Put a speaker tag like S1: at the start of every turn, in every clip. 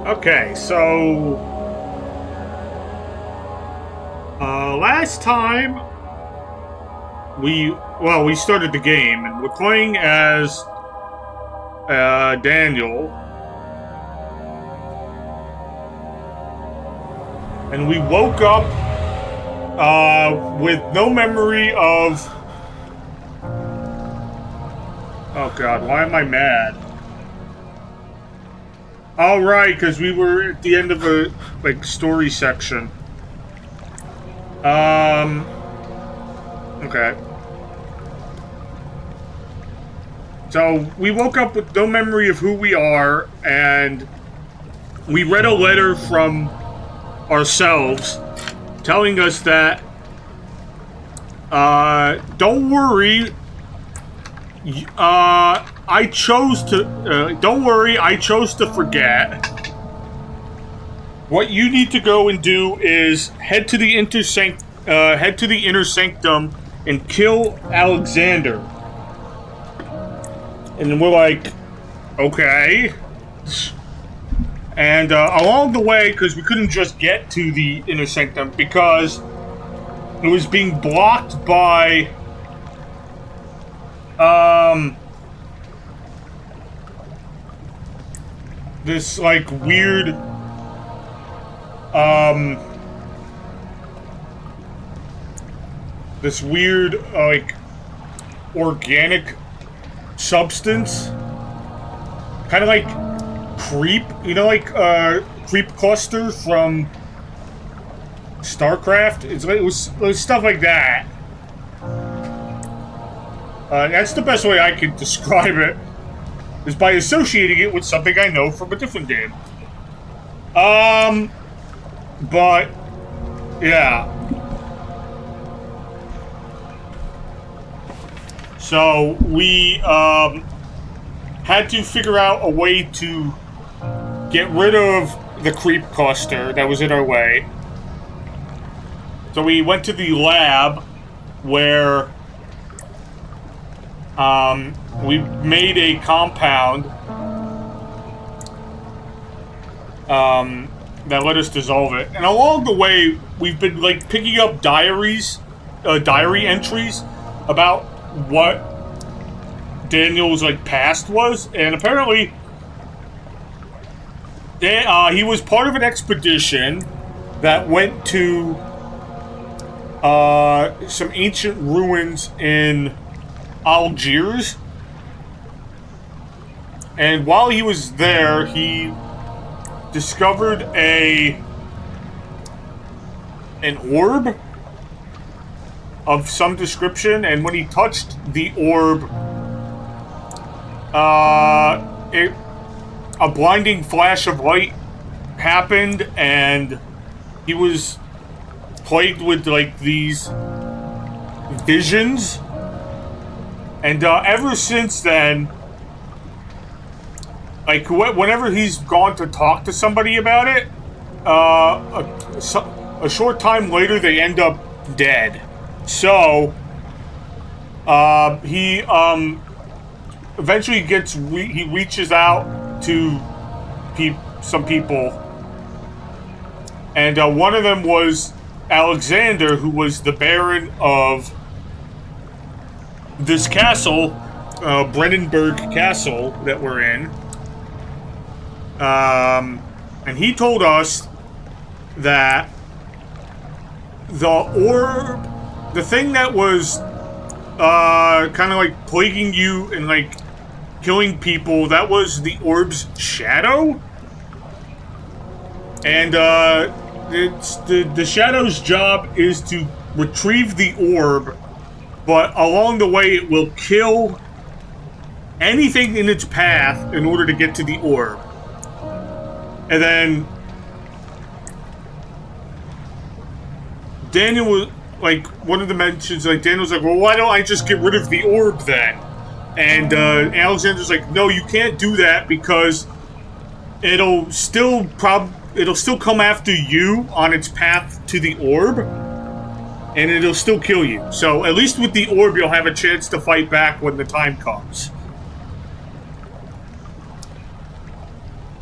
S1: Okay, so last time we started the game and we're playing as Daniel, and we woke up with no memory of. Oh God, why am I mad? All right, because we were at the end of a story section. Okay. So we woke up with no memory of who we are, and we read a letter from ourselves telling us that don't worry, I chose to don't worry, I chose to forget. What you need to go and do is head to the inner sanctum and kill Alexander. And we're like, okay. And along the way, because we couldn't just get to the inner sanctum because it was being blocked by this weird organic substance, kind of like creep, creep cluster from StarCraft. It was stuff like that. That's the best way I can describe it, is by associating it with something I know from a different game. But yeah. So we had to figure out a way to get rid of the creep cluster that was in our way. So we went to the lab where we made a compound that let us dissolve it. And along the way, we've been picking up diary entries about what Daniel's past was, and apparently he was part of an expedition that went to some ancient ruins in Algiers, and while he was there, he discovered an orb of some description, and when he touched the orb, a blinding flash of light happened, and he was plagued with these visions. And ever since then, whenever he's gone to talk to somebody about it, a short time later they end up dead. So he eventually he reaches out to some people, and one of them was Alexander, who was the Baron of this castle, Brennenburg Castle, that we're in. And he told us that the orb, the thing that was kind of plaguing you and killing people, that was the orb's shadow. And the shadow's job is to retrieve the orb, but along the way it will kill anything in its path in order to get to the orb. And then Daniel was one of the mentions, Daniel's well, why don't I just get rid of the orb then? And Alexander's no, you can't do that because it'll still come after you on its path to the orb, and it'll still kill you. So at least with the orb, you'll have a chance to fight back when the time comes.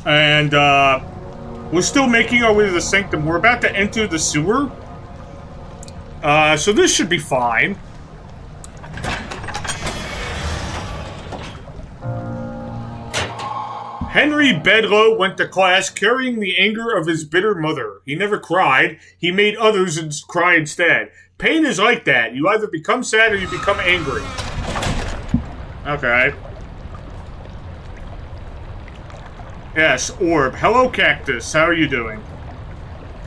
S1: And We're still making our way to the sanctum. We're about to enter the sewer. So this should be fine. Henry Bedloe went to class carrying the anger of his bitter mother. He never cried. He made others cry instead. Pain is like that. You either become sad or you become angry. Okay. Yes, orb. Hello, cactus. How are you doing?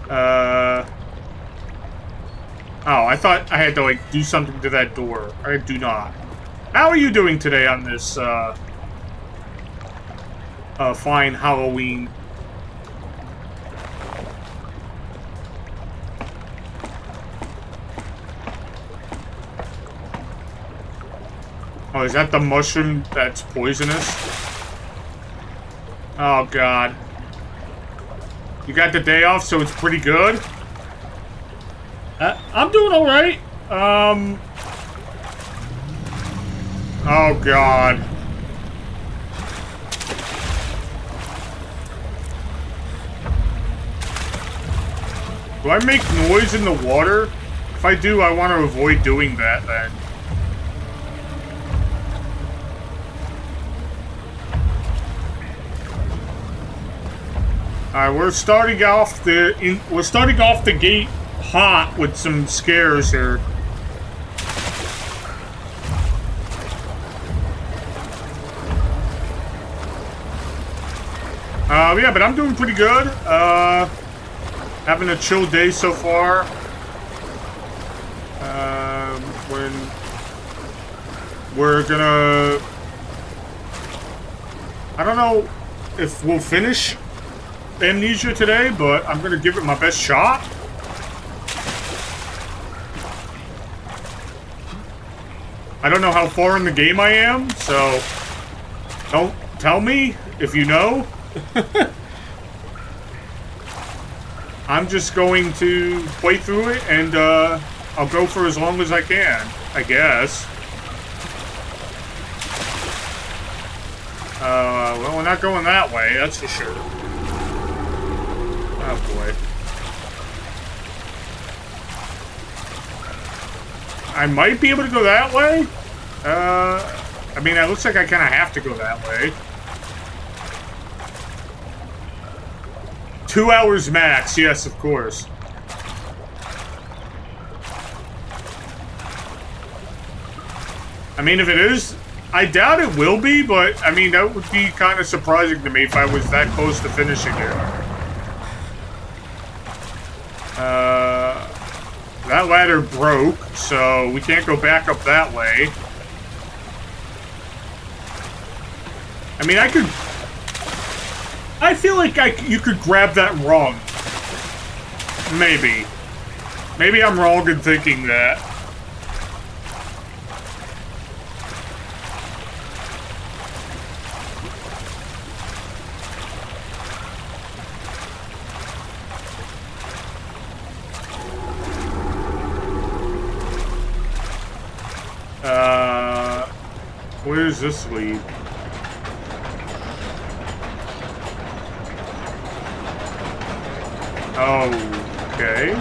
S1: Oh, I thought I had to, like, do something to that door. I do not. How are you doing today on this, fine Halloween? Oh, is that the mushroom that's poisonous? Oh, God. You got the day off, so it's pretty good? I'm doing alright. Oh, God. Do I make noise in the water? If I do, I want to avoid doing that, then. Alright, we're starting off the gate hot with some scares here. Yeah, but I'm doing pretty good. Having a chill day so far. When we're gonna... I don't know if we'll finish Amnesia today, but I'm gonna give it my best shot. I don't know how far in the game I am, so don't tell me if you know. I'm just going to play through it, and I'll go for as long as I can, I guess. Well, we're not going that way, that's for sure. Oh, boy. I might be able to go that way? I mean, it looks like I kind of have to go that way. 2 hours max, yes, of course. I mean, if it is, I doubt it will be, but, I mean, that would be kind of surprising to me if I was that close to finishing it. That ladder broke, so we can't go back up that way. I mean, I feel like you could grab that rung. Maybe. Maybe I'm wrong in thinking that. Where does this lead? Okay.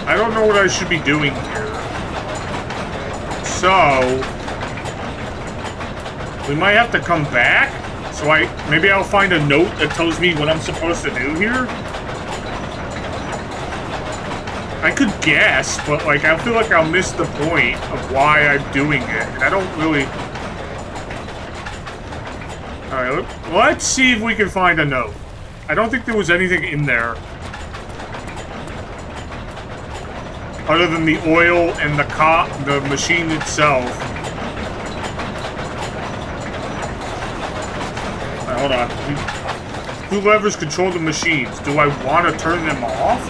S1: I don't know what I should be doing here. So, we might have to come back. So maybe I'll find a note that tells me what I'm supposed to do here. I could guess, but like I feel like I'll miss the point of why I'm doing it. And I don't really. All right, let's see if we can find a note. I don't think there was anything in there other than the oil and the machine itself. Right, hold on. Two levers control the machines. Do I want to turn them off?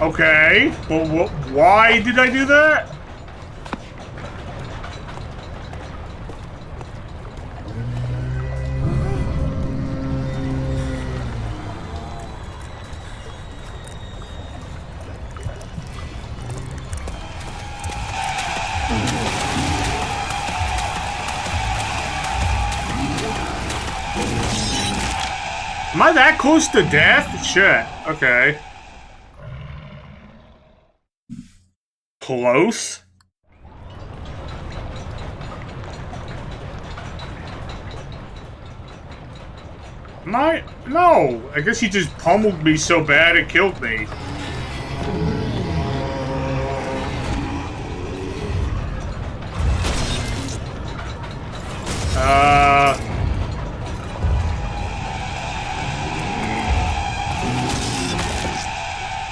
S1: Okay. Well, why did I do that? Am I that close to death? Shit. Okay. Close? Am I? No. I guess he just pummeled me so bad it killed me.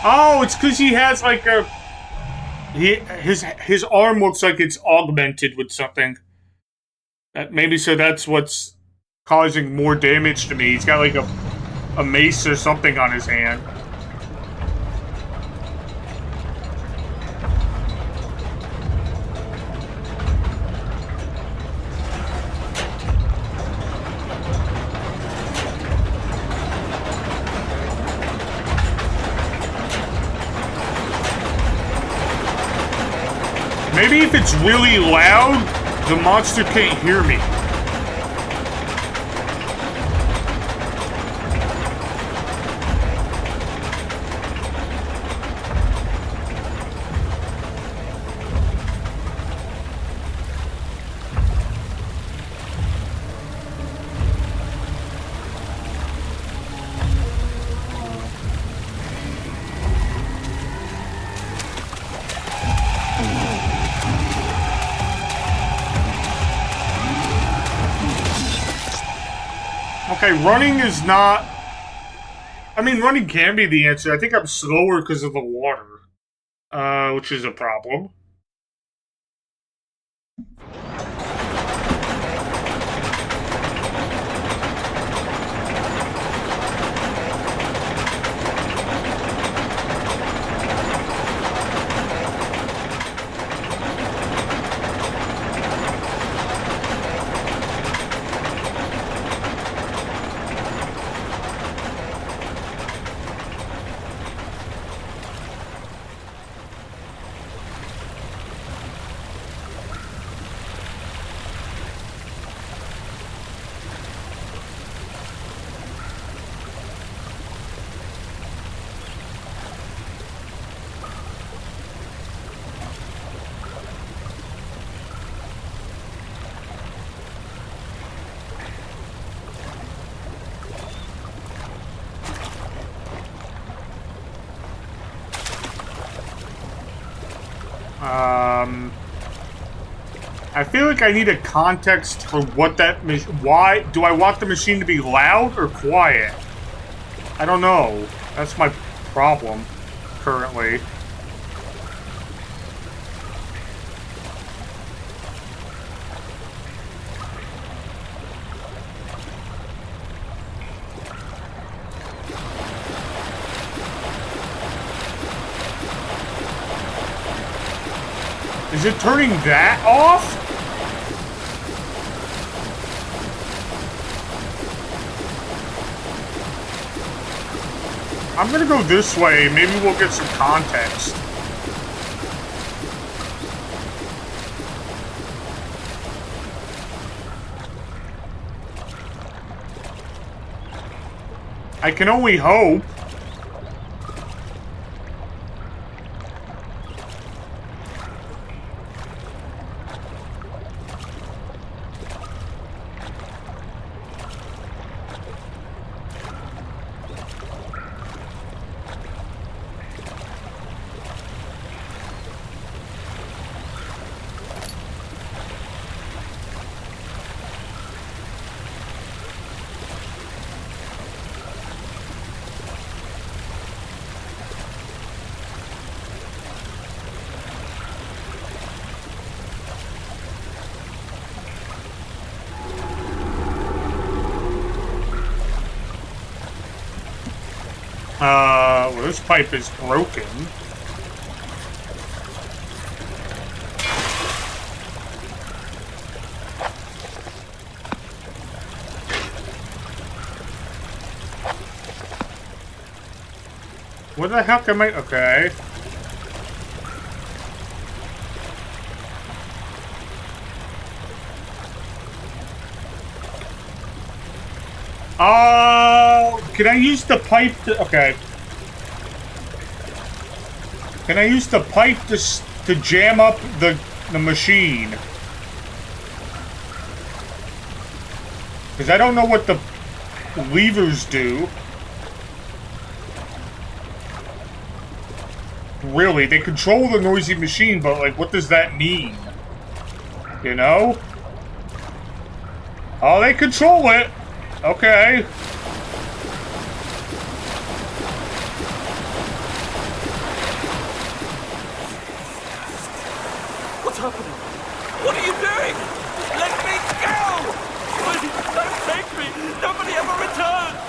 S1: Oh, it's because he has like a... His arm looks like it's augmented with something. Maybe so that's what's causing more damage to me. He's got like a mace or something on his hand. Maybe if it's really loud, the monster can't hear me. Okay, running is not... I mean, running can be the answer. I think I'm slower because of the water. Which is a problem. I feel like I need a context for what that... Why? Do I want the machine to be loud or quiet? I don't know. That's my problem, currently. Is it turning that off? I'm gonna go this way. Maybe we'll get some context. I can only hope. Well, this pipe is broken. What the heck am I? Okay. Oh, can I use the pipe to... Okay. Can I use the pipe to jam up the machine? Because I don't know what the levers do. Really, they control the noisy machine, but, like, what does that mean? You know? Oh, they control it! Okay.
S2: What's happening? What are you doing? Let me go! Please, don't take me! Nobody ever returns!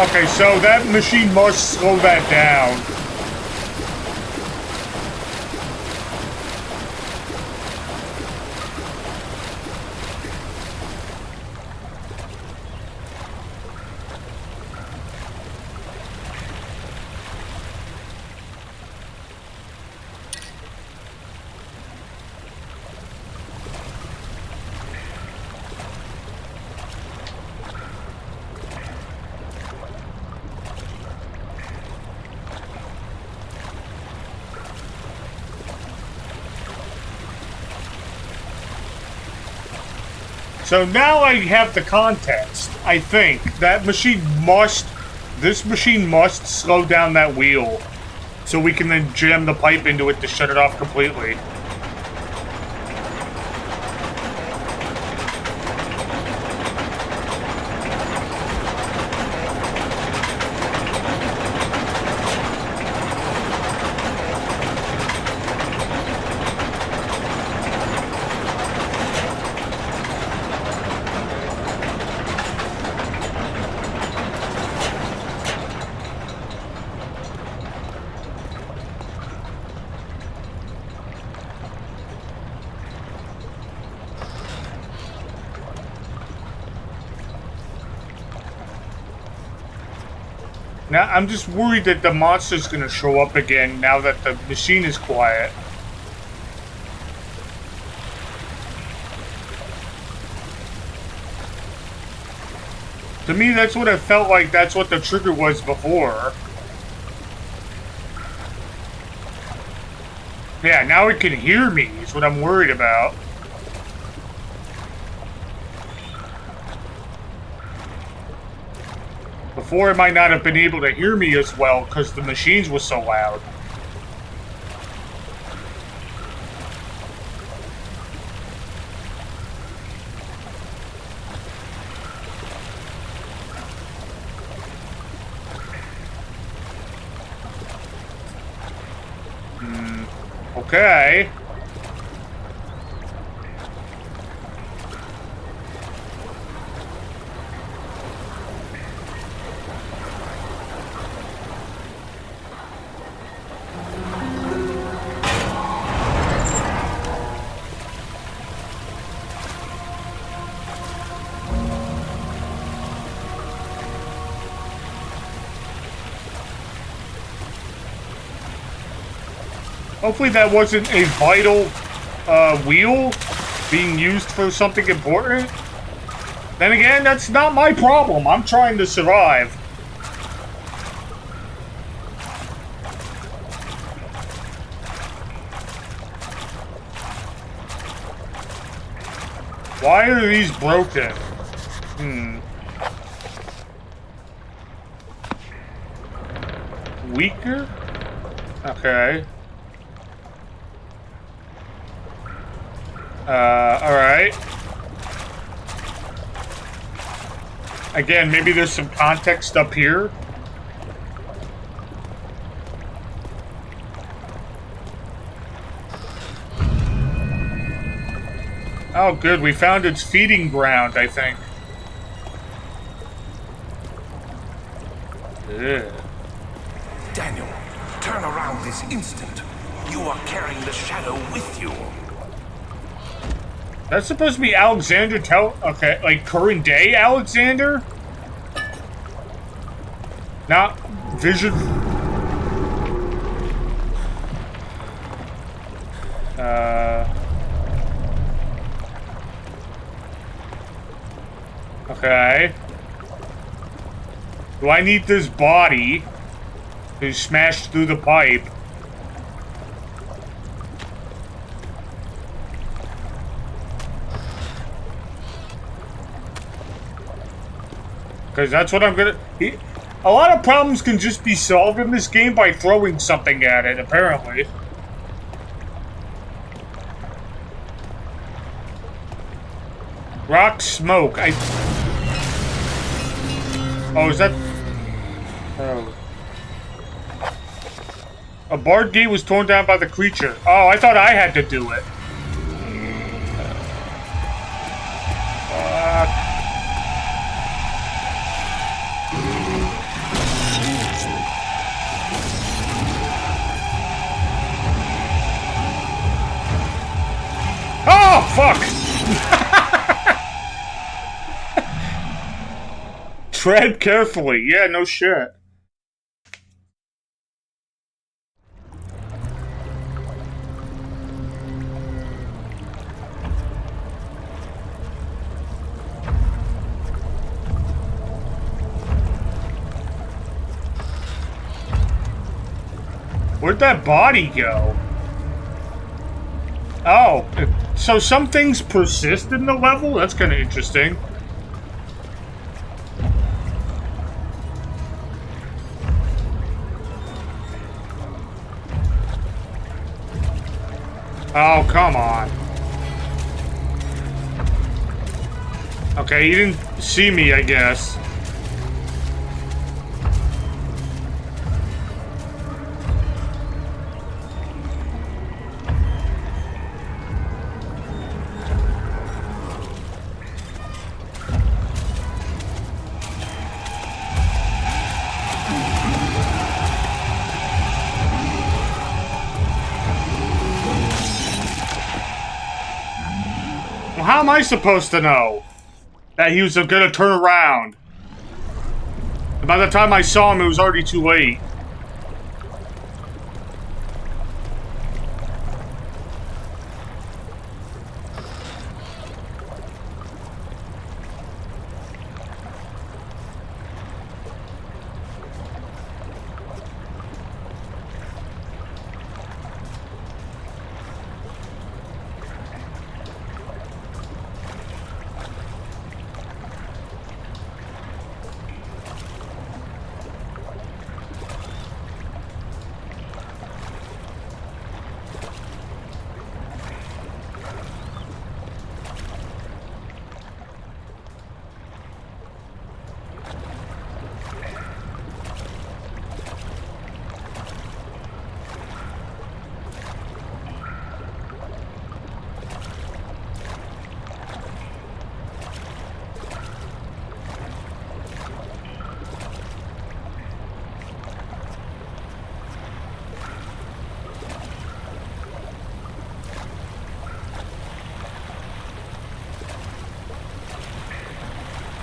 S1: Okay, so that machine must slow that down. So now I have the context. I think that this machine must slow down that wheel, so we can then jam the pipe into it to shut it off completely. Now, I'm just worried that the monster's gonna show up again now that the machine is quiet. To me, that's what it felt like. That's what the trigger was before. Yeah, now it can hear me, is what I'm worried about. Before, it might not have been able to hear me as well because the machines were so loud. Okay. Hopefully that wasn't a vital wheel being used for something important. Then again, that's not my problem. I'm trying to survive. Why are these broken? Weaker? Okay. Alright. Again, maybe there's some context up here. Oh, good. We found its feeding ground, I think. Ugh.
S2: Daniel, turn around this instant. You are carrying the shadow with you.
S1: That's supposed to be Alexander okay, like current day Alexander? Not Vision. Okay. Do I need this body to smash through the pipe? Because that's what I'm gonna... A lot of problems can just be solved in this game by throwing something at it, apparently. Rock smoke. Oh, is that... Oh. A barred gate was torn down by the creature. Oh, I thought I had to do it. Fuck. Oh, fuck! Tread carefully. Yeah, no shit. Where'd that body go? Oh, so some things persist in the level? That's kind of interesting. Oh, come on. Okay, you didn't see me, I guess. How am I supposed to know that he was gonna turn around? And by the time I saw him, it was already too late.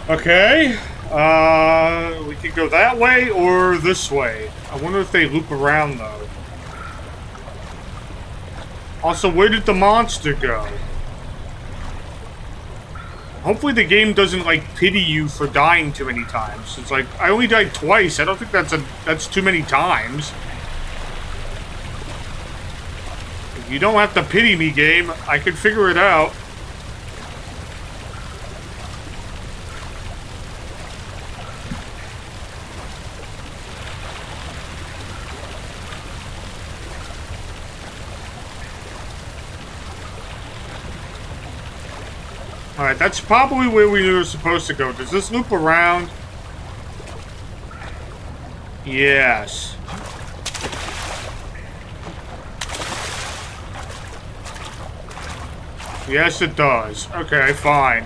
S1: Okay, we could go that way or this way. I wonder if they loop around, though. Also, where did the monster go? Hopefully the game doesn't, like, pity you for dying too many times. It's like, I only died twice. I don't think that's too many times. You don't have to pity me, game. I can figure it out. Alright, that's probably where we were supposed to go. Does this loop around? Yes. Yes, it does. Okay, fine.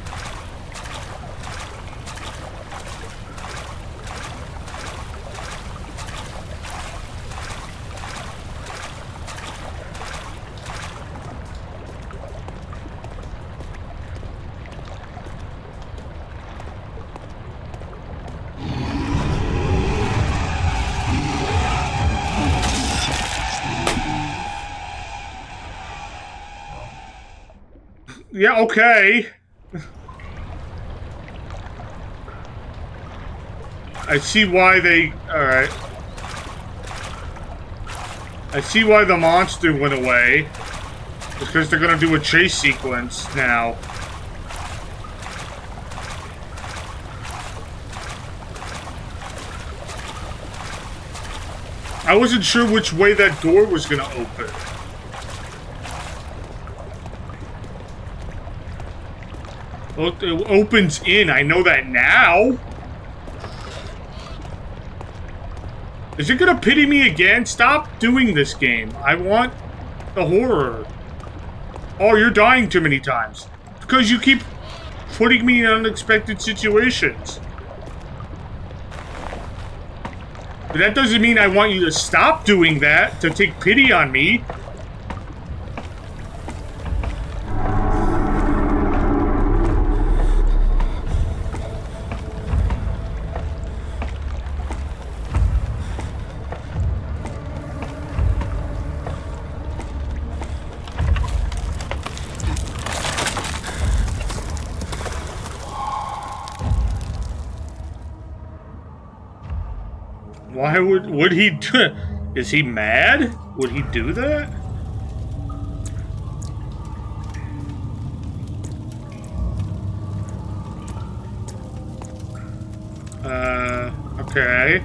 S1: Yeah, okay. I see why they... Alright. I see why the monster went away. It's because they're gonna do a chase sequence now. I wasn't sure which way that door was gonna open. Well, it opens in. I know that now. Is it gonna pity me again? Stop doing this game. I want the horror. Oh, you're dying too many times. Because you keep putting me in unexpected situations. But that doesn't mean I want you to stop doing that, to take pity on me. Why would he do? Is he mad? Would he do that? Okay.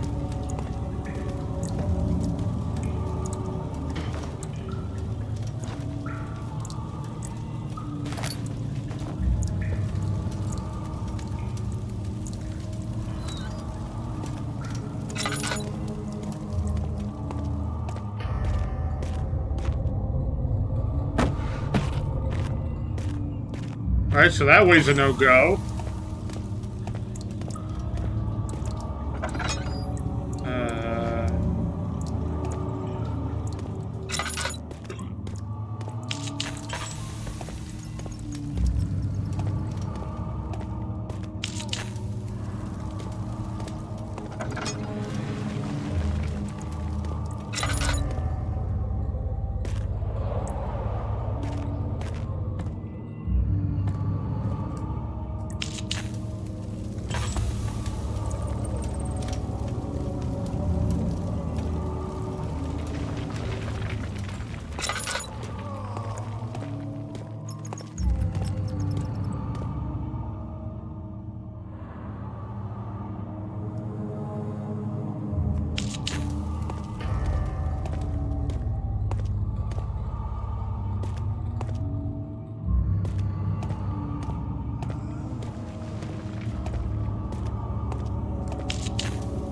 S1: Alright, so that way's a no-go.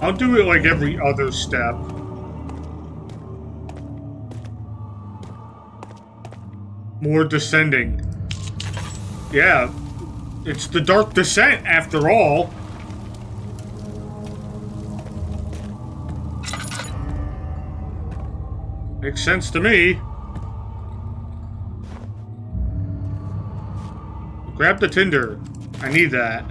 S1: I'll do it like every other step. More descending. Yeah, it's the dark descent after all. Makes sense to me. Grab the tinder. I need that.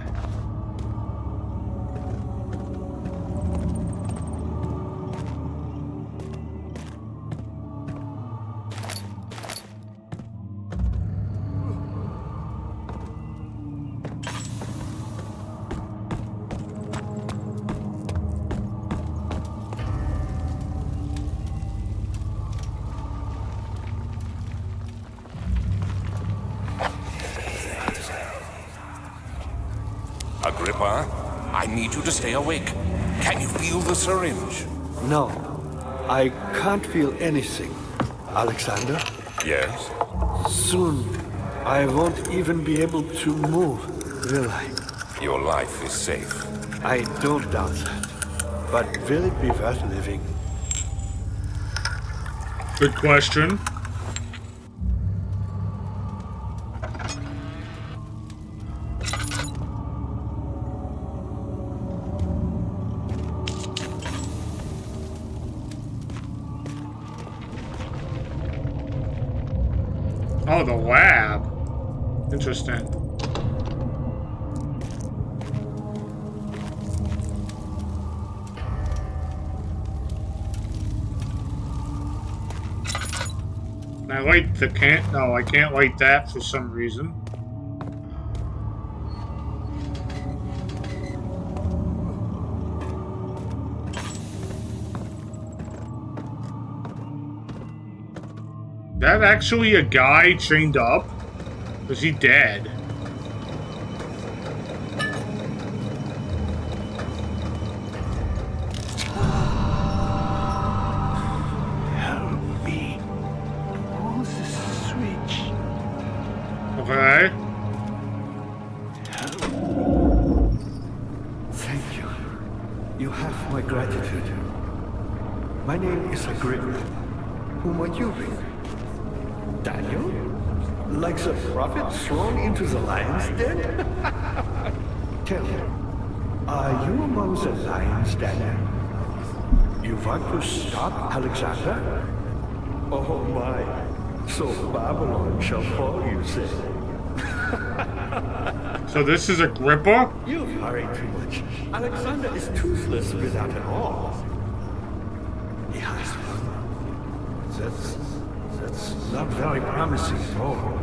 S2: Agrippa, I need you to stay awake. Can you feel the syringe?
S3: No, I can't feel anything. Alexander?
S2: Yes?
S3: Soon I won't even be able to move, will I?
S2: Your life is safe.
S3: I don't doubt that. But will it be worth living?
S1: Good question. Oh, the lab. Interesting. Can I light the can't? No, I can't light that for some reason. That actually a guy chained up? Or is he dead?
S3: Help me. Pull the switch.
S1: Okay.
S3: Thank you. You have my gratitude. My name is Agrippa. Who might you be? Daniel? Like the prophet thrown into the lion's den? Tell me, are you among the lions, Daniel? You want to stop Alexander? Oh my, so Babylon shall fall, you say?
S1: So this is Agrippa?
S3: You worry too much. Alexander is toothless without an arm. He has one. That's not very promising at all.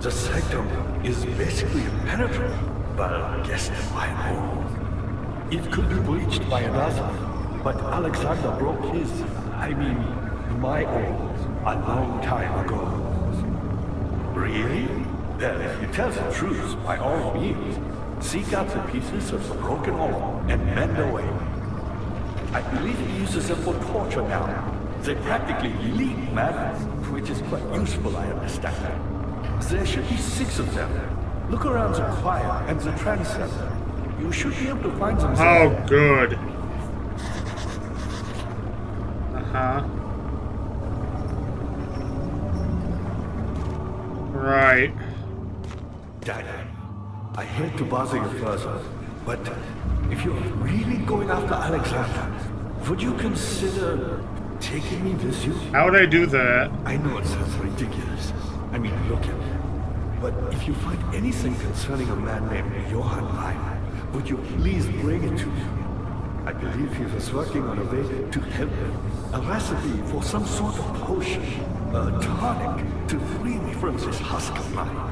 S3: The sectum is basically impenetrable, but guessed by an arm. It could be breached by another, but Alexander broke his, my arm, a long time ago. Really? Well, if you tell the truth, by all means, seek out the pieces of the broken arm and mend away. I believe he uses them for torture now. They practically leak madness, which is quite useful, I understand. There should be 6 of them. Look around the choir and the transept. You should be able to find them
S1: Oh,
S3: somewhere.
S1: good. Uh-huh. Right.
S3: Daniel, I hate to bother you further, but if you're really going after Alexander, would you consider taking me with you?
S1: How would I do that?
S3: I know it sounds ridiculous. I mean, look at me. But if you find anything concerning a man named Johann Wein, would you please bring it to me? I believe he was working on a way to help me. A recipe for some sort of potion, a tonic, to free me from this husk of mine.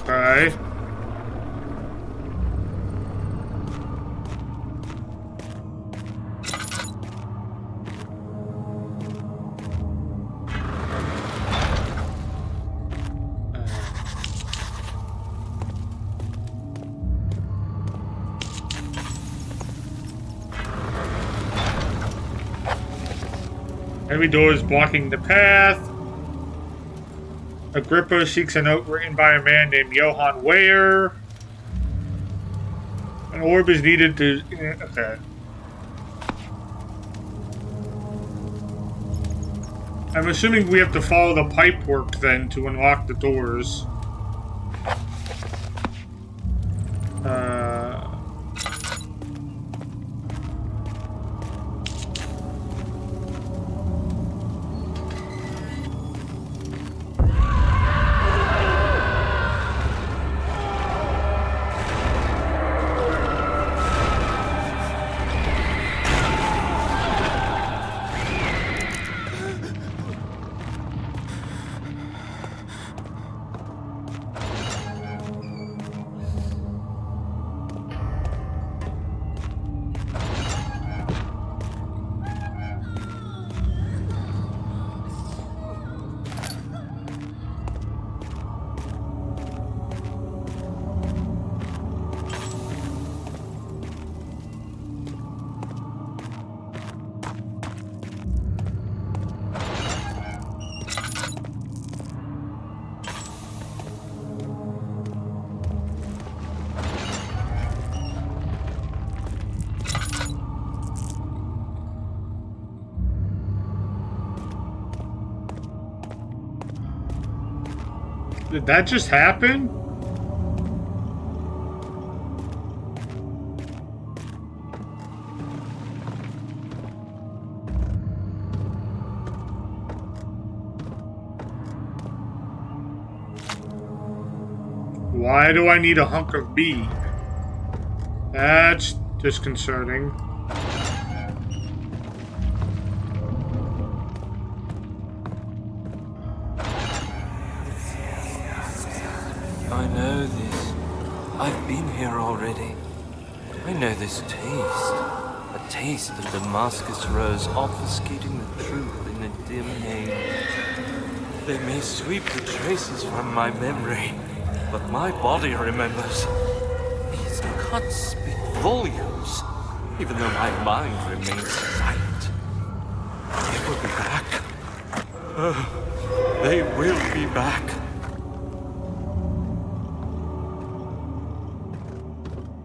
S1: Okay. Every door is blocking the path. Agrippa seeks a note written by a man named Johann Weyer. An orb is needed to... Okay. I'm assuming we have to follow the pipework then to unlock the doors. Did that just happen? Why do I need a hunk of meat? That's disconcerting.
S2: I know this. I've been here already. I know this taste. A taste of Damascus rose obfuscating the truth in a dim haze. They may sweep the traces from my memory, but my body remembers. These cuts speak volumes, even though my mind remains silent. They will be back. They will be back.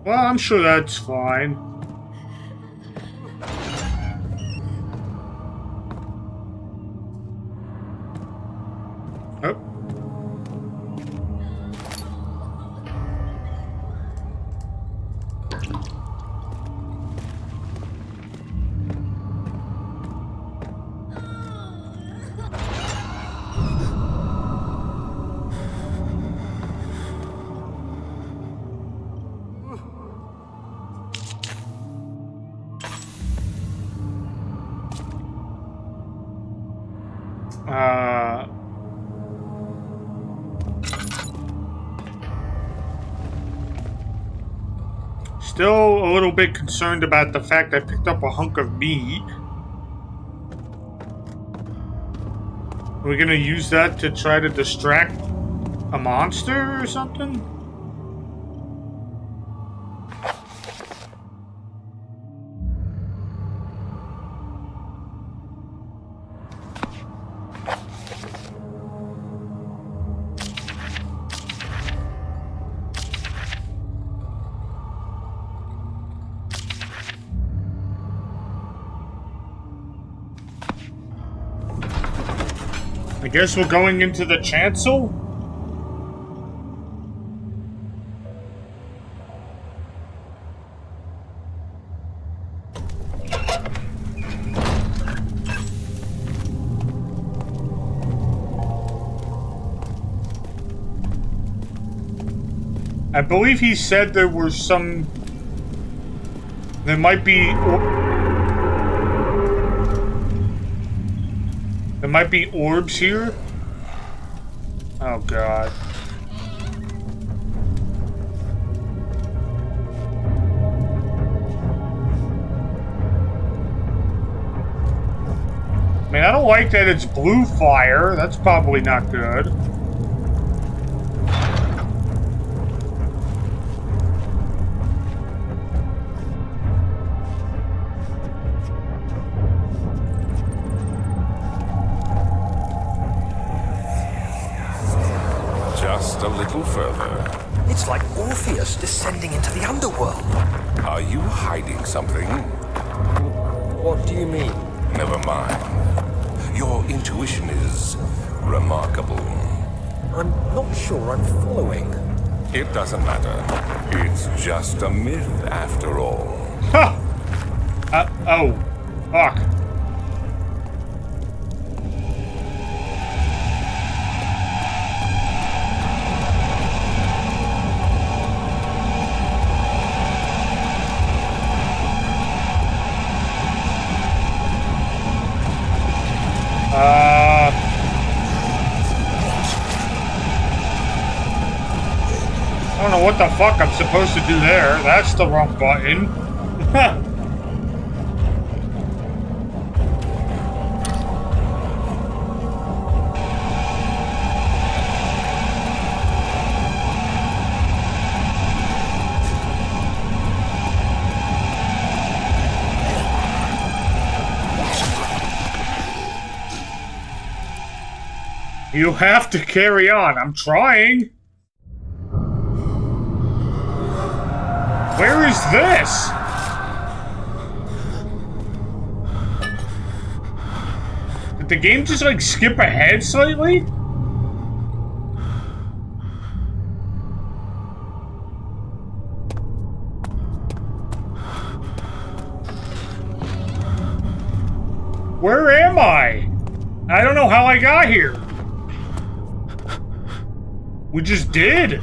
S1: Well, I'm sure that's fine. Oh. Still a little bit concerned about the fact I picked up a hunk of meat. Are we gonna use that to try to distract a monster or something? I guess we're going into the chancel? I believe he said there were some... There might be... There might be orbs here. Oh, God. I mean, I don't like that it's blue fire. That's probably not good.
S4: Just a little further.
S5: It's like Orpheus descending into the underworld.
S4: Are you hiding something?
S5: What do you mean?
S4: Never mind. Your intuition is remarkable.
S5: I'm not sure I'm following.
S4: It doesn't matter. It's just a myth after all.
S1: Huh! Oh. Fuck. I don't know what the fuck I'm supposed to do there. That's the wrong button. You have to carry on. I'm trying. Where is this? Did the game just like skip ahead slightly? Where am I? I don't know how I got here. We just did.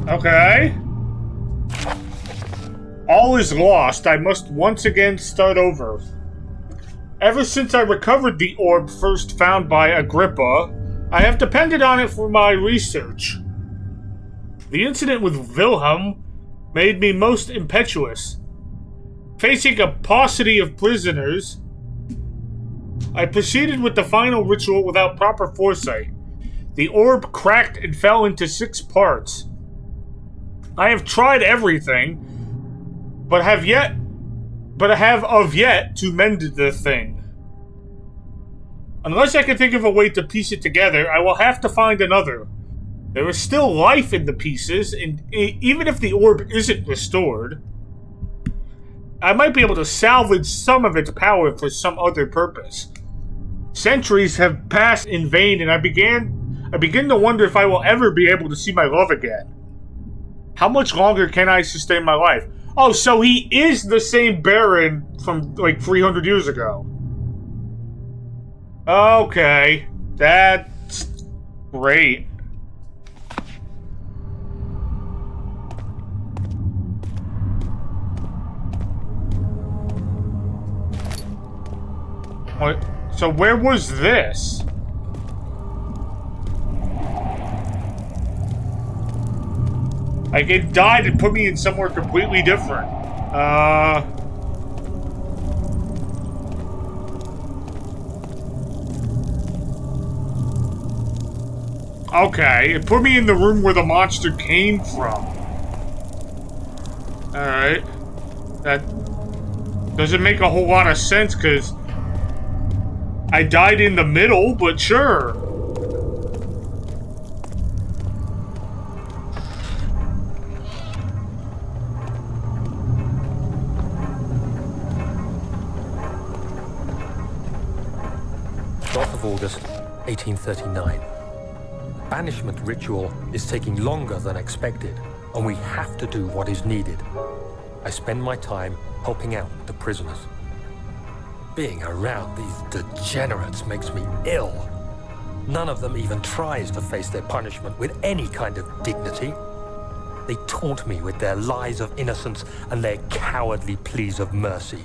S1: Okay. All is lost. I must once again start over. Ever since I recovered the orb first found by Agrippa, I have depended on it for my research. The incident with Wilhelm made me most impetuous. Facing a paucity of prisoners, I proceeded with the final ritual without proper foresight. The orb cracked and fell into 6 parts. I have tried everything, but have yet to mend the thing. Unless I can think of a way to piece it together, I will have to find another. There is still life in the pieces, and even if the orb isn't restored, I might be able to salvage some of its power for some other purpose. Centuries have passed in vain, and I begin to wonder if I will ever be able to see my love again. How much longer can I sustain my life? Oh, so he is the same Baron from like 300 years ago. Okay, that's great. What? So where was this? Like, it died and put me in somewhere completely different. Okay, it put me in the room where the monster came from. Alright. That doesn't make a whole lot of sense, because I died in the middle, but sure.
S5: August 1839. Banishment ritual is taking longer than expected, and we have to do what is needed. I spend my time helping out the prisoners. Being around these degenerates makes me ill. None of them even tries to face their punishment with any kind of dignity. They taunt me with their lies of innocence and their cowardly pleas of mercy.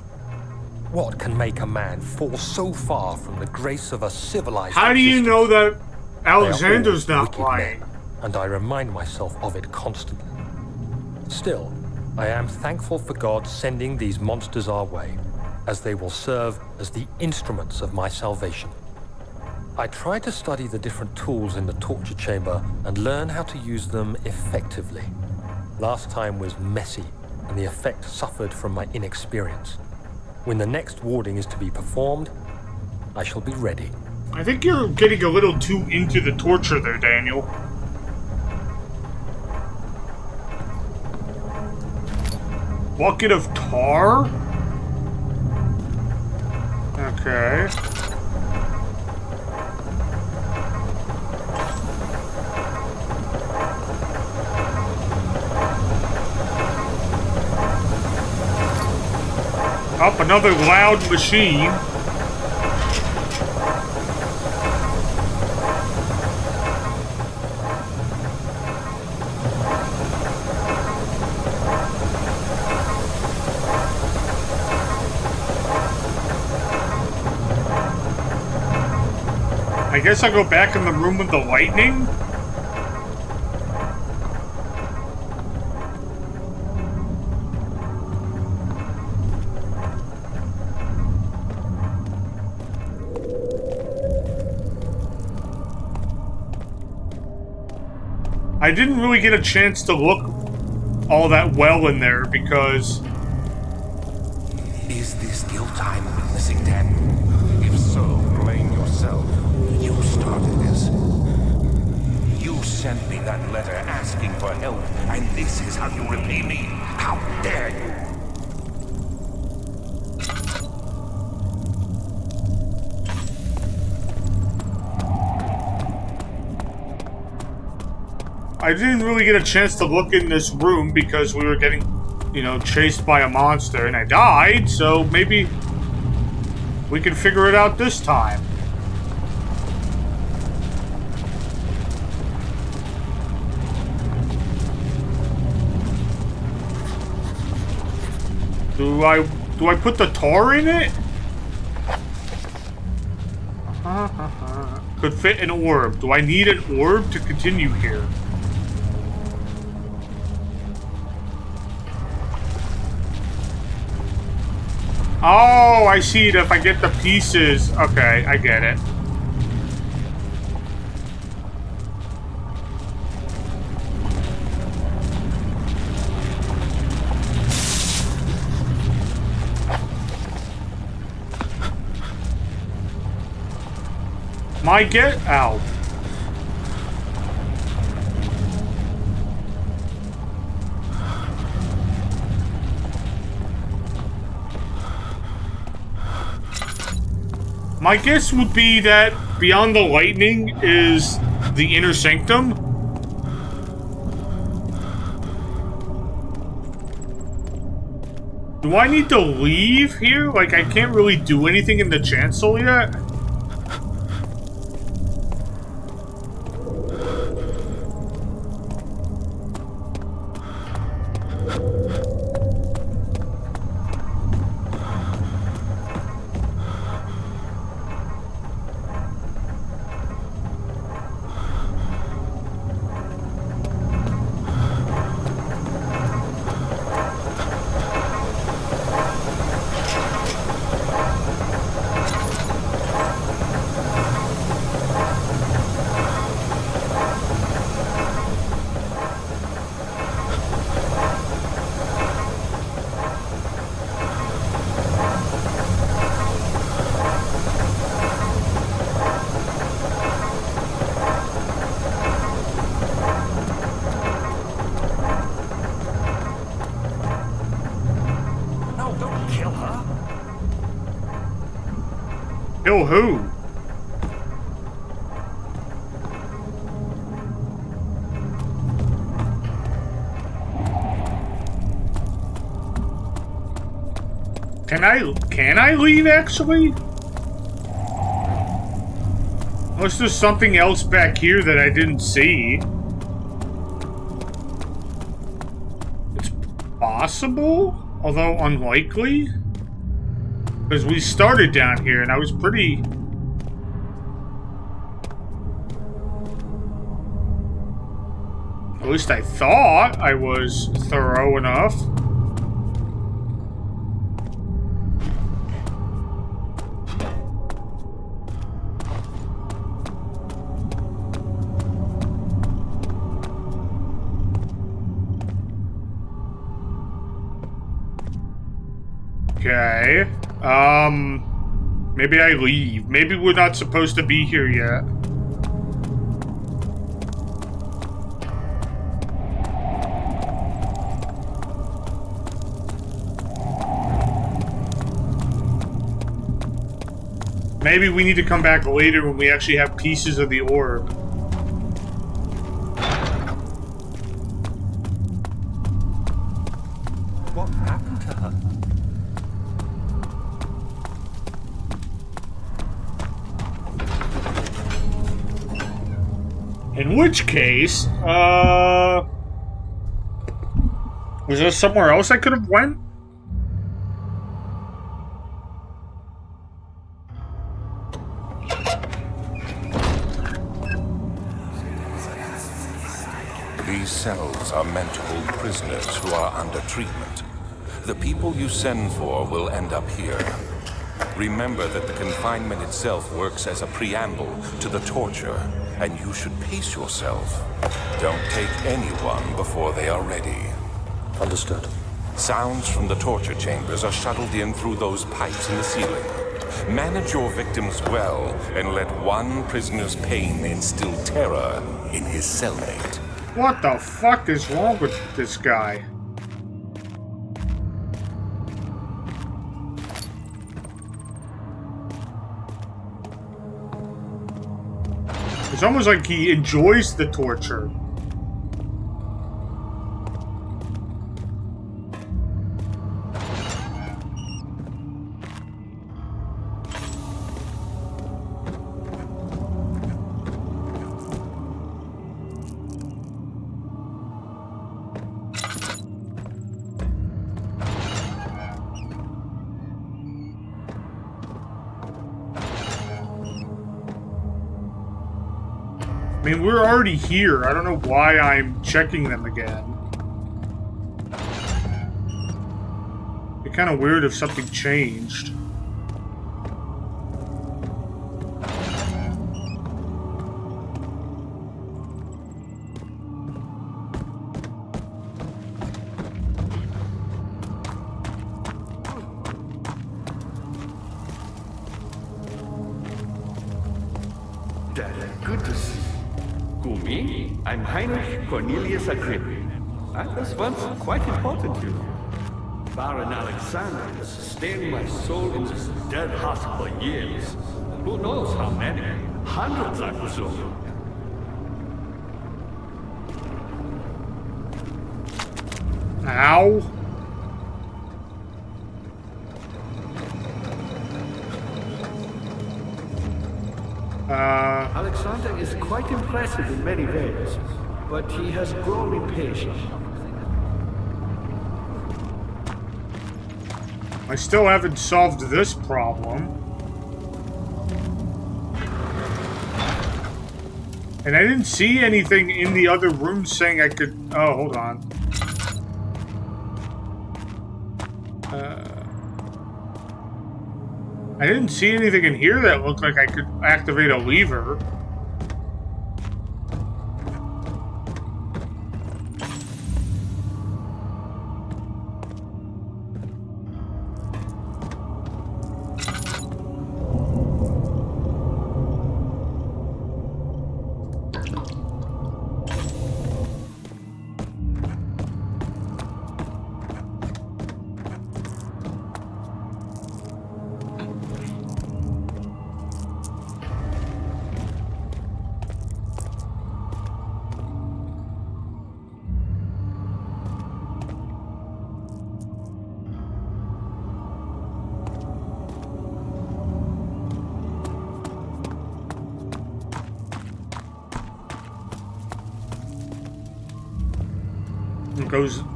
S5: What can make a man fall so far from the grace of a civilized
S1: How do you
S5: existence?
S1: know that Alexander's
S5: They are all
S1: not
S5: wicked
S1: lying?
S5: men, and I remind myself of it constantly. Still, I am thankful for God sending these monsters our way, as they will serve as the instruments of my salvation. I try to study the different tools in the torture chamber and learn how to use them effectively. Last time was messy, and the effect suffered from my inexperience. When the next warding is to be performed, I shall be ready.
S1: I think you're getting a little too into the torture there, Daniel. Bucket of tar? Okay. Up, another loud machine. I guess I'll go back in the room with the lightning? I didn't really get a chance to look all that well in there because...
S4: Is this guilt I'm witnessing, then? If so, blame yourself. You started this. You sent me that letter asking for help, and this is how you repay me? How dare you?
S1: I didn't really get a chance to look in this room because we were getting, you know, chased by a monster and I died, so maybe we can figure it out this time. Do I put the tar in it? Could fit an orb. Do I need an orb to continue here? Oh, I see it. If I get the pieces. Okay, I get it. My get out. My guess would be that beyond the lightning is the inner sanctum. Do I need to leave here? Like, I can't really do anything in the chancel yet? Kill who? Can I leave actually? Unless there's something else back here that I didn't see. It's possible, although unlikely. Because we started down here and I was pretty... At least I thought I was thorough enough. Okay. Maybe I leave. Maybe we're not supposed to be here yet. Maybe we need to come back later when we actually have pieces of the orb.
S5: What happened to her?
S1: In which case, was there somewhere else I could have went?
S4: These cells are meant to hold prisoners who are under treatment. The people you send for will end up here. Remember that the confinement itself works as a preamble to the torture, and you should pace yourself. Don't take anyone before they are ready.
S5: Understood.
S4: Sounds from the torture chambers are shuttled in through those pipes in the ceiling. Manage your victims well, and let one prisoner's pain instill terror in his cellmate.
S1: What the fuck is wrong with this guy? It's almost like he enjoys the torture. mean, we're already here. I don't know why I'm checking them again. It's kind of weird if something changed.
S3: Good to see you. Who, me? I'm Heinrich Cornelius Agrippa. I was once quite important, you know. Baron Alexander has sustained my soul in this dead house for years. Who knows how many? Hundreds, I presume.
S1: Ow.
S3: Alexander is quite impressive in many ways, but he has grown impatient.
S1: I still haven't solved this problem. And I didn't see anything in the other room saying I could... Oh, hold on. I didn't see anything in here that looked like I could activate a lever.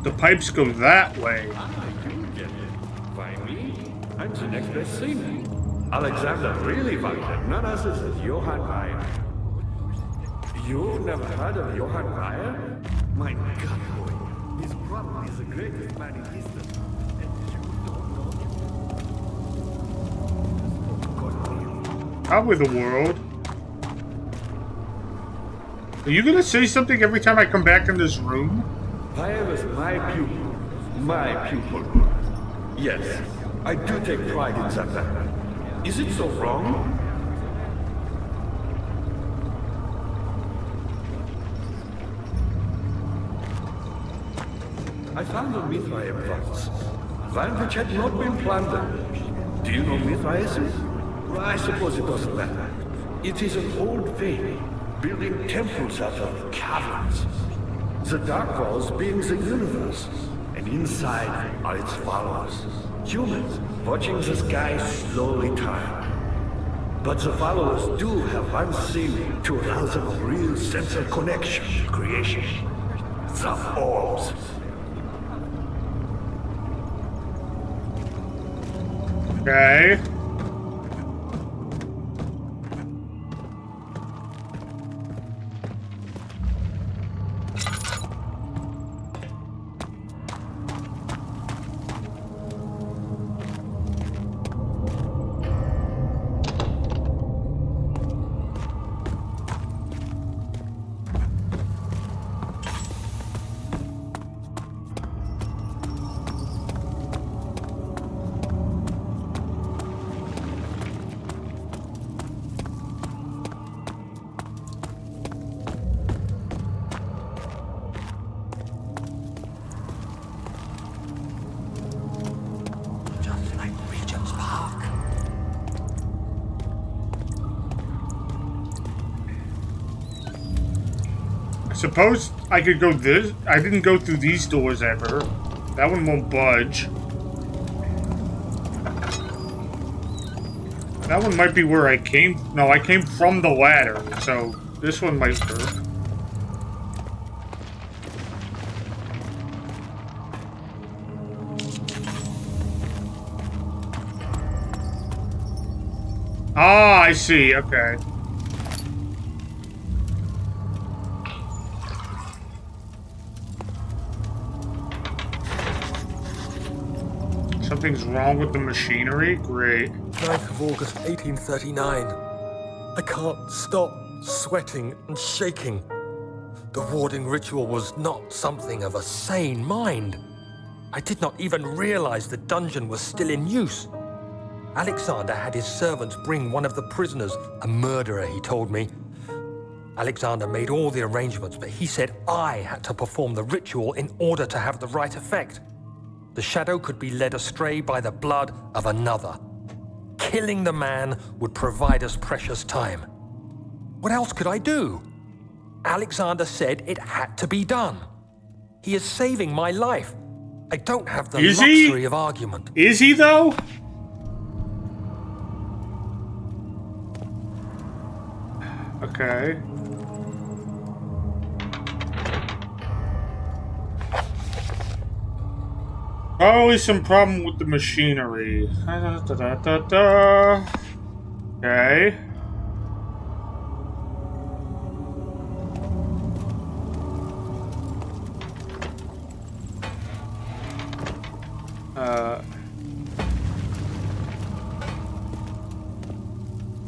S1: The pipes go that way.
S3: You get it. By me? I'm the next best thing. Alexander really wanted none other than Johann Weyer. You never heard of Johann Weyer? My God, boy. He's probably the greatest man in history. And you don't know?
S1: Probably the world. Are you gonna say something every time I come back in this room?
S3: Weyer was my pupil. My pupil. Yes, I do take pride in that fact. Is it so wrong? I found a Mithraeum once. One which had not been plundered. Do you know Mithraism? Well, I suppose it doesn't matter. It is an old faith, building temples out of caverns. The Dark Walls being the universe, and inside are its followers. Humans, watching the sky slowly turn. But the followers do have one thing to arouse a real sense of connection, creation. The orbs.
S1: Okay. Suppose I could go this. I didn't go through these doors ever. That one won't budge. That one might be where I came. No, I came from the ladder, so this one might work. Ah, I see. Okay. Something's wrong with the machinery? Great.
S5: 9th of August, 1839. I can't stop sweating and shaking. The warding ritual was not something of a sane mind. I did not even realize the dungeon was still in use. Alexander had his servants bring one of the prisoners, a murderer, he told me. Alexander made all the arrangements, but he said I had to perform the ritual in order to have the right effect. The shadow could be led astray by the blood of another. Killing the man would provide us precious time. What else could I do? Alexander said it had to be done. He is saving my life. I don't have the luxury of argument.
S1: Is he, though? Okay. Probably some problem with the machinery. Okay.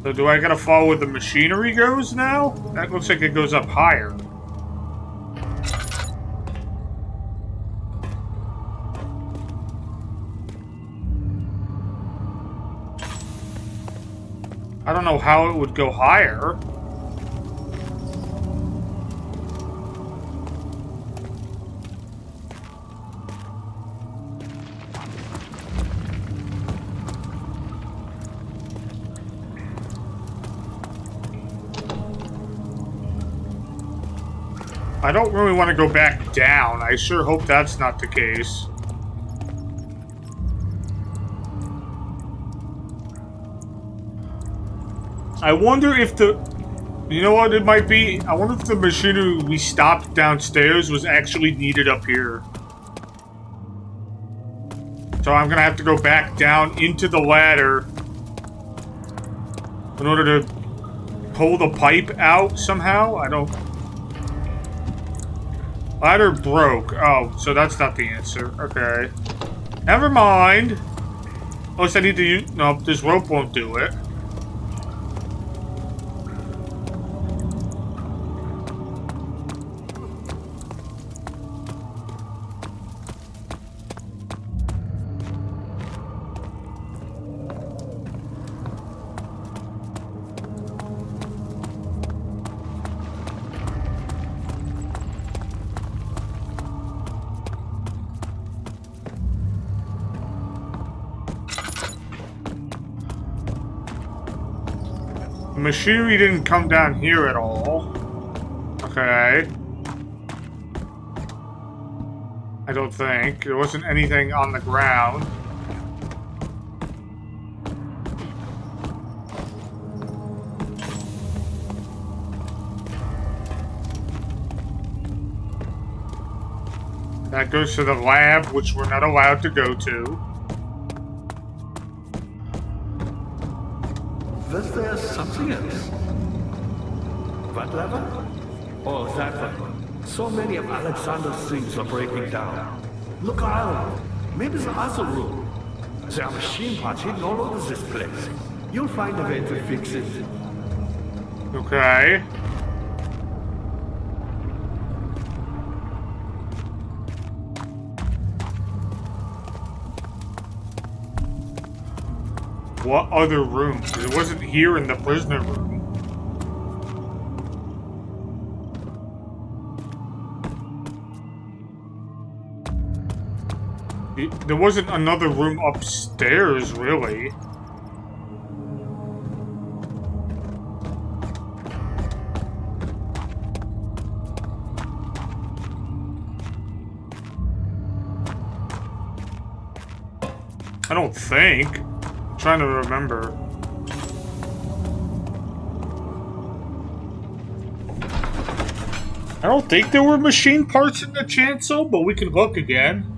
S1: So do I gotta follow where the machinery goes now? That looks like it goes up higher. I don't know how it would go higher. I don't really want to go back down. I sure hope that's not the case. I wonder if the... You know what it might be? I wonder if the machinery we stopped downstairs was actually needed up here. So I'm gonna have to go back down into the ladder in order to pull the pipe out somehow. I don't... Ladder broke. Oh, so that's not the answer. Okay. Never mind. Unless I need to use... No, this rope won't do it. Machinery didn't come down here at all. Okay. I don't think. There wasn't anything on the ground. That goes to the lab, which we're not allowed to go to.
S3: There's something else. What lever? Oh, that one. So many of Alexander's things are breaking down. Look around. Maybe the other room. There are machine parts hidden all over this place. You'll find a way to fix it.
S1: Okay. What other room? It wasn't here in the prisoner room. There wasn't another room upstairs, really. I don't think. Trying to remember. I don't think there were machine parts in the chancel, but we can look again.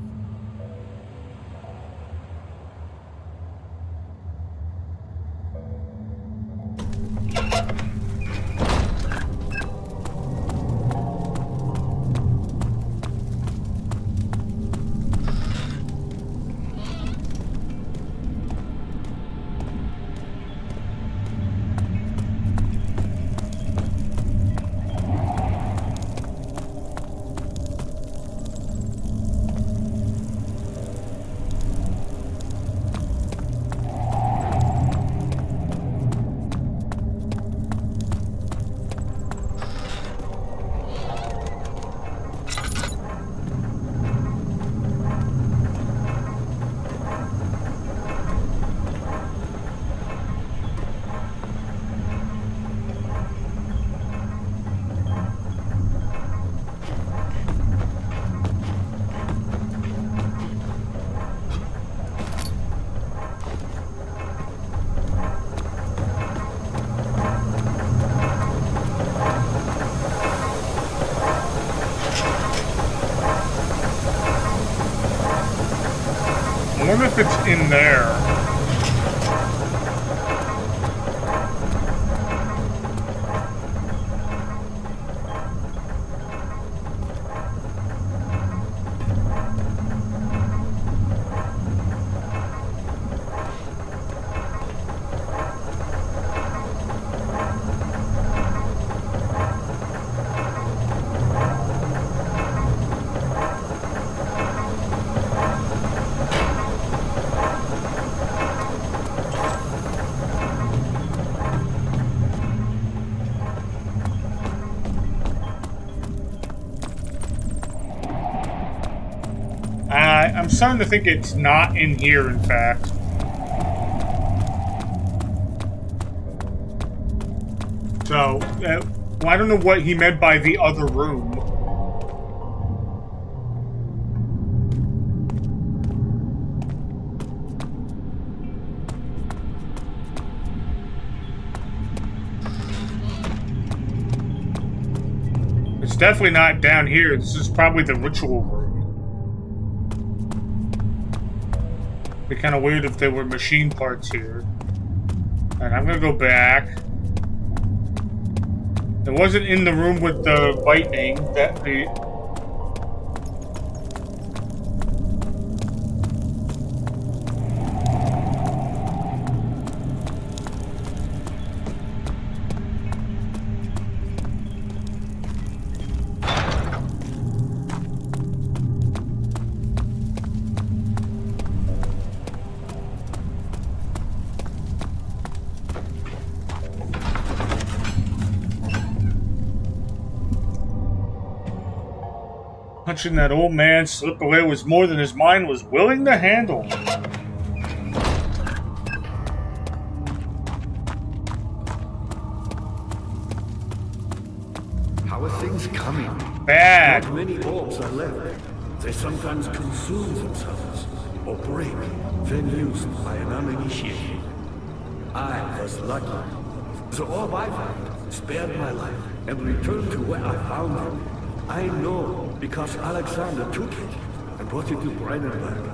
S1: wonder if it's in there. I'm starting to think it's not in here, in fact. So, well, I don't know what he meant by the other room. It's definitely not down here. This is probably the ritual room. It'd be kind of weird if there were machine parts here. And I'm gonna go back. It wasn't in the room with the lightning. That the punching that old man slip away was more than his mind was willing to handle.
S3: How are things coming?
S1: Bad.
S3: Not many orbs are left. They sometimes consume themselves or break, then used by an uninitiated. I was lucky. The orb I found spared my life and returned to where I found it. I know because Alexander took it and brought it to Brandenburg.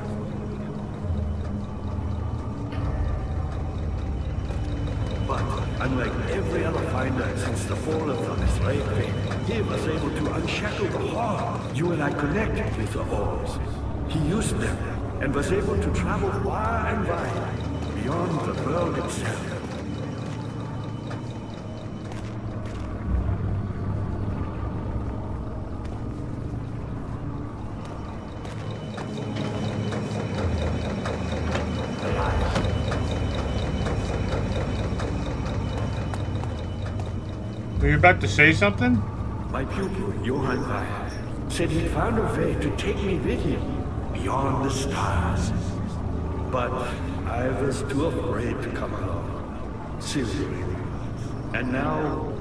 S3: But unlike every other finder since the fall of the Israel faith, he was able to unshackle the heart. You and I connected with the orbs. He used them and was able to travel far and wide, beyond the world itself.
S1: Were you about to say something?
S3: My pupil, Johann Weyer, said he found a way to take me with him beyond the stars. But I was too afraid to come along. Silly. And now,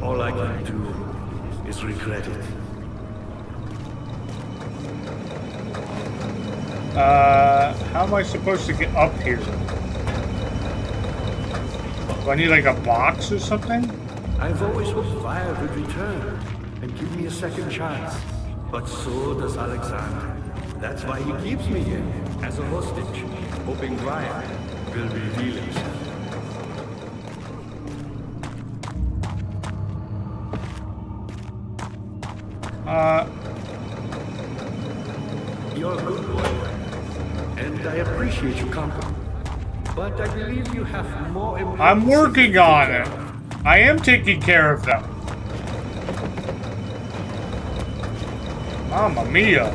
S3: all I can do is regret it.
S1: How am I supposed to get up here? Do I need like a box or something?
S3: I've always hoped Fire would return and give me a second chance. But so does Alexander. That's why he keeps me here, as a hostage, hoping Fire will reveal himself. You're a good boy, and I appreciate your company. But I believe you have more important
S1: I'm working
S3: things to
S1: on
S3: take
S1: it.
S3: care of.
S1: I am taking care of them. Mamma mia.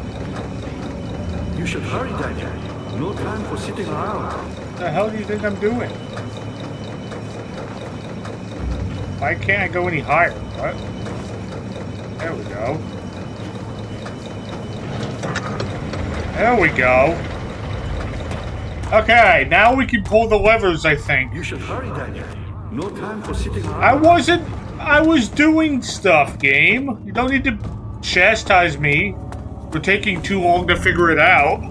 S3: You should hurry, Daniel. No time for sitting around.
S1: What the hell do you think I'm doing? Why can't I go any higher? What? There we go. There we go. Okay, now we can pull the levers, I think.
S3: You should hurry, Daniel. No time for sitting around.
S1: I was doing stuff, game. You don't need to chastise me for taking too long to figure it out.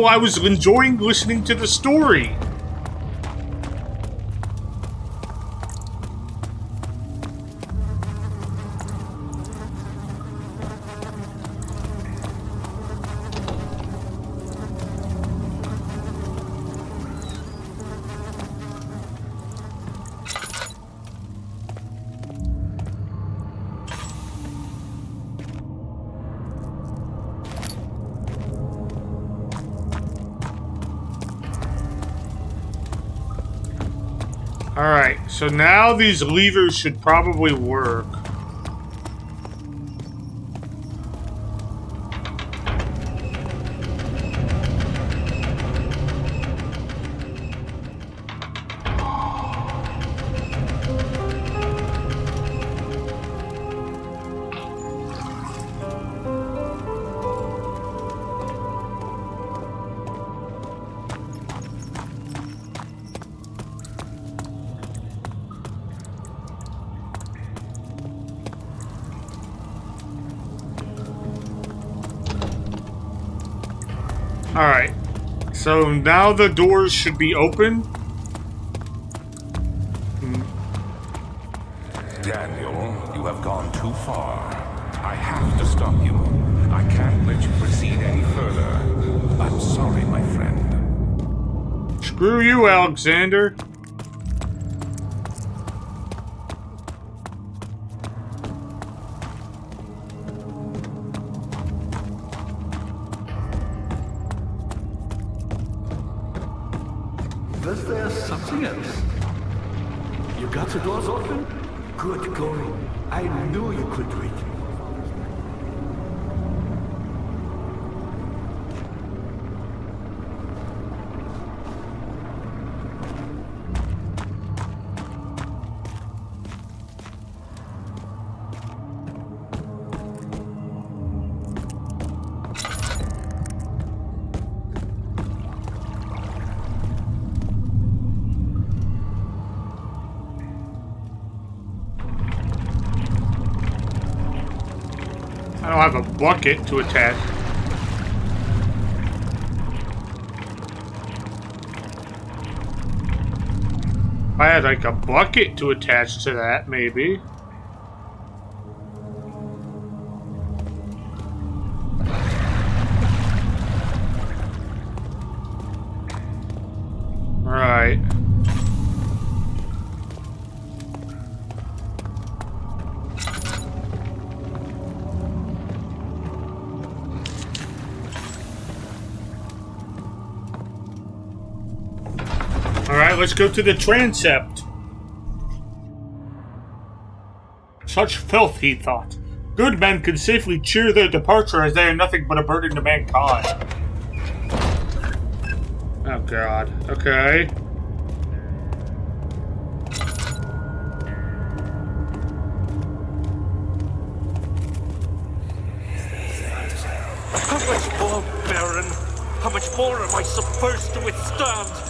S1: I was enjoying listening to the story. Alright, so now these levers should probably work. Alright, so now the doors should be open.
S4: Daniel, you have gone too far. I have to stop you. I can't let you proceed any further. I'm sorry, my friend.
S1: Screw you, Alexander.
S3: Was there something else? You got the doors open? Good going. I knew you could do it.
S1: I don't have a bucket to attach. If I had like a bucket to attach to that, maybe. Right. Alright, let's go to the transept. Such filth, he thought. Good men can safely cheer their departure as they are nothing but a burden to mankind. Oh god. Okay.
S6: How much more, Baron? How much more am I supposed to withstand?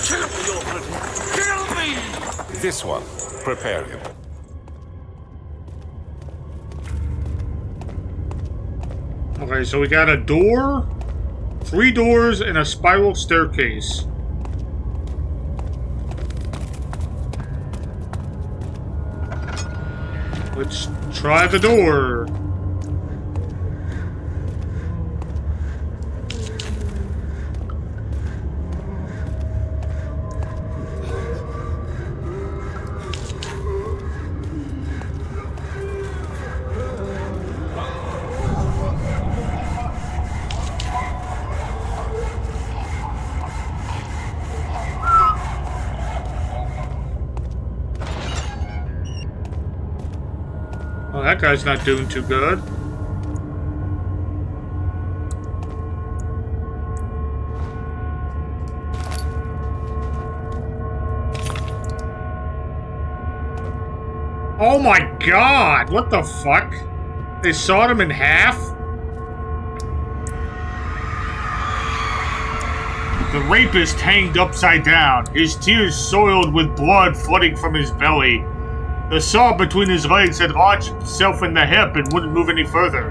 S6: Kill me already! Kill me!
S4: This one. Prepare him.
S1: Okay, so we got a door, 3 doors, and a spiral staircase. Let's try the door. Well, that guy's not doing too good. Oh my god! What the fuck? They sawed him in half? The rapist hanged upside down, his tears soiled with blood flooding from his belly. The saw between his legs had lodged itself in the hip and wouldn't move any further.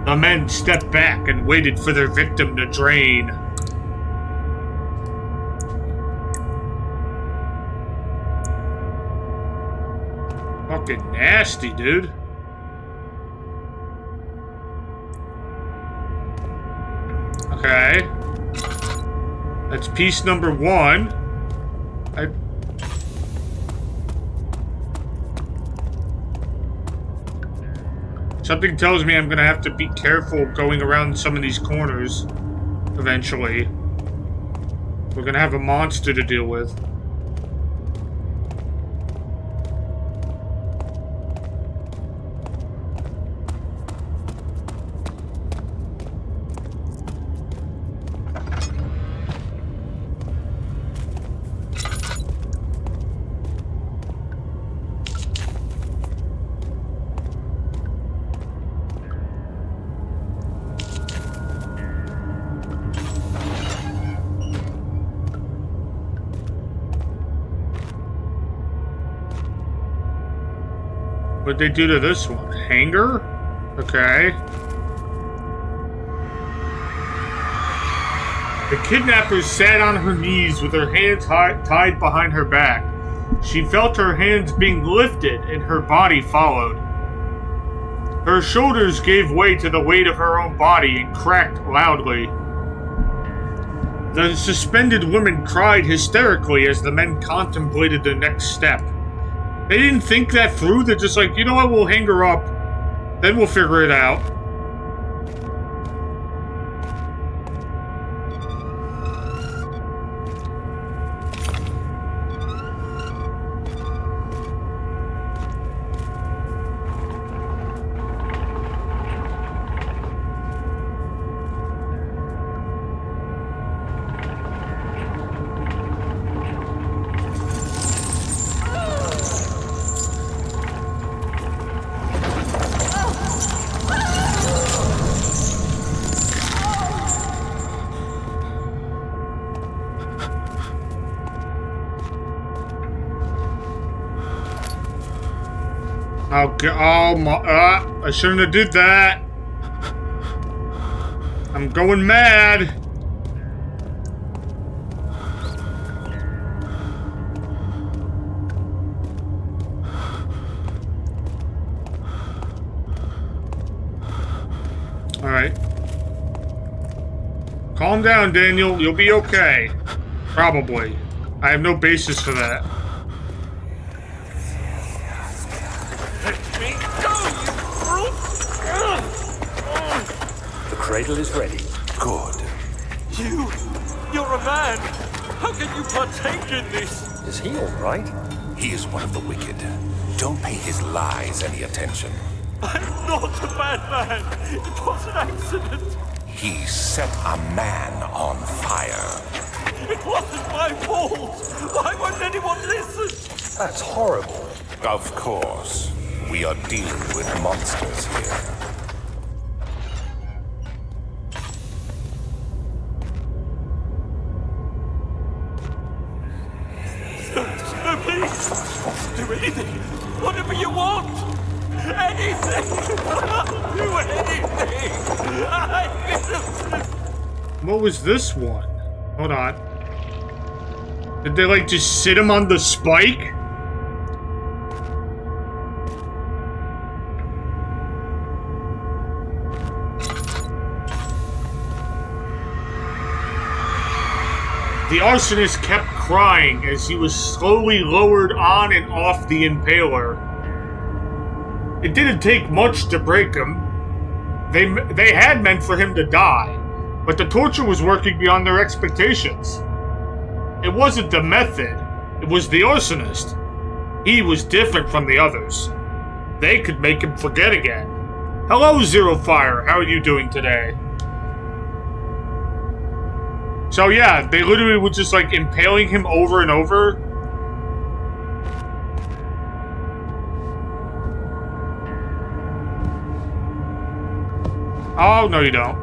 S1: The men stepped back and waited for their victim to drain. Fucking nasty, dude. Okay. That's piece number 1. Something tells me I'm gonna have to be careful going around some of these corners eventually. We're gonna have a monster to deal with. What'd they do to this one? Hanger? Okay. The kidnapper sat on her knees with her hands tied behind her back. She felt her hands being lifted and her body followed. Her shoulders gave way to the weight of her own body and cracked loudly. The suspended women cried hysterically as the men contemplated the next step. They didn't think that through. They're just like, you know what, we'll hang her up. Then we'll figure it out. Oh my, I shouldn't have did that. I'm going mad. All right. Calm down, Daniel. You'll be okay. Probably. I have no basis for that.
S5: The cradle is ready.
S4: Good.
S6: You're a man. How can you partake in this?
S5: Is he all right?
S4: He is one of the wicked. Don't pay his lies any attention.
S6: I'm not a bad man. It was an accident.
S4: He set a man on fire.
S6: It wasn't my fault. Why won't anyone listen?
S5: That's horrible.
S4: Of course. We are dealing with monsters here.
S6: No, please. Do anything. Whatever you want. Anything. Do anything. I'm innocent.
S1: What was this one? Hold on. Did they like just sit him on the spike? The arsonist kept crying as he was slowly lowered on and off the impaler. It didn't take much to break him. They had meant for him to die, but the torture was working beyond their expectations. It wasn't the method, it was the arsonist. He was different from the others. They could make him forget again. Hello, Zero Fire, how are you doing today? So yeah, they literally were just like impaling him over and over. Oh, no you don't.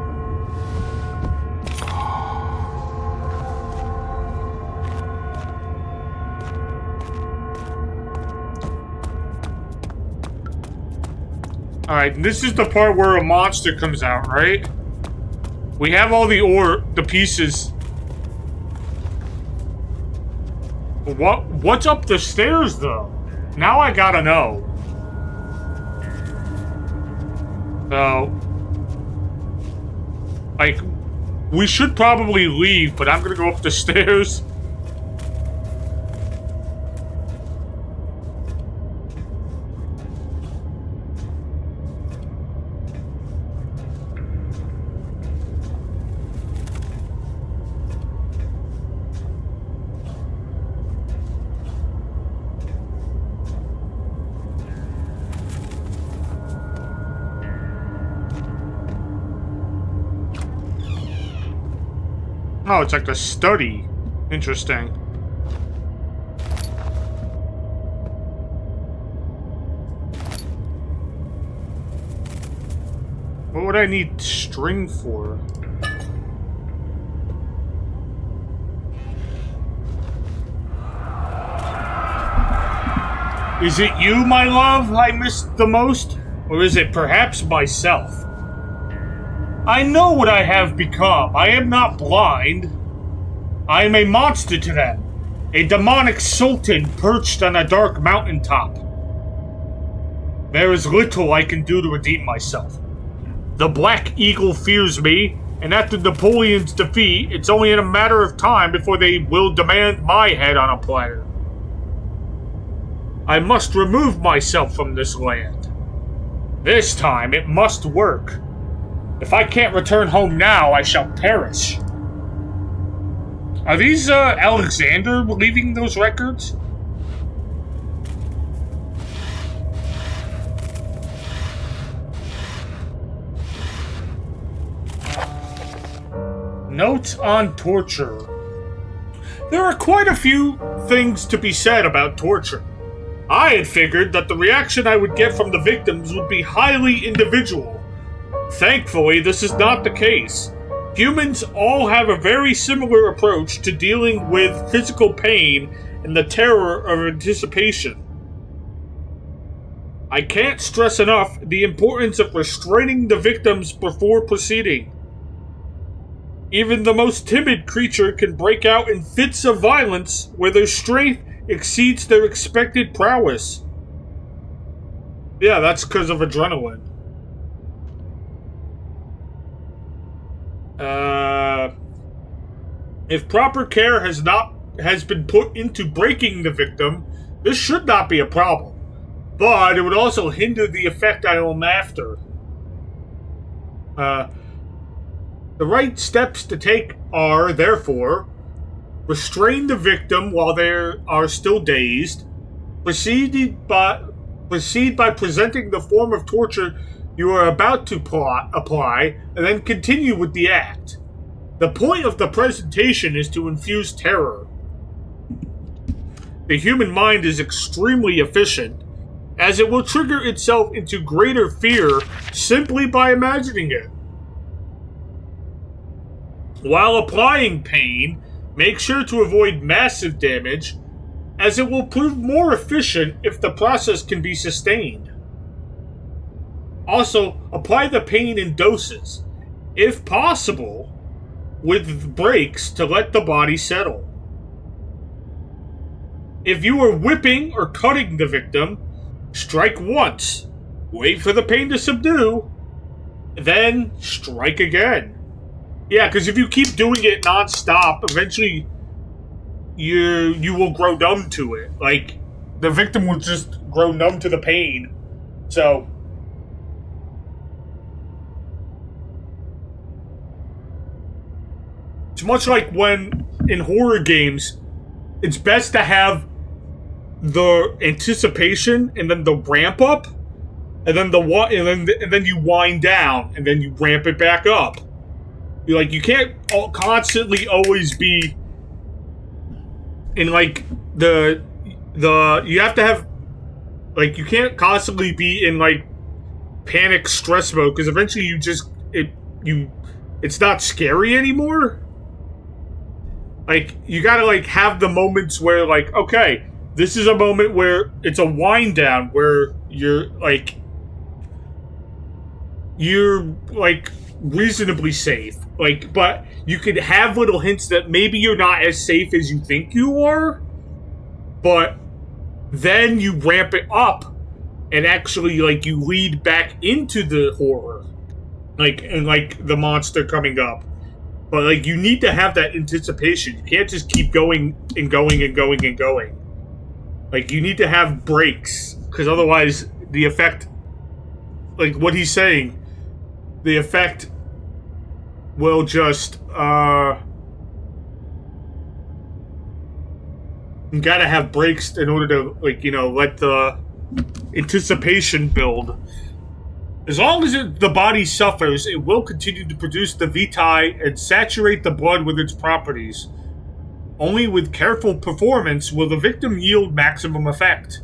S1: Alright, this is the part where a monster comes out, right? We have all the pieces. What's up the stairs, though? Now I gotta know. So, like, we should probably leave, but I'm gonna go up the stairs. Oh, it's like a study. Interesting. What would I need string for? Is it you, my love, I miss the most? Or is it perhaps myself? I know what I have become. I am not blind. I am a monster to them. A demonic sultan perched on a dark mountaintop. There is little I can do to redeem myself. The Black Eagle fears me, and after Napoleon's defeat, it's only a matter of time before they will demand my head on a platter. I must remove myself from this land. This time, it must work. If I can't return home now, I shall perish. Are these, Alexander leaving those records? Notes on torture. There are quite a few things to be said about torture. I had figured that the reaction I would get from the victims would be highly individual. Thankfully, this is not the case. Humans all have a very similar approach to dealing with physical pain and the terror of anticipation. I can't stress enough the importance of restraining the victims before proceeding. Even the most timid creature can break out in fits of violence where their strength exceeds their expected prowess. Yeah, that's because of adrenaline. If proper care has been put into breaking the victim, this should not be a problem. But it would also hinder the effect I am after. The right steps to take are, therefore, restrain the victim while they are still dazed, proceed by presenting the form of torture you are about to apply, and then continue with the act. The point of the presentation is to infuse terror. The human mind is extremely efficient, as it will trigger itself into greater fear simply by imagining it. While applying pain, make sure to avoid massive damage, as it will prove more efficient if the process can be sustained. Also, apply the pain in doses, if possible, with breaks to let the body settle. If you are whipping or cutting the victim, strike once, wait for the pain to subdue, then strike again. Yeah, because if you keep doing it non-stop, eventually you will grow numb to it. Like, the victim will just grow numb to the pain. So, it's much like when in horror games, it's best to have the anticipation and then the ramp up, and then and then you wind down and then you ramp it back up. You can't constantly always be in like the you have to have like you can't constantly be in like panic stress mode, because eventually it's not scary anymore. Like, you gotta like have the moments where like, okay, this is a moment where it's a wind down where you're like reasonably safe. Like, but you could have little hints that maybe you're not as safe as you think you are, but then you ramp it up and actually like you lead back into the horror. And the monster coming up. But like you need to have that anticipation. You can't just keep going and going and going and going. Like, you need to have breaks, because otherwise the effect, like what he's saying, the effect will just, you gotta have breaks in order to, like, let the anticipation build. As long as the body suffers, it will continue to produce the vitae and saturate the blood with its properties. Only with careful performance will the victim yield maximum effect.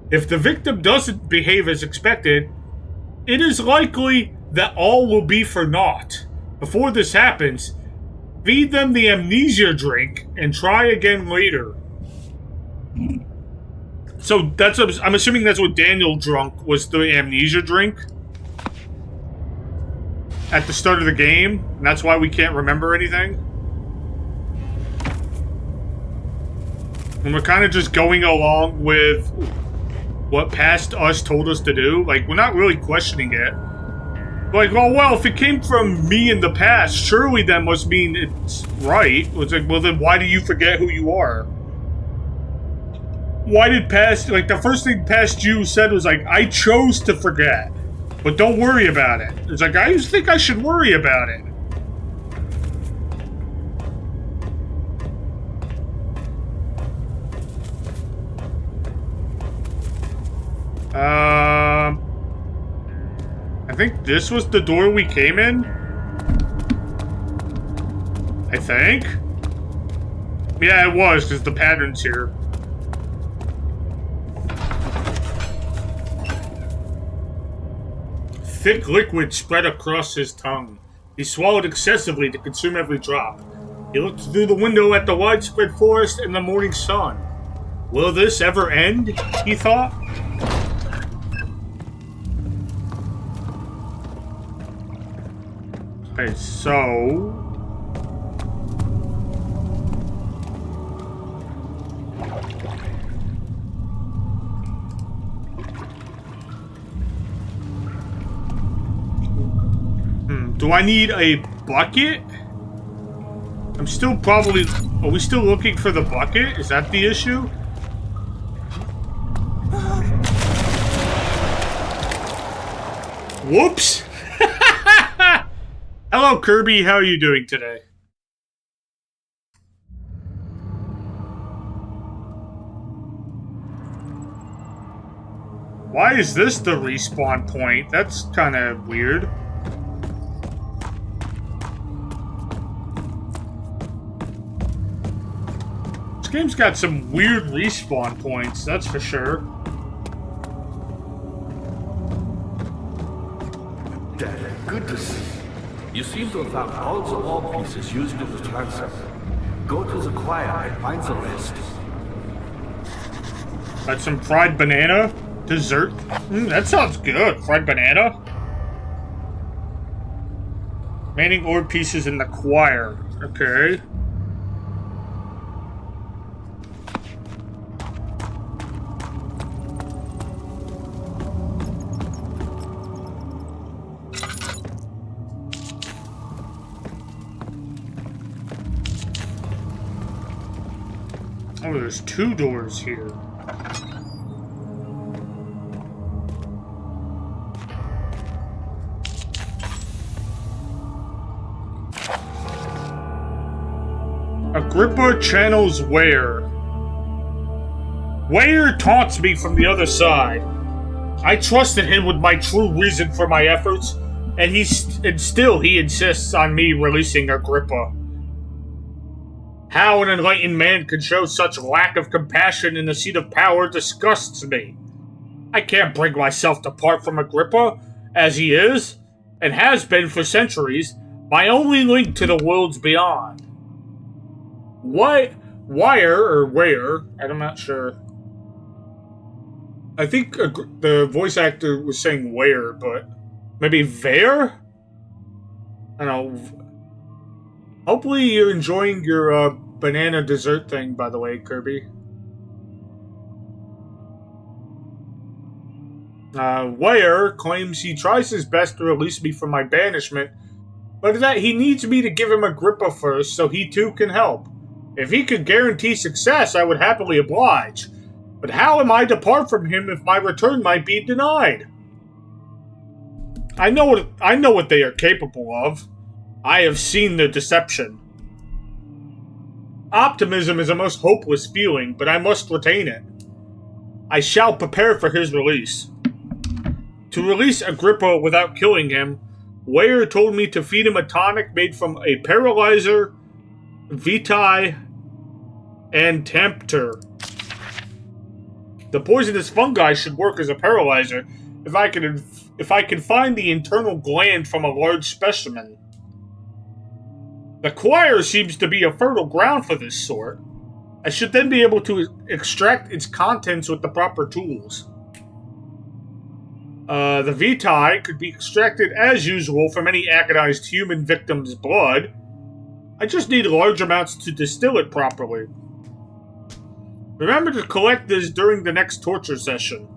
S1: If the victim doesn't behave as expected, it is likely that all will be for naught. Before this happens, feed them the amnesia drink and try again later. So that's I'm assuming that's what Daniel drunk was the amnesia drink at the start of the game, and that's why we can't remember anything. And we're kind of just going along with what past us told us to do. Like, we're not really questioning it. Like, oh, well, if it came from me in the past, surely that must mean it's right. It's like, well, then why do you forget who you are? Why did past, like, the first thing past you said was, like, I chose to forget, but don't worry about it. It's like, I just think I should worry about it. I think this was the door we came in. I think. Yeah, it was, because the pattern's here. Thick liquid spread across his tongue. He swallowed excessively to consume every drop. He looked through the window at the widespread forest and the morning sun. Will this ever end? He thought. Okay, so... do I need a bucket? I'm still probably... Are we still looking for the bucket? Is that the issue? Whoops! Hello, Kirby. How are you doing today? Why is this the respawn point? That's kind of weird. This game's got some weird respawn points, that's for sure.
S3: Dad, good to see you. You seem to have found all the ore pieces used in the transfer. Go to the choir and find the rest.
S1: Got some fried banana dessert. That sounds good. Fried banana. Remaining ore pieces in the choir. Okay. Oh, there's two doors here. Agrippa channels Ware. Ware taunts me from the other side. I trusted him with my true reason for my efforts, and still he insists on me releasing Agrippa. How an enlightened man could show such lack of compassion in the seat of power disgusts me. I can't bring myself to part from Agrippa, as he is, and has been for centuries, my only link to the worlds beyond. Where, I'm not sure. I think the voice actor was saying where, but maybe there? I don't know. Hopefully you're enjoying your banana dessert thing, by the way, Kirby. Ware claims he tries his best to release me from my banishment, but that he needs me to give him Agrippa first so he too can help. If he could guarantee success, I would happily oblige. But how am I to part from him if my return might be denied? I know what they are capable of. I have seen their deception. Optimism is a most hopeless feeling, but I must retain it. I shall prepare for his release. To release Agrippa without killing him, Ware told me to feed him a tonic made from a paralyzer, vitae, and tempter. The poisonous fungi should work as a paralyzer if I can find the internal gland from a large specimen. The choir seems to be a fertile ground for this sort. I should then be able to extract its contents with the proper tools. The vitae could be extracted as usual from any agonized human victim's blood. I just need large amounts to distill it properly. Remember to collect this during the next torture session.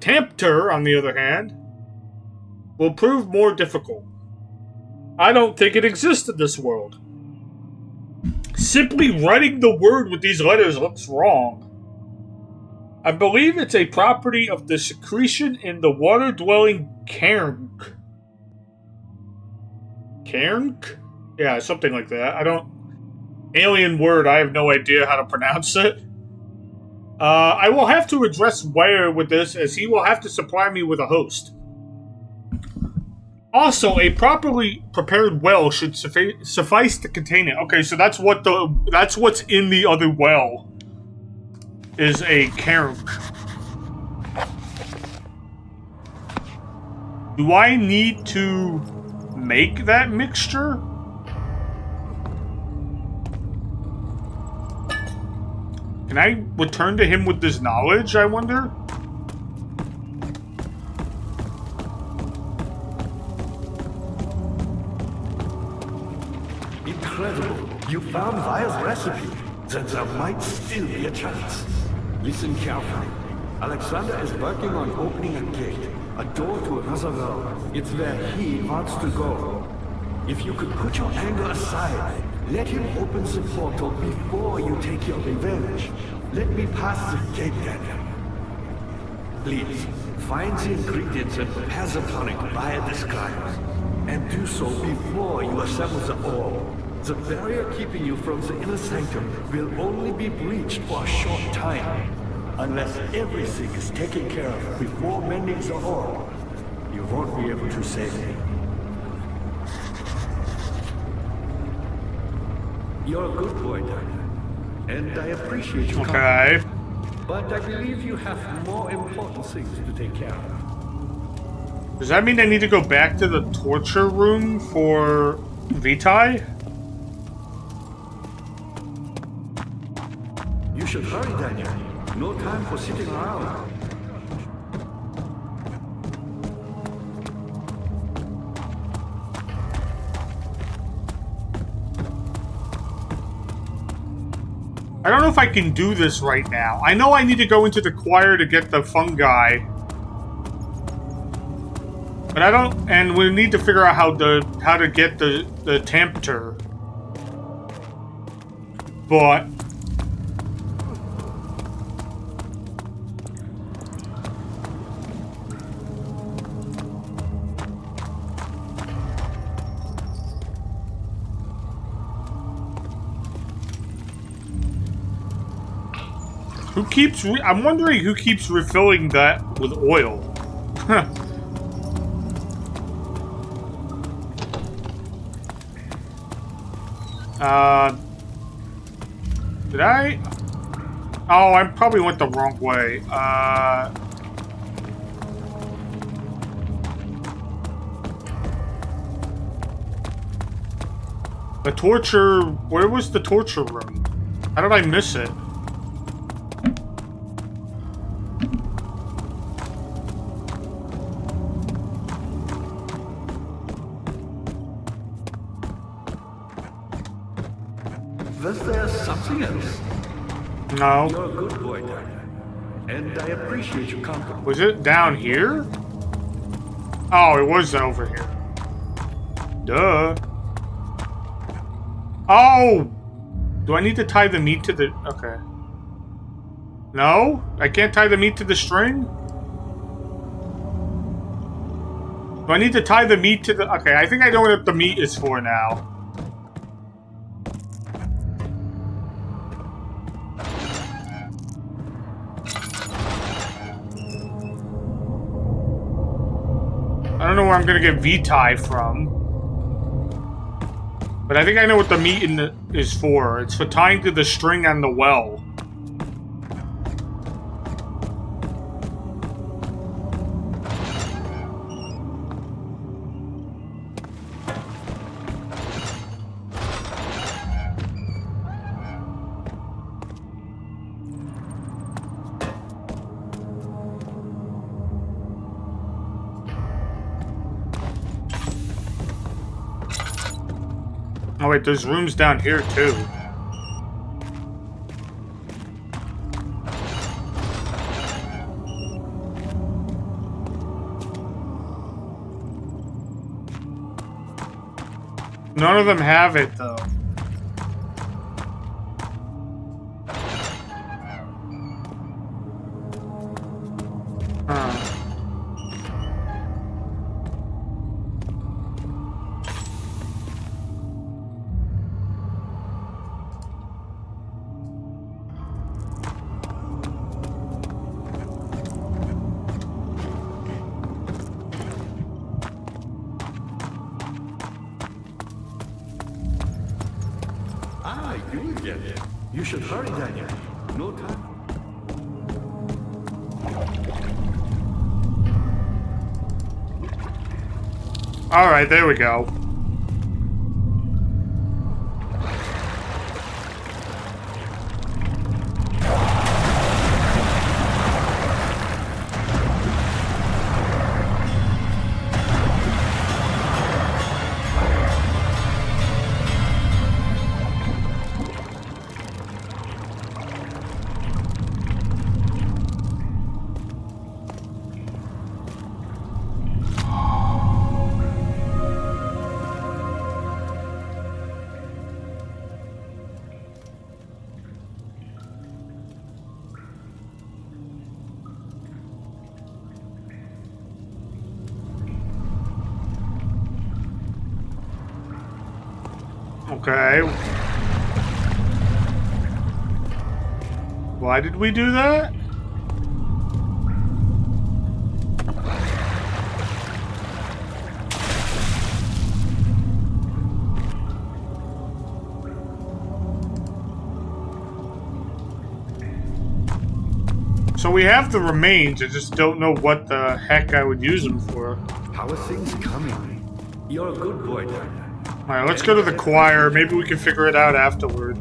S1: Tempter, on the other hand, will prove more difficult. I don't think it exists in this world. Simply writing the word with these letters looks wrong. I believe it's a property of the secretion in the water-dwelling cairn. Cairn? Yeah, something like that. Alien word, I have no idea how to pronounce it. I will have to address Ware with this, as he will have to supply me with a host. Also, a properly prepared well should suffice to contain it. Okay, so that's what's in the other well. Is a cairn. Do I need to make that mixture? Can I return to him with this knowledge, I wonder?
S3: Incredible. You found Vire's recipe. Then there might still be a chance. Listen carefully. Alexander is working on opening a gate, a door to another world. It's where he wants to go. If you could put your anger aside, let him open the portal before you take your revenge. Let me pass the gate, Daniel. Please, find the ingredients and prepare the tonic Vire describes. And do so before you assemble the orb. The barrier keeping you from the inner sanctum will only be breached for a short time. Unless everything is taken care of before mending the orb, you won't be able to save me. You're a good boy, Daniel, and I appreciate your
S1: Okay.
S3: but I believe you have more important things to take care of.
S1: Does that mean I need to go back to the torture room for Vitae?
S3: You should hurry, Daniel. No time for sitting around.
S1: I don't know if I can do this right now. I know I need to go into the choir to get the fungi. But I don't, and we need to figure out how to get the tempter. But who keeps? I'm wondering who keeps refilling that with oil. Did I? Oh, I probably went the wrong way. The torture... Where was the torture room? How did I miss it?
S3: Was there something else?
S1: No.
S3: You're a good boy, Daniel, and I appreciate your compliment.
S1: Was it down here? Oh, it was over here. Duh. Oh! Do I need to tie the meat to the... Okay. No? I can't tie the meat to the string? Do I need to tie the meat to the... Okay, I think I know what the meat is for now. I don't know where I'm gonna get Vitae from. But I think I know what the meat is for. It's for tying to the string on the well. Oh wait, there's rooms down here too. None of them have it though.
S3: Ah, you again. You should hurry, Daniel. No time.
S1: All right, there we go. Okay. Why did we do that? So we have the remains, I just don't know what the heck I would use them for.
S3: How are things coming? You're a good boy, Daniel.
S1: Alright, let's go to the choir. Maybe we can figure it out afterward.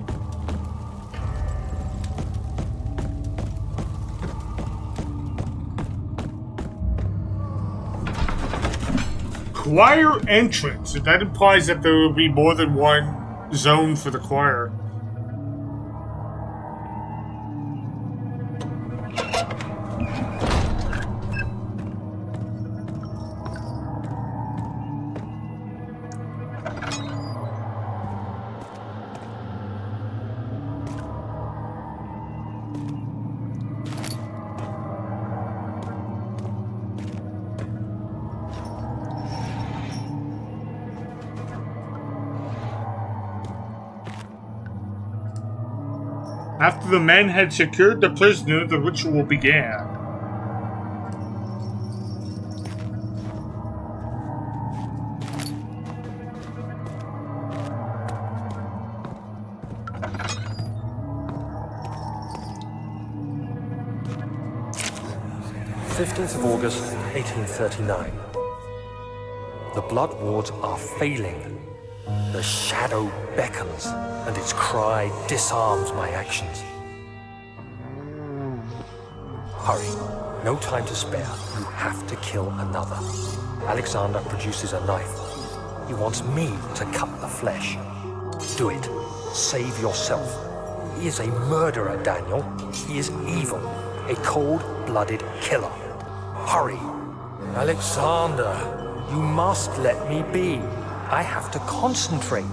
S1: Choir entrance. That implies that there will be more than one zone for the choir. After the men had secured the prisoner, the ritual began.
S5: August 1839. The blood wards are failing. The shadow beckons, and its cry disarms my actions. Hurry. No time to spare. You have to kill another. Alexander produces a knife. He wants me to cut the flesh. Do it. Save yourself. He is a murderer, Daniel. He is evil. A cold-blooded killer. Hurry. Alexander, you must let me be. I have to concentrate.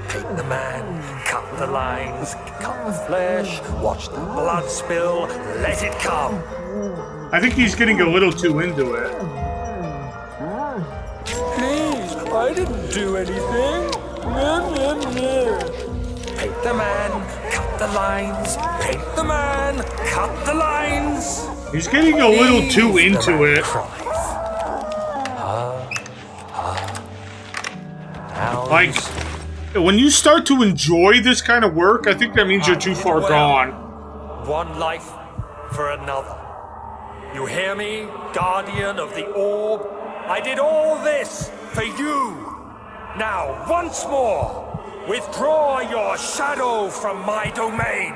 S5: Take the man, cut the lines, cut the flesh, watch the blood spill, let it come.
S1: I think he's getting a little too into it.
S5: Please, I didn't do anything. Paint the man, cut the lines. Paint the man, cut the lines.
S1: He's getting a little too into it. Like, when you start to enjoy this kind of work, I think that means you're too far gone.
S5: One life for another. You hear me, guardian of the orb? I did all this for you. Now, once more, withdraw your shadow from my domain.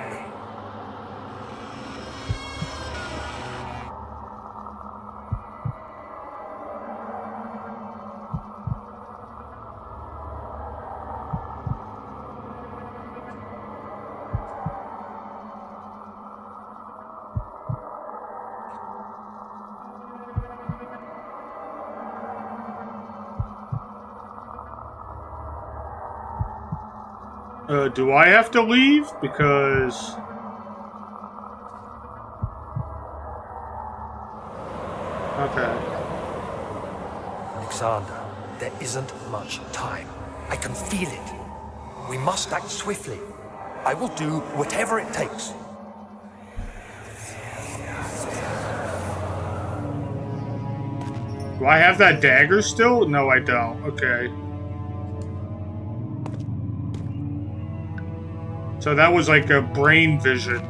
S1: Do I have to leave? Because... Okay.
S5: Alexander, there isn't much time. I can feel it. We must act swiftly. I will do whatever it takes.
S1: Do I have that dagger still? No, I don't. Okay. So that was like a brain vision.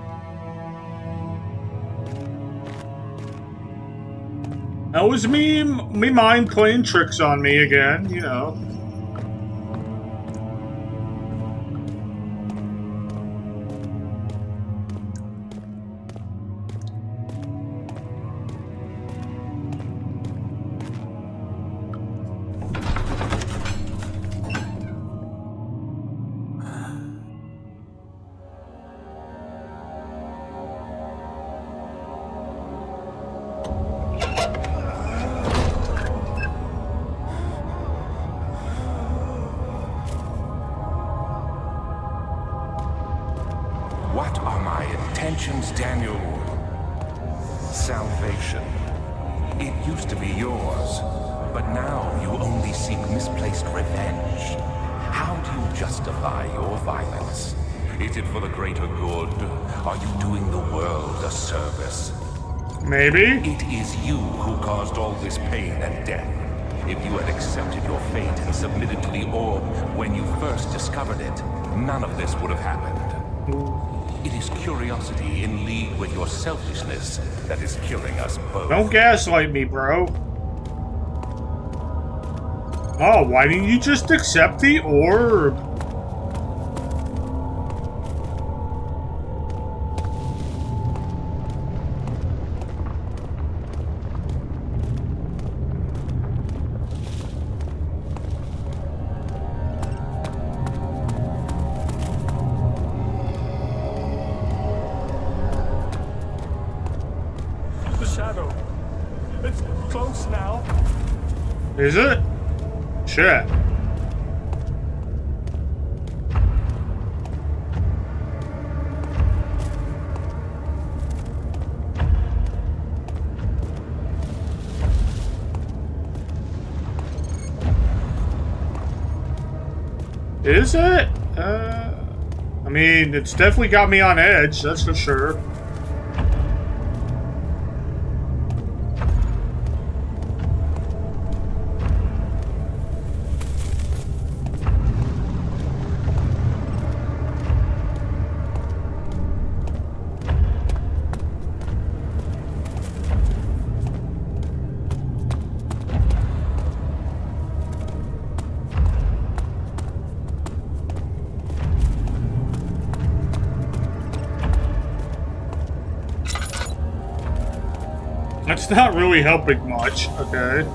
S1: That was me mind playing tricks on me again, you know.
S4: What are my intentions, Daniel? Salvation. It used to be yours, but now you only seek misplaced revenge. How do you justify your violence? Is it for the greater good? Are you doing the world a service?
S1: Maybe?
S4: It is you who caused all this pain and death. If you had accepted your fate and submitted to the orb when you first discovered it, none of this would have happened. It is curiosity in league with your selfishness that is killing us both.
S1: Don't gaslight me, bro. Oh, why didn't you just accept the orb?
S3: It's close now.
S1: Is it? Shit. Is it? I mean, it's definitely got me on edge, that's for sure. That's not really helping much, okay.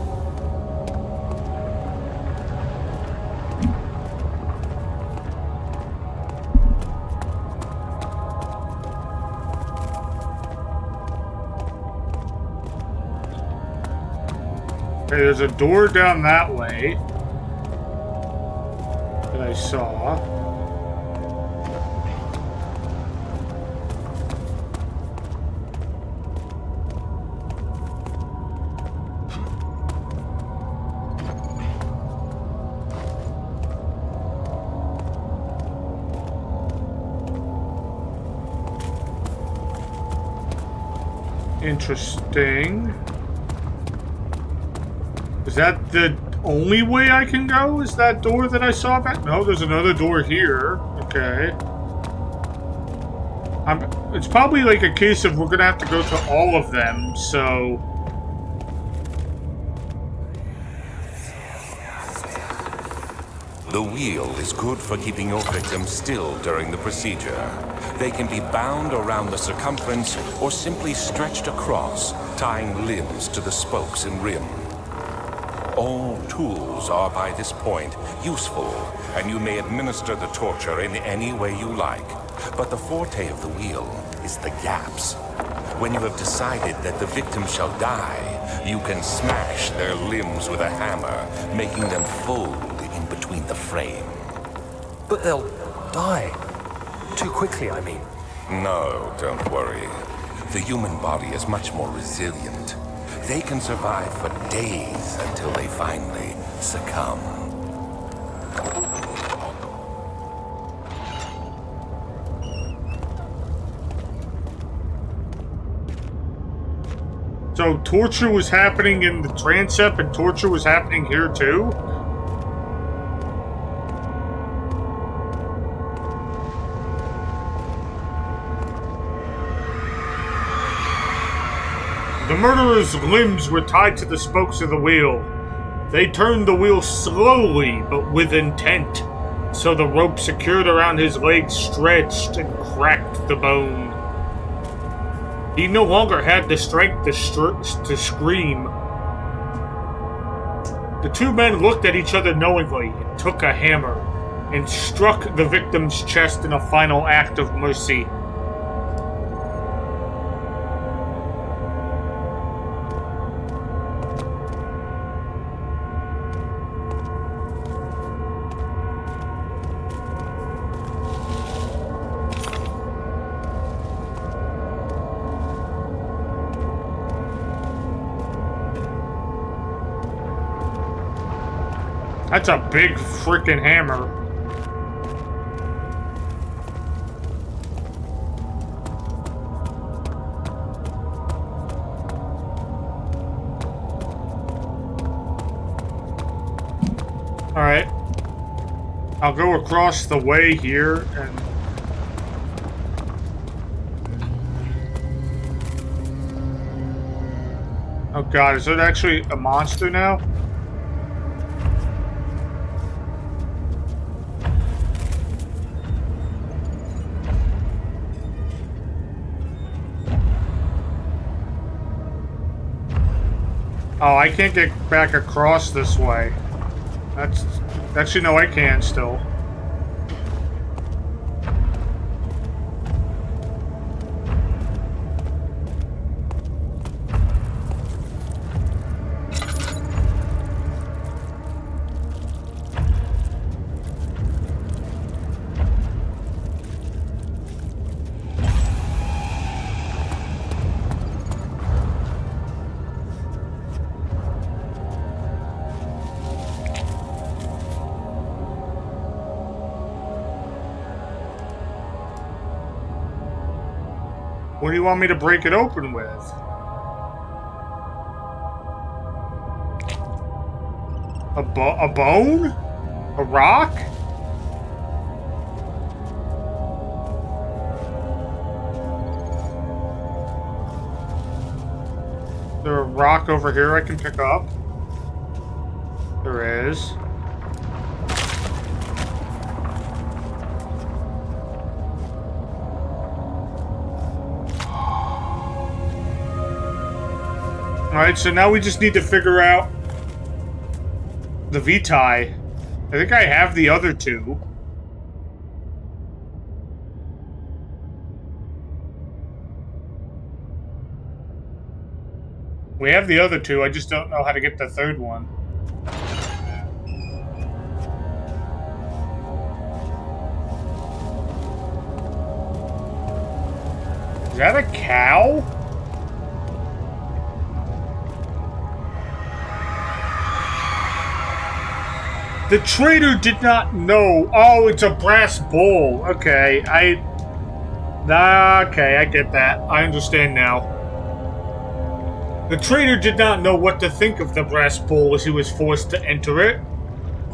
S1: Okay, there's a door down that way that I saw. Interesting. Is that the only way I can go? Is that door that I saw back? No, there's another door here. Okay. It's probably like a case of we're gonna have to go to all of them, so...
S4: The wheel is good for keeping your victims still during the procedure. They can be bound around the circumference or simply stretched across, tying limbs to the spokes and rim. All tools are by this point useful, and you may administer the torture in any way you like. But the forte of the wheel is the gaps. When you have decided that the victim shall die, you can smash their limbs with a hammer, making them fold in between the frame.
S5: But they'll die. Too quickly, I mean.
S4: No, don't worry. The human body is much more resilient. They can survive for days until they finally succumb.
S1: So torture was happening in the transept and torture was happening here too? The murderer's limbs were tied to the spokes of the wheel. They turned the wheel slowly, but with intent, so the rope secured around his legs stretched and cracked the bone. He no longer had the strength to scream. The two men looked at each other knowingly and took a hammer and struck the victim's chest in a final act of mercy. That's a big freaking hammer. Alright. I'll go across the way here and... Oh god, is it actually a monster now? Oh, I can't get back across this way. Actually, no, I can still. What do you want me to break it open with? A bone? A rock? Is there a rock over here I can pick up? There is. Alright, so now we just need to figure out the Vitae. I think I have the other two. We have the other two, I just don't know how to get the third one. Is that a cow? The traitor did not know. Oh, it's a brass bowl. Okay, okay, I get that. I understand now. The traitor did not know what to think of the brass bowl as he was forced to enter it.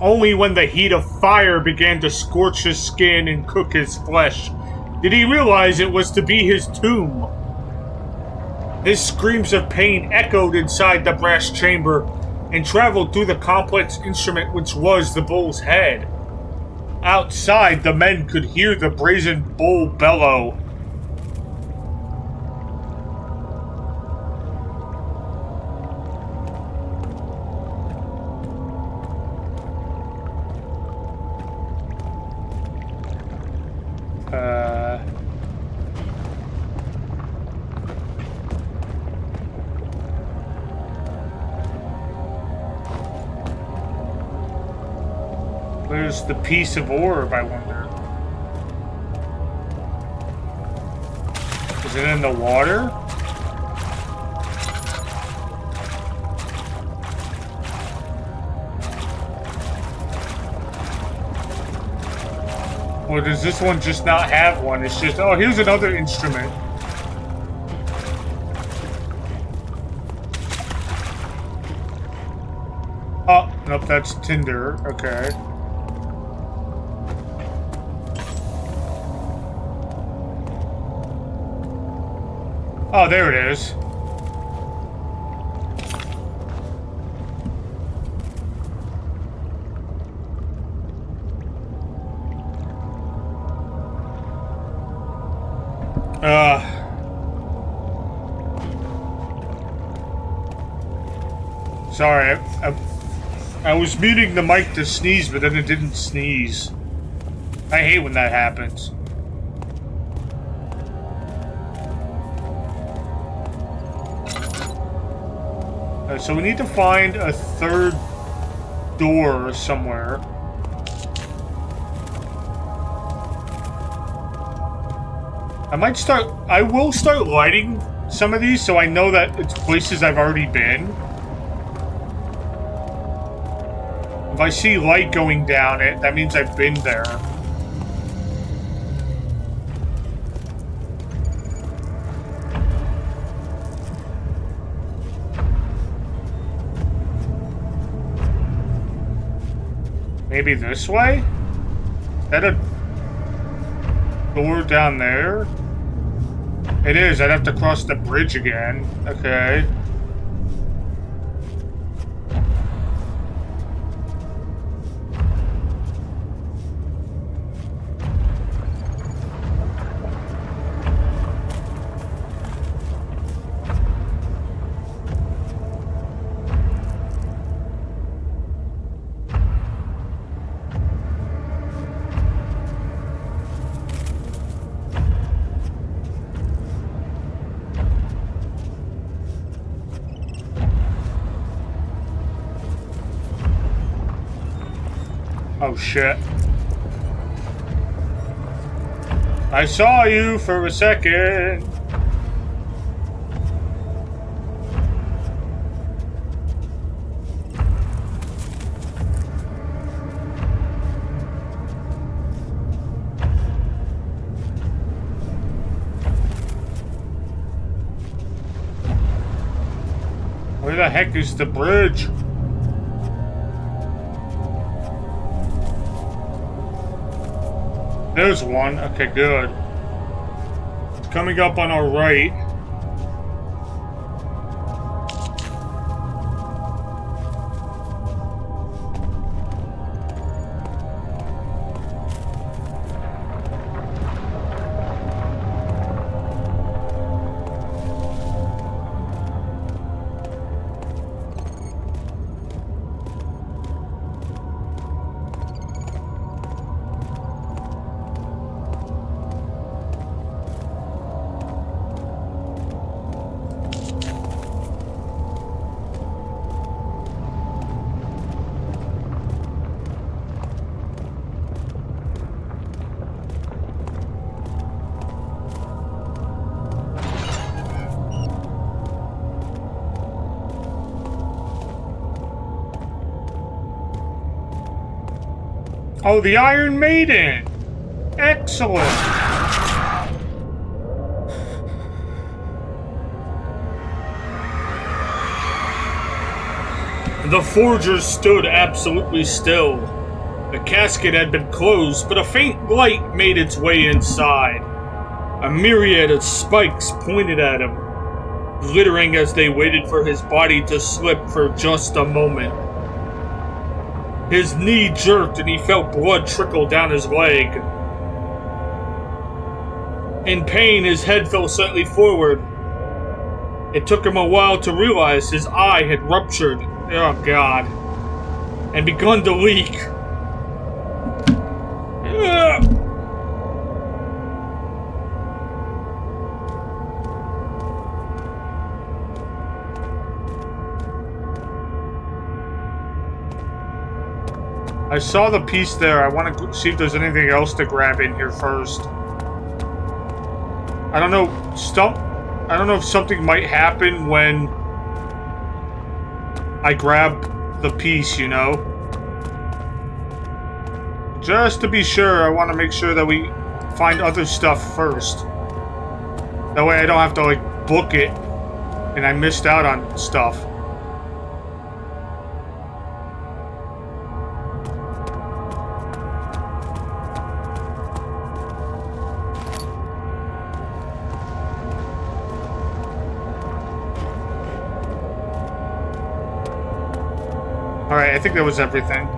S1: Only when the heat of fire began to scorch his skin and cook his flesh did he realize it was to be his tomb. His screams of pain echoed inside the brass chamber and traveled through the complex instrument which was the bull's head. Outside, the men could hear the brazen bull bellow. Where's the piece of orb, I wonder? Is it in the water? Or does this one just not have one? It's just, oh, here's another instrument. Oh, nope, that's tinder. Okay. Oh, there it is. Sorry, I was muting the mic to sneeze, but then it didn't sneeze. I hate when that happens. So we need to find a third door somewhere. I will start lighting some of these so I know that it's places I've already been. If I see light going down that means I've been there. Maybe this way? Is that a door down there? It is. I'd have to cross the bridge again. Okay. Oh shit. I saw you for a second. Where the heck is the bridge? There's one. Okay, good. It's coming up on our right. Oh, the Iron Maiden! Excellent! The forgers stood absolutely still. The casket had been closed, but a faint light made its way inside. A myriad of spikes pointed at him, glittering as they waited for his body to slip for just a moment. His knee jerked and he felt blood trickle down his leg. In pain, his head fell slightly forward. It took him a while to realize his eye had ruptured, oh god, and begun to leak. I saw the piece there. I want to see if there's anything else to grab in here first. I don't know, I don't know if something might happen when I grab the piece, you know? Just to be sure, I want to make sure that we find other stuff first. That way I don't have to, like, book it and I missed out on stuff. Alright, I think that was everything.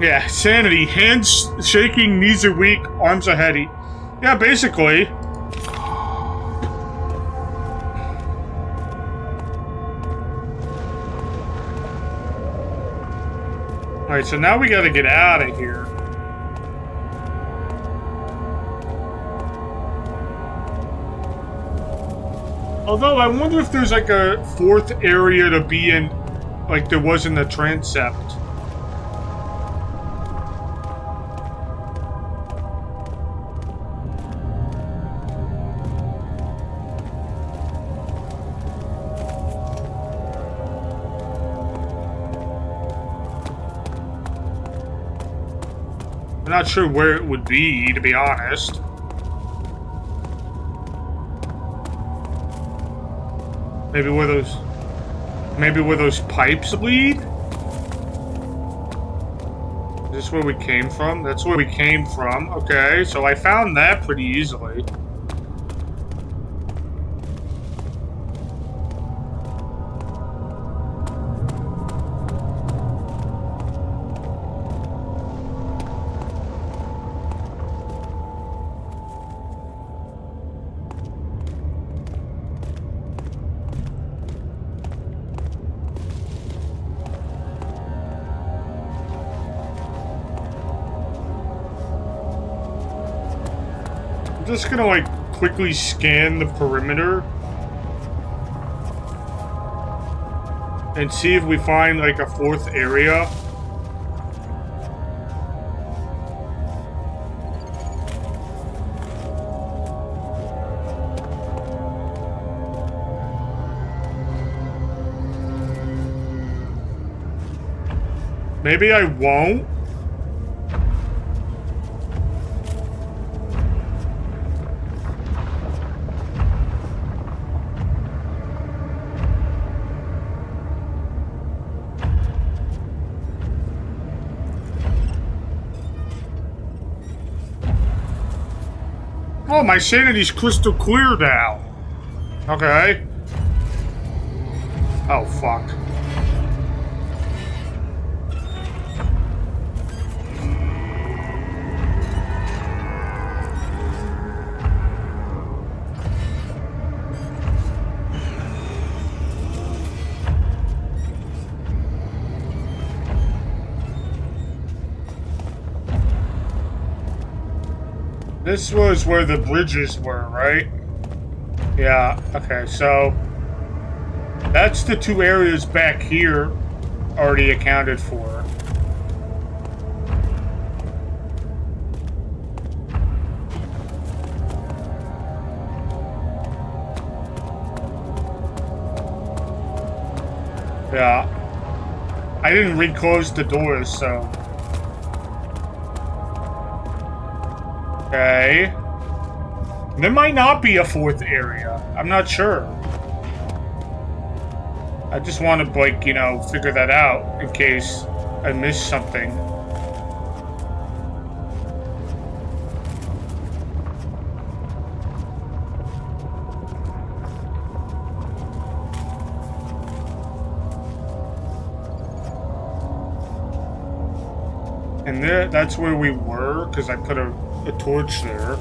S1: Yeah, sanity. Hands shaking, knees are weak, arms are heady. Yeah, basically. Alright, so now we gotta get out of here. Although, I wonder if there's like a fourth area to be in, like there was in the transept. I'm not sure where it would be, to be honest. Maybe where those pipes lead? Is this where we came from? That's where we came from. Okay, so I found that pretty easily. Just gonna like quickly scan the perimeter and see if we find like a fourth area. Maybe I won't. Oh, my sanity's crystal clear now. Okay. Oh, fuck. This was where the bridges were, right? Yeah, okay, so that's the two areas back here already accounted for. Yeah. I didn't reclose the doors, so... Okay. There might not be a fourth area. I'm not sure. I just want to, like, you know, figure that out in case I missed something. And there, that's where we were, because I put a torch there.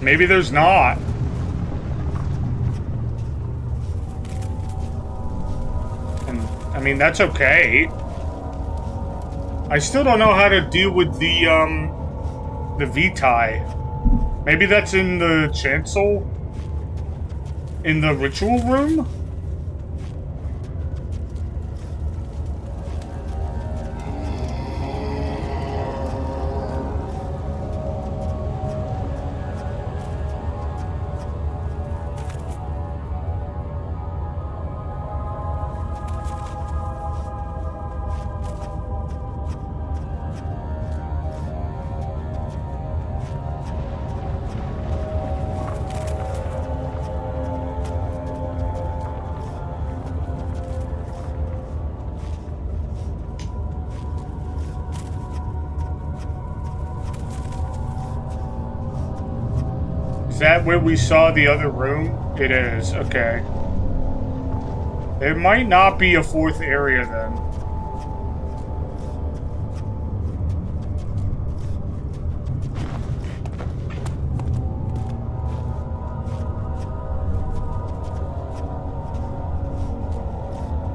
S1: Maybe there's not. And, I mean, that's okay. I still don't know how to deal with the Vitae. Maybe that's in the chancel? In the ritual room? that where we saw the other room? It is, okay. There might not be a fourth area then.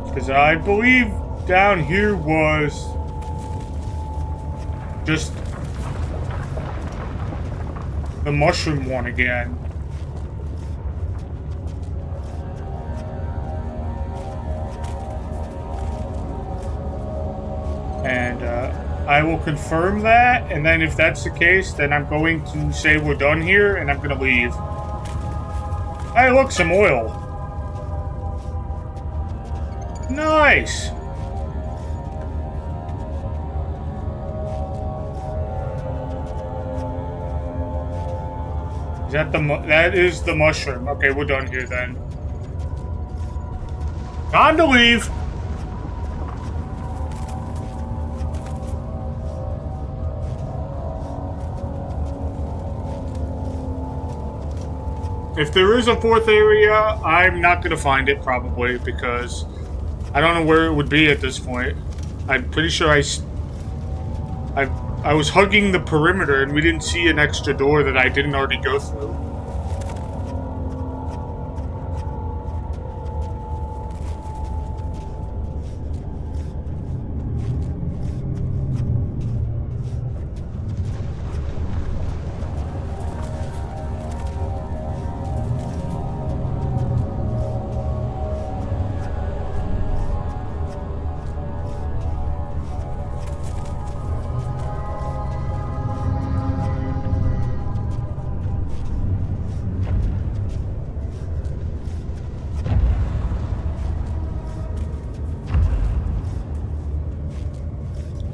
S1: Because I believe down here was just the mushroom one again. And I will confirm that, and then if that's the case, then I'm going to say we're done here, and I'm going to leave. Hey, look, some oil. Nice! Is that that is the mushroom. Okay, we're done here then. Time to leave! If there is a fourth area, I'm not going to find it, probably, because I don't know where it would be at this point. I'm pretty sure I was hugging the perimeter and we didn't see an extra door that I didn't already go through.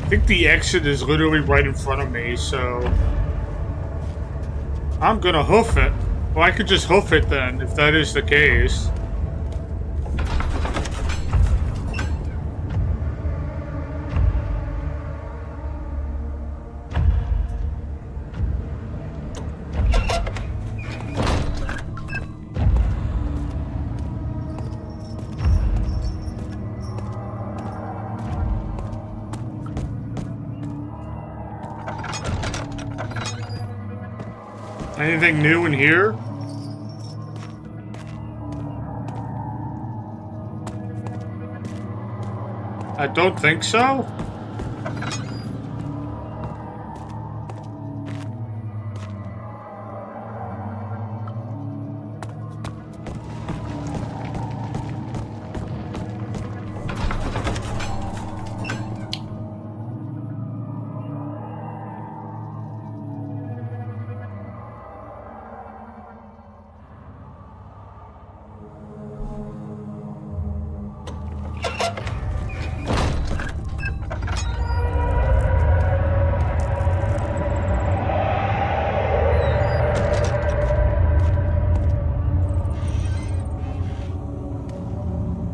S1: I think the exit is literally right in front of me, so I'm gonna hoof it. Well, I could just hoof it then, if that is the case. Anything new in here? I don't think so.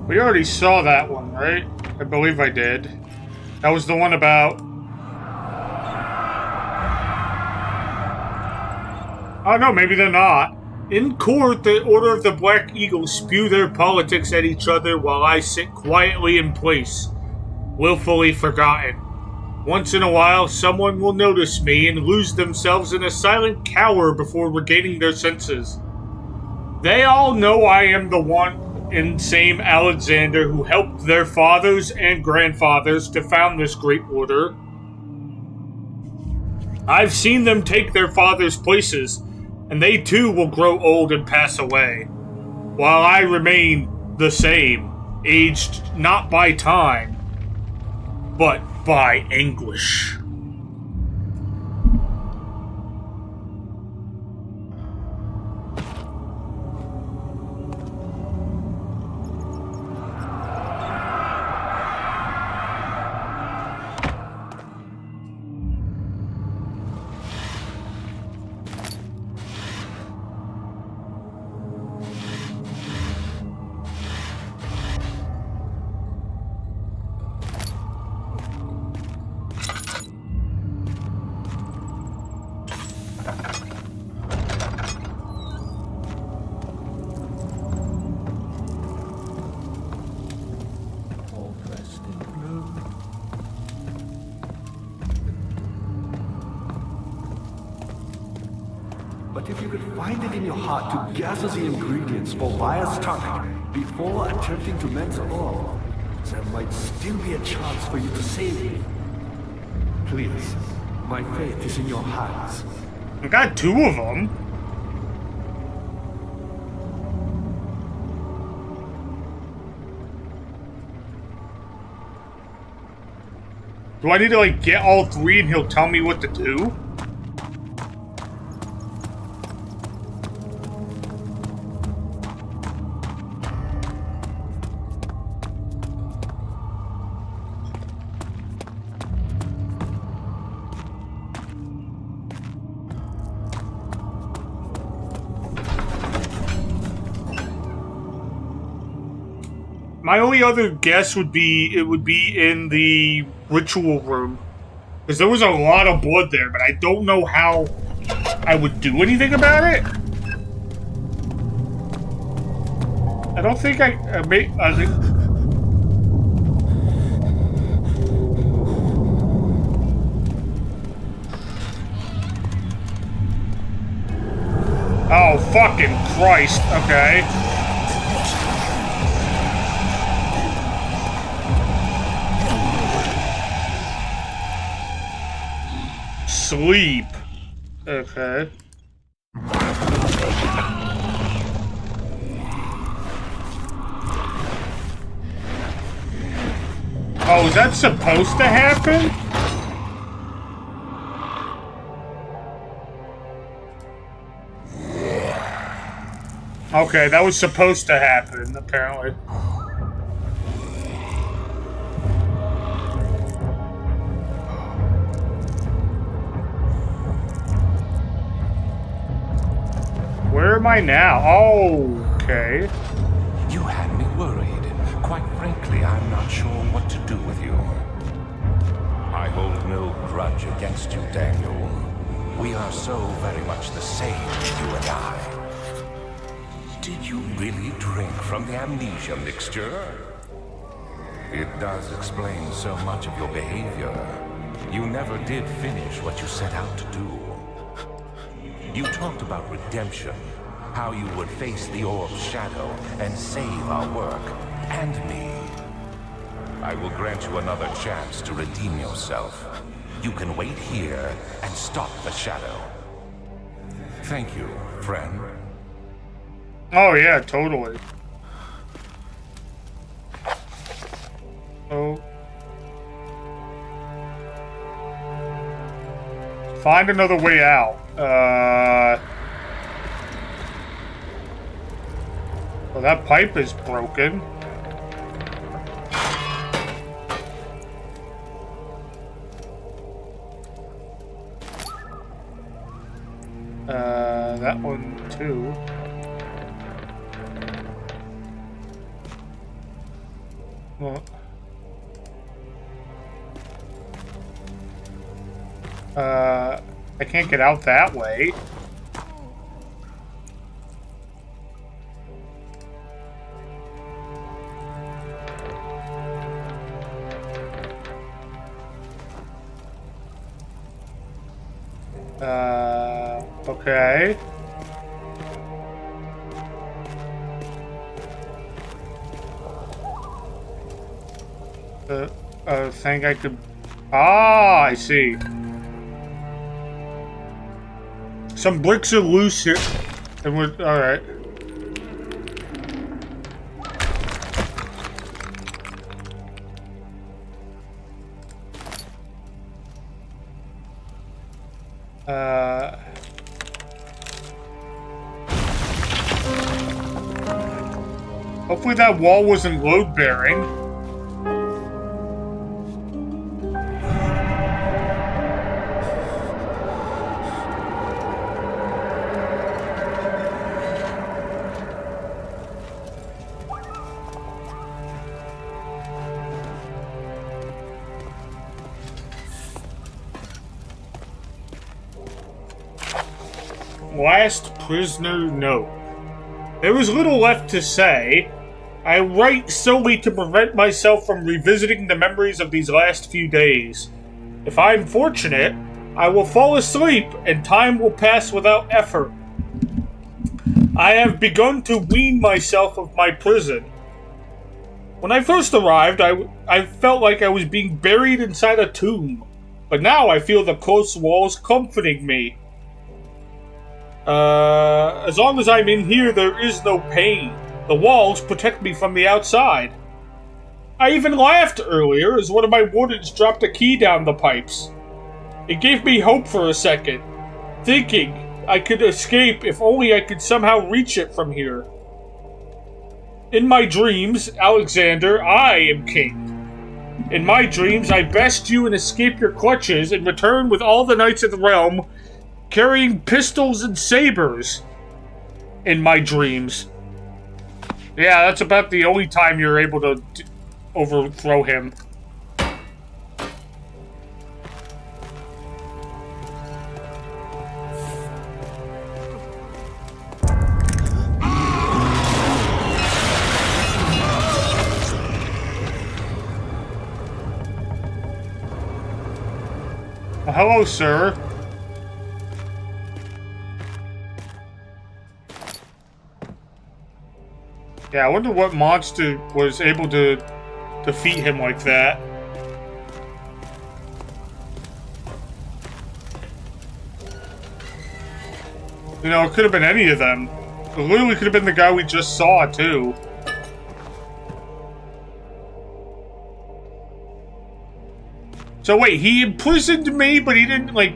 S1: We already saw that one, right? I believe I did. That was the one about... Oh no, maybe they're not. In court, the Order of the Black Eagle spew their politics at each other while I sit quietly in place, willfully forgotten. Once in a while, someone will notice me and lose themselves in a silent cower before regaining their senses. They all know I am the one insane Alexander who helped their fathers and grandfathers to found this great order. I've seen them take their fathers' places, and they too will grow old and pass away, while I remain the same, aged not by time, but by anguish.
S3: But if you could find it in your heart to gather the ingredients for Vire's tonic before attempting to mend the orb, there might still be a chance for you to save me. Please, my fate is in your hands.
S1: I got 2 of them. Do I need to, like, get all 3 and he'll tell me what to do? My only other guess would be it would be in the ritual room. Because there was a lot of blood there, but I don't know how I would do anything about it. I don't think I Oh, fucking Christ. Okay. Sleep. Okay. Oh, is that supposed to happen? Okay, that was supposed to happen, apparently. Where am I now? Oh, okay.
S4: You had me worried. Quite frankly, I'm not sure what to do with you. I hold no grudge against you, Daniel. We are so very much the same, you and I. Did you really drink from the amnesia mixture? It does explain so much of your behavior. You never did finish what you set out to do. You talked about redemption, how you would face the orb's shadow and save our work, and me. I will grant you another chance to redeem yourself. You can wait here and stop the shadow. Thank you, friend.
S1: Oh yeah, totally. Oh. Find another way out. Well, that pipe is broken. That one too. Well. I can't get out that way. Okay. Think I could... Ah, I see. Some bricks are loose here. And we're... Alright. Hopefully that wall wasn't load-bearing. Last prisoner note. There is little left to say. I write solely to prevent myself from revisiting the memories of these last few days. If I am fortunate, I will fall asleep and time will pass without effort. I have begun to wean myself of my prison. When I first arrived, I felt like I was being buried inside a tomb. But now I feel the close walls comforting me. As long as I'm in here, there is no pain. The walls protect me from the outside. I even laughed earlier as one of my wardens dropped a key down the pipes. It gave me hope for a second, thinking I could escape if only I could somehow reach it from here. In my dreams, Alexander, I am king. In my dreams, I best you and escape your clutches and return with all the knights of the realm, carrying pistols and sabers. In my dreams. Yeah, that's about the only time you're able to overthrow him. Hello, sir. Yeah, I wonder what monster was able to defeat him like that. You know, it could have been any of them. It literally could have been the guy we just saw, too. So wait, he imprisoned me, but he didn't, like,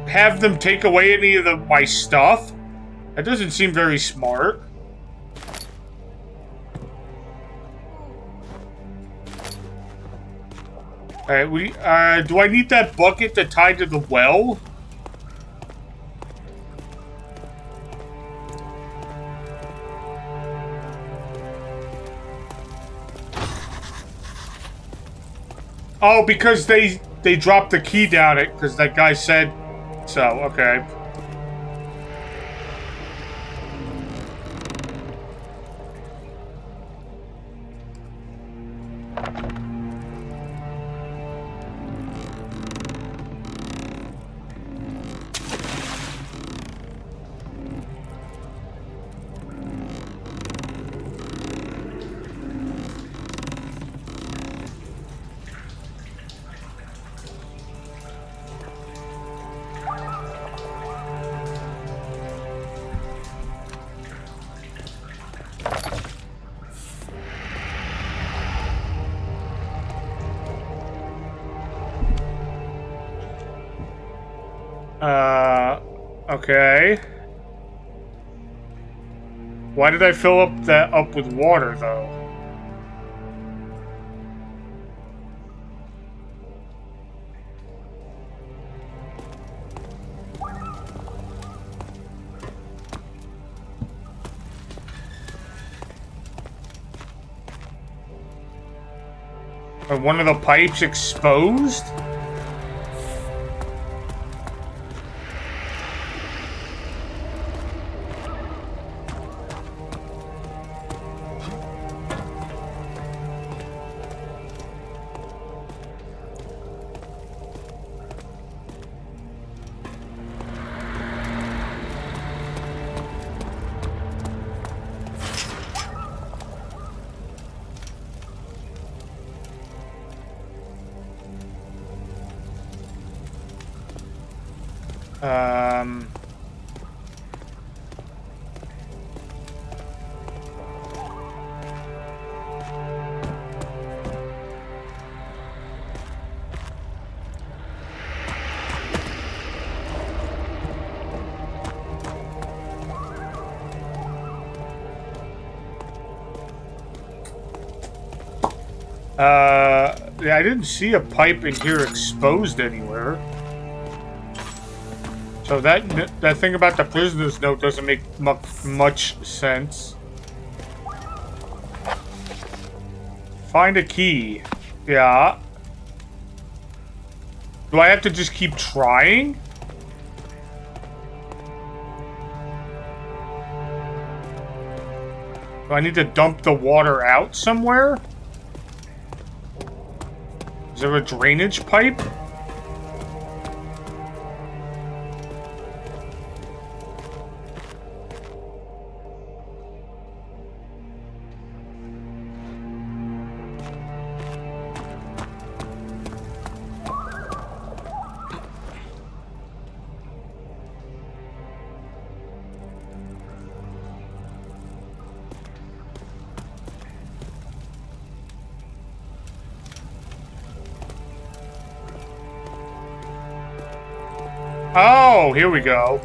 S1: have them take away any of my stuff? That doesn't seem very smart. Alright, do I need that bucket to tie to the well? Oh, because they dropped the key down it, because that guy said so, okay. Okay. Why did I fill that up with water, though? Are one of the pipes exposed? Yeah, I didn't see a pipe in here exposed anywhere. So that thing about the prisoner's note doesn't make much sense. Find a key. Yeah. Do I have to just keep trying? Do I need to dump the water out somewhere? Is there a drainage pipe? Oh, here we go.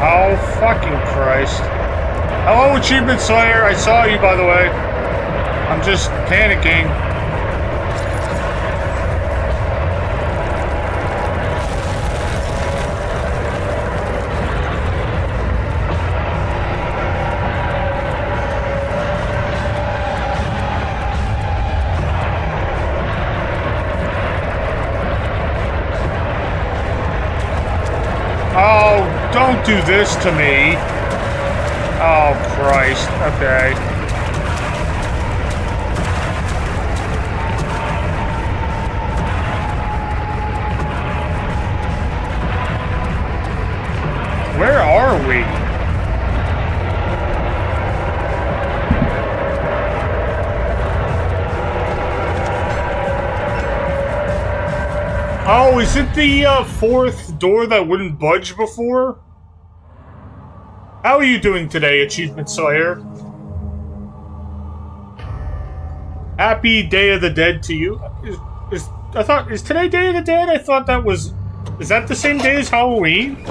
S1: Oh, fucking Christ. Hello, Achievement Slayer. I saw you, by the way. I'm just panicking. Oh, don't do this to me. Oh, Christ. Okay. Where are we? Oh, is it the fourth door that wouldn't budge before? How are you doing today, Achievement Slayer? Happy Day of the Dead to you. Is today Day of the Dead? I thought that was... Is that the same day as Halloween?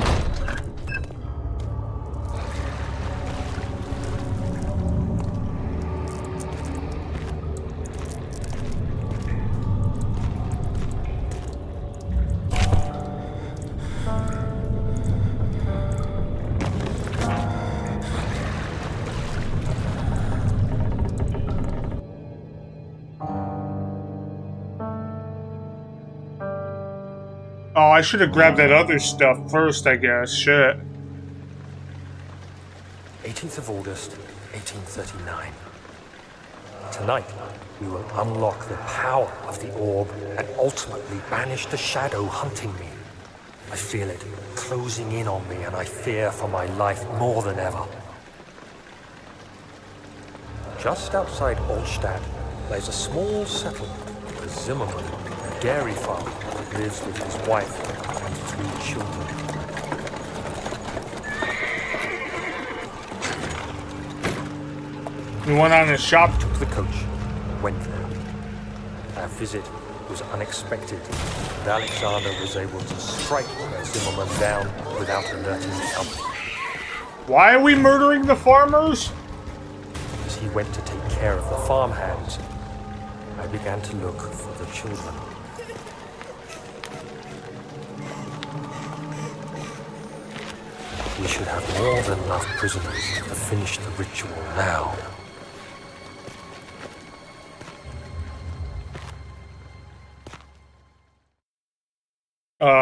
S1: Oh, I should have grabbed that other stuff first, I guess. Shit.
S5: 18th of August, 1839. Tonight, we will unlock the power of the orb and ultimately banish the shadow hunting me. I feel it closing in on me, and I fear for my life more than ever. Just outside Altstadt lies a small settlement, a Zimmerman dairy farm, that lives with his wife and 3 children.
S1: We went on a shop.
S5: Took the coach and went there. Our visit was unexpected, and Alexander was able to strike Zimmerman down without alerting the company.
S1: Why are we murdering the farmers?
S5: As he went to take care of the farmhands, I began to look for the children. We should have more than enough prisoners to finish the ritual now.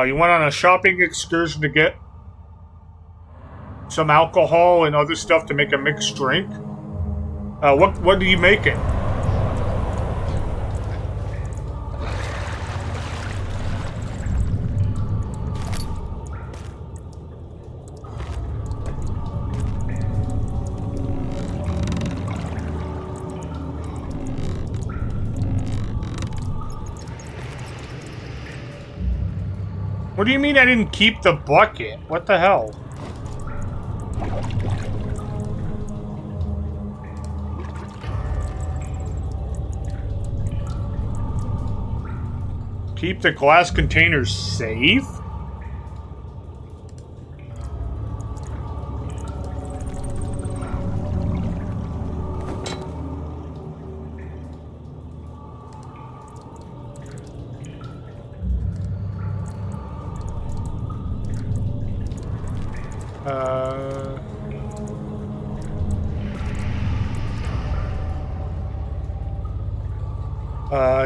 S1: You went on a shopping excursion to get some alcohol and other stuff to make a mixed drink. What are you making? What do you mean I didn't keep the bucket? What the hell? Keep the glass containers safe?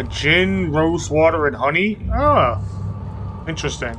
S1: Gin, rose water, and honey? Ah, interesting.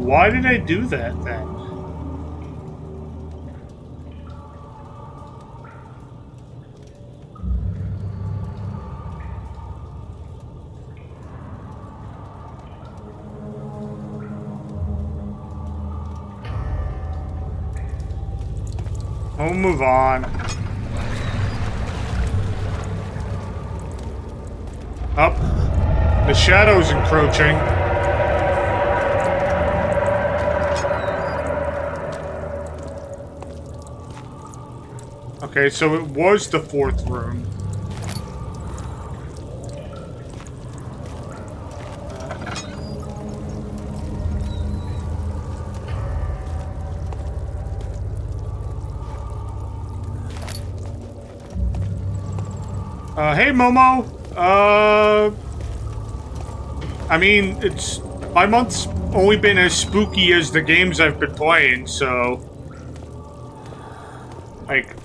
S1: why did I do that then? We'll move on. Up. The shadow's encroaching. Okay, so it was the fourth room. Hey Momo. I mean, my month's only been as spooky as the games I've been playing, so like,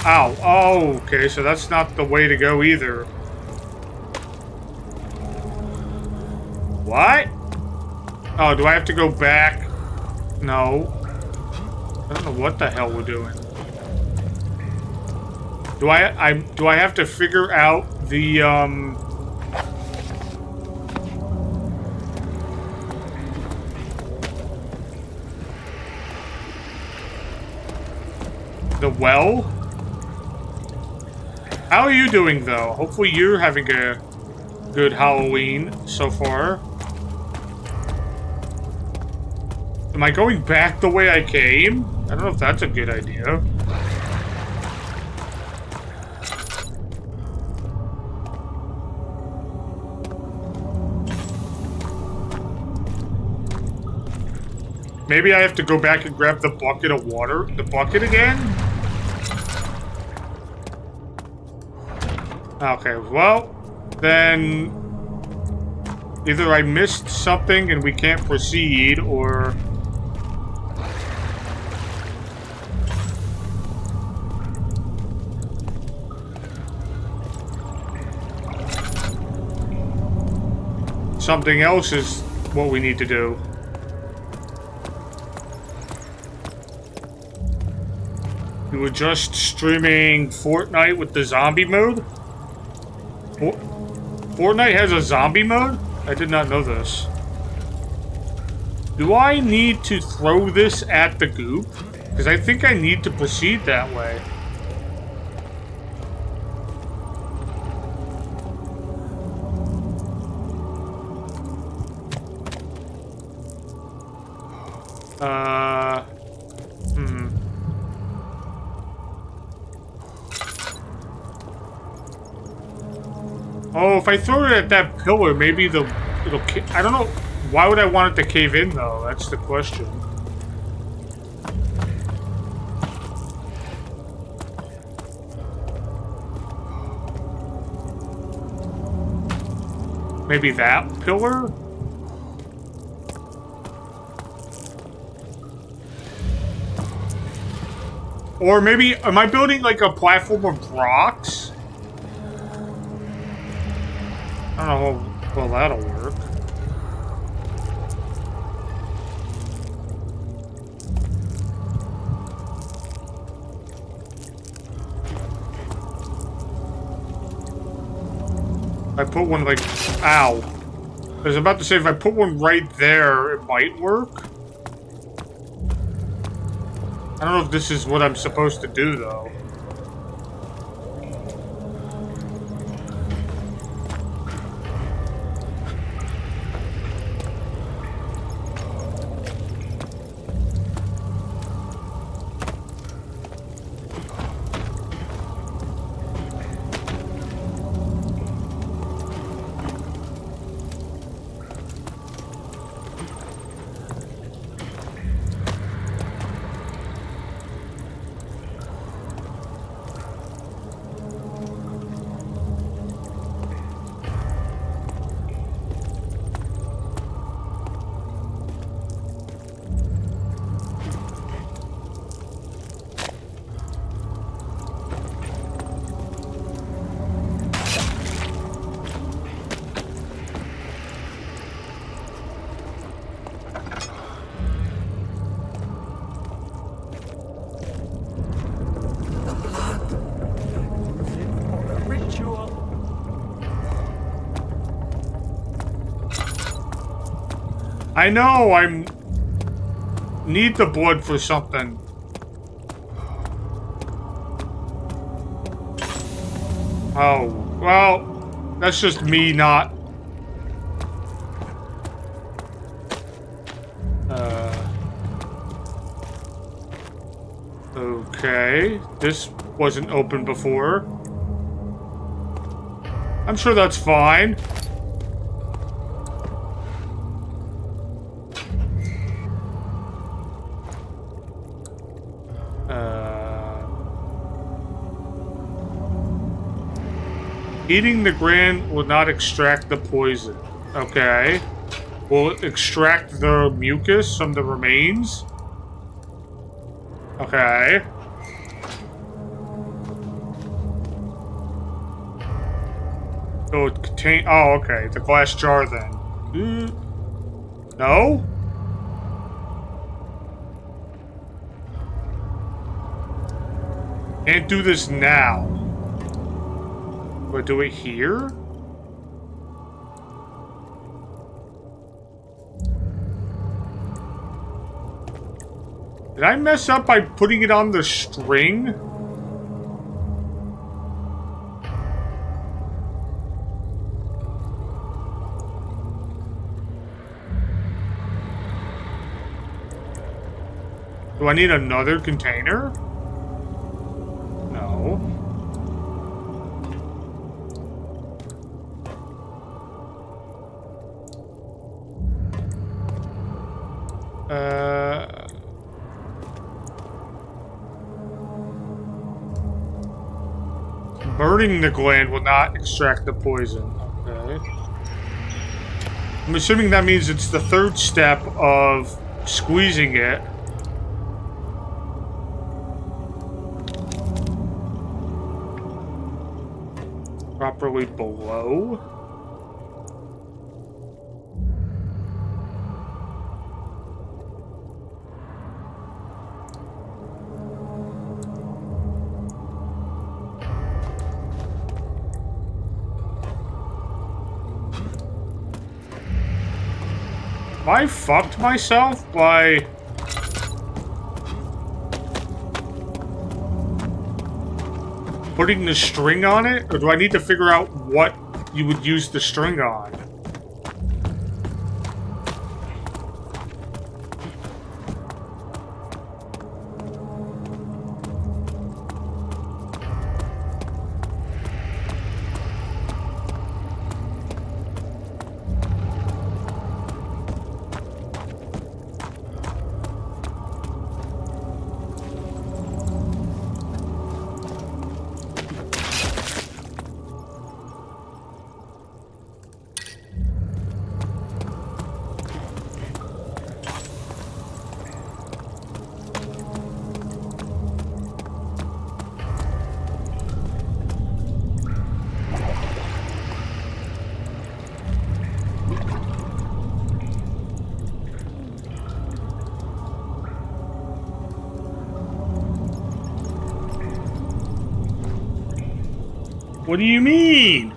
S1: ow. Oh, okay, so that's not the way to go either. What? Oh, do I have to go back? No. I don't know what the hell we're doing. Do I have to figure out the well? How are you doing though? Hopefully you're having a good Halloween so far. Am I going back the way I came? I don't know if that's a good idea. Maybe I have to go back and grab the bucket of water, the bucket again? Okay, well, then either I missed something and we can't proceed, or something else is what we need to do. You were just streaming Fortnite with the zombie mode? Fortnite has a zombie mode? I did not know this. Do I need to throw this at the goop? Because I think I need to proceed that way. Oh, if I throw it at that pillar, maybe it'll... I don't know. Why would I want it to cave in, though? That's the question. Maybe that pillar? Or maybe... Am I building, like, a platform of rocks? I don't know how well that'll work. I put one like... Ow. I was about to say, if I put one right there, it might work. I don't know if this is what I'm supposed to do, though. I know, need the blood for something. Oh, well, that's just me not... Okay, this wasn't open before. I'm sure that's fine. Eating the gland will not extract the poison. Okay. Will it extract the mucus from the remains? Okay. So it contain... Oh, okay. The glass jar then. No? Can't do this now. Do I do it here? Did I mess up by putting it on the string? Do I need another container? No. Burning the gland will not extract the poison. Okay. I'm assuming that means it's the third step of squeezing it. Properly below. I fucked myself by... putting the string on it? Or do I need to figure out what you would use the string on? What do you mean?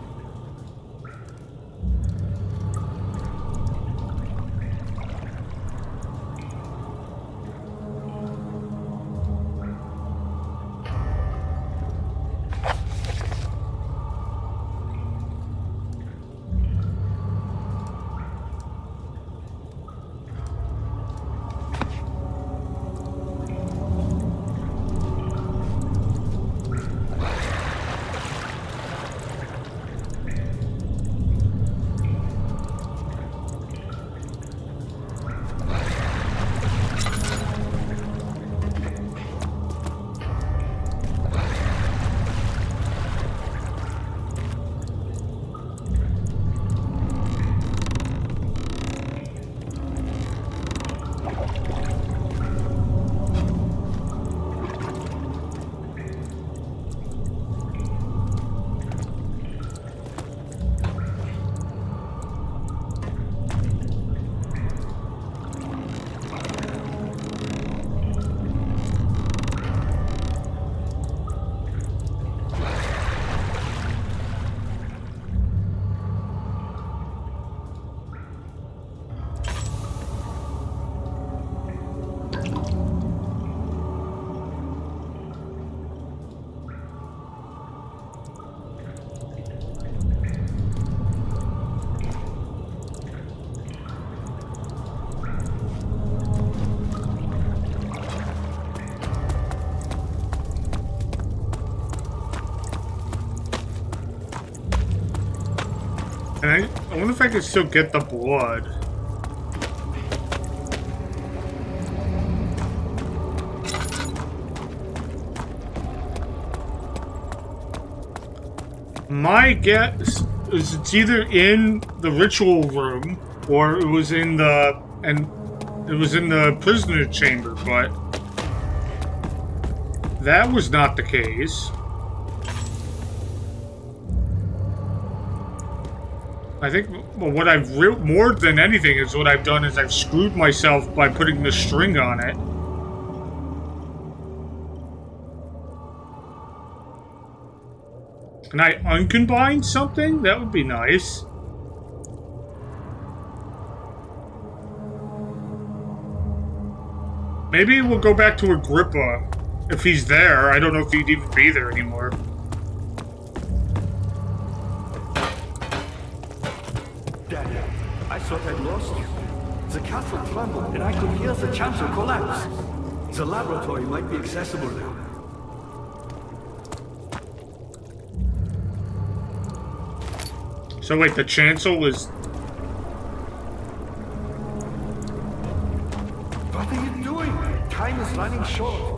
S1: And I wonder if I can still get the blood. My guess is it's either in the ritual room or it was in the prisoner chamber, but that was not the case. I think what I've more than anything is what I've done is I've screwed myself by putting the string on it. Can I uncombine something? That would be nice. Maybe we'll go back to Agrippa. If he's there. I don't know if he'd even be there anymore.
S3: Daniel, I thought I'd lost you. The castle trembled and I could hear the chancel collapse. The laboratory might be accessible now.
S1: So wait, the chancel is...
S3: What are you doing? Time is running short.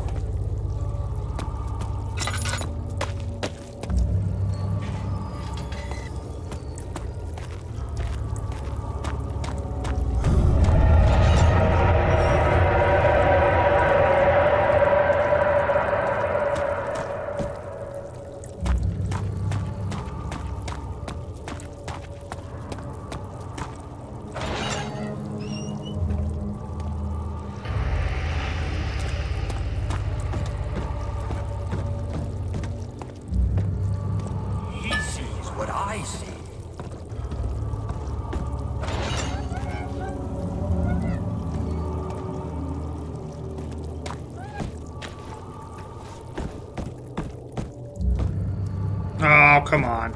S1: Oh, come on.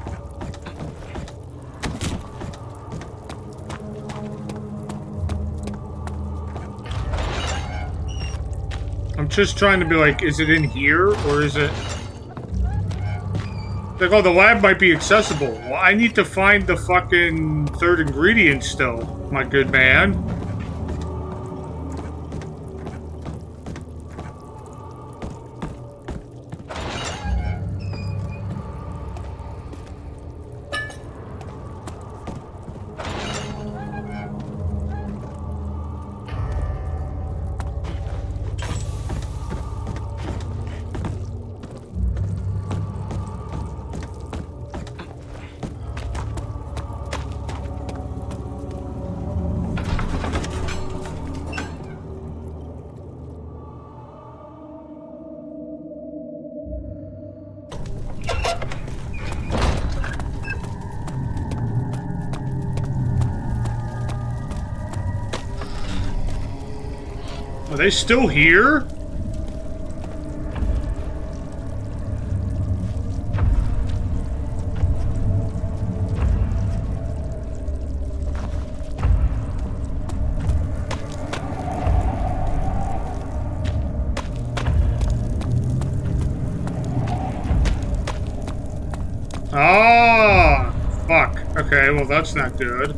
S1: I'm just trying to be like, is it in here, or is it... Like, oh, the lab might be accessible. Well, I need to find the fucking third ingredient still, my good man. Are they still here? Ah, fuck. Okay, well that's not good.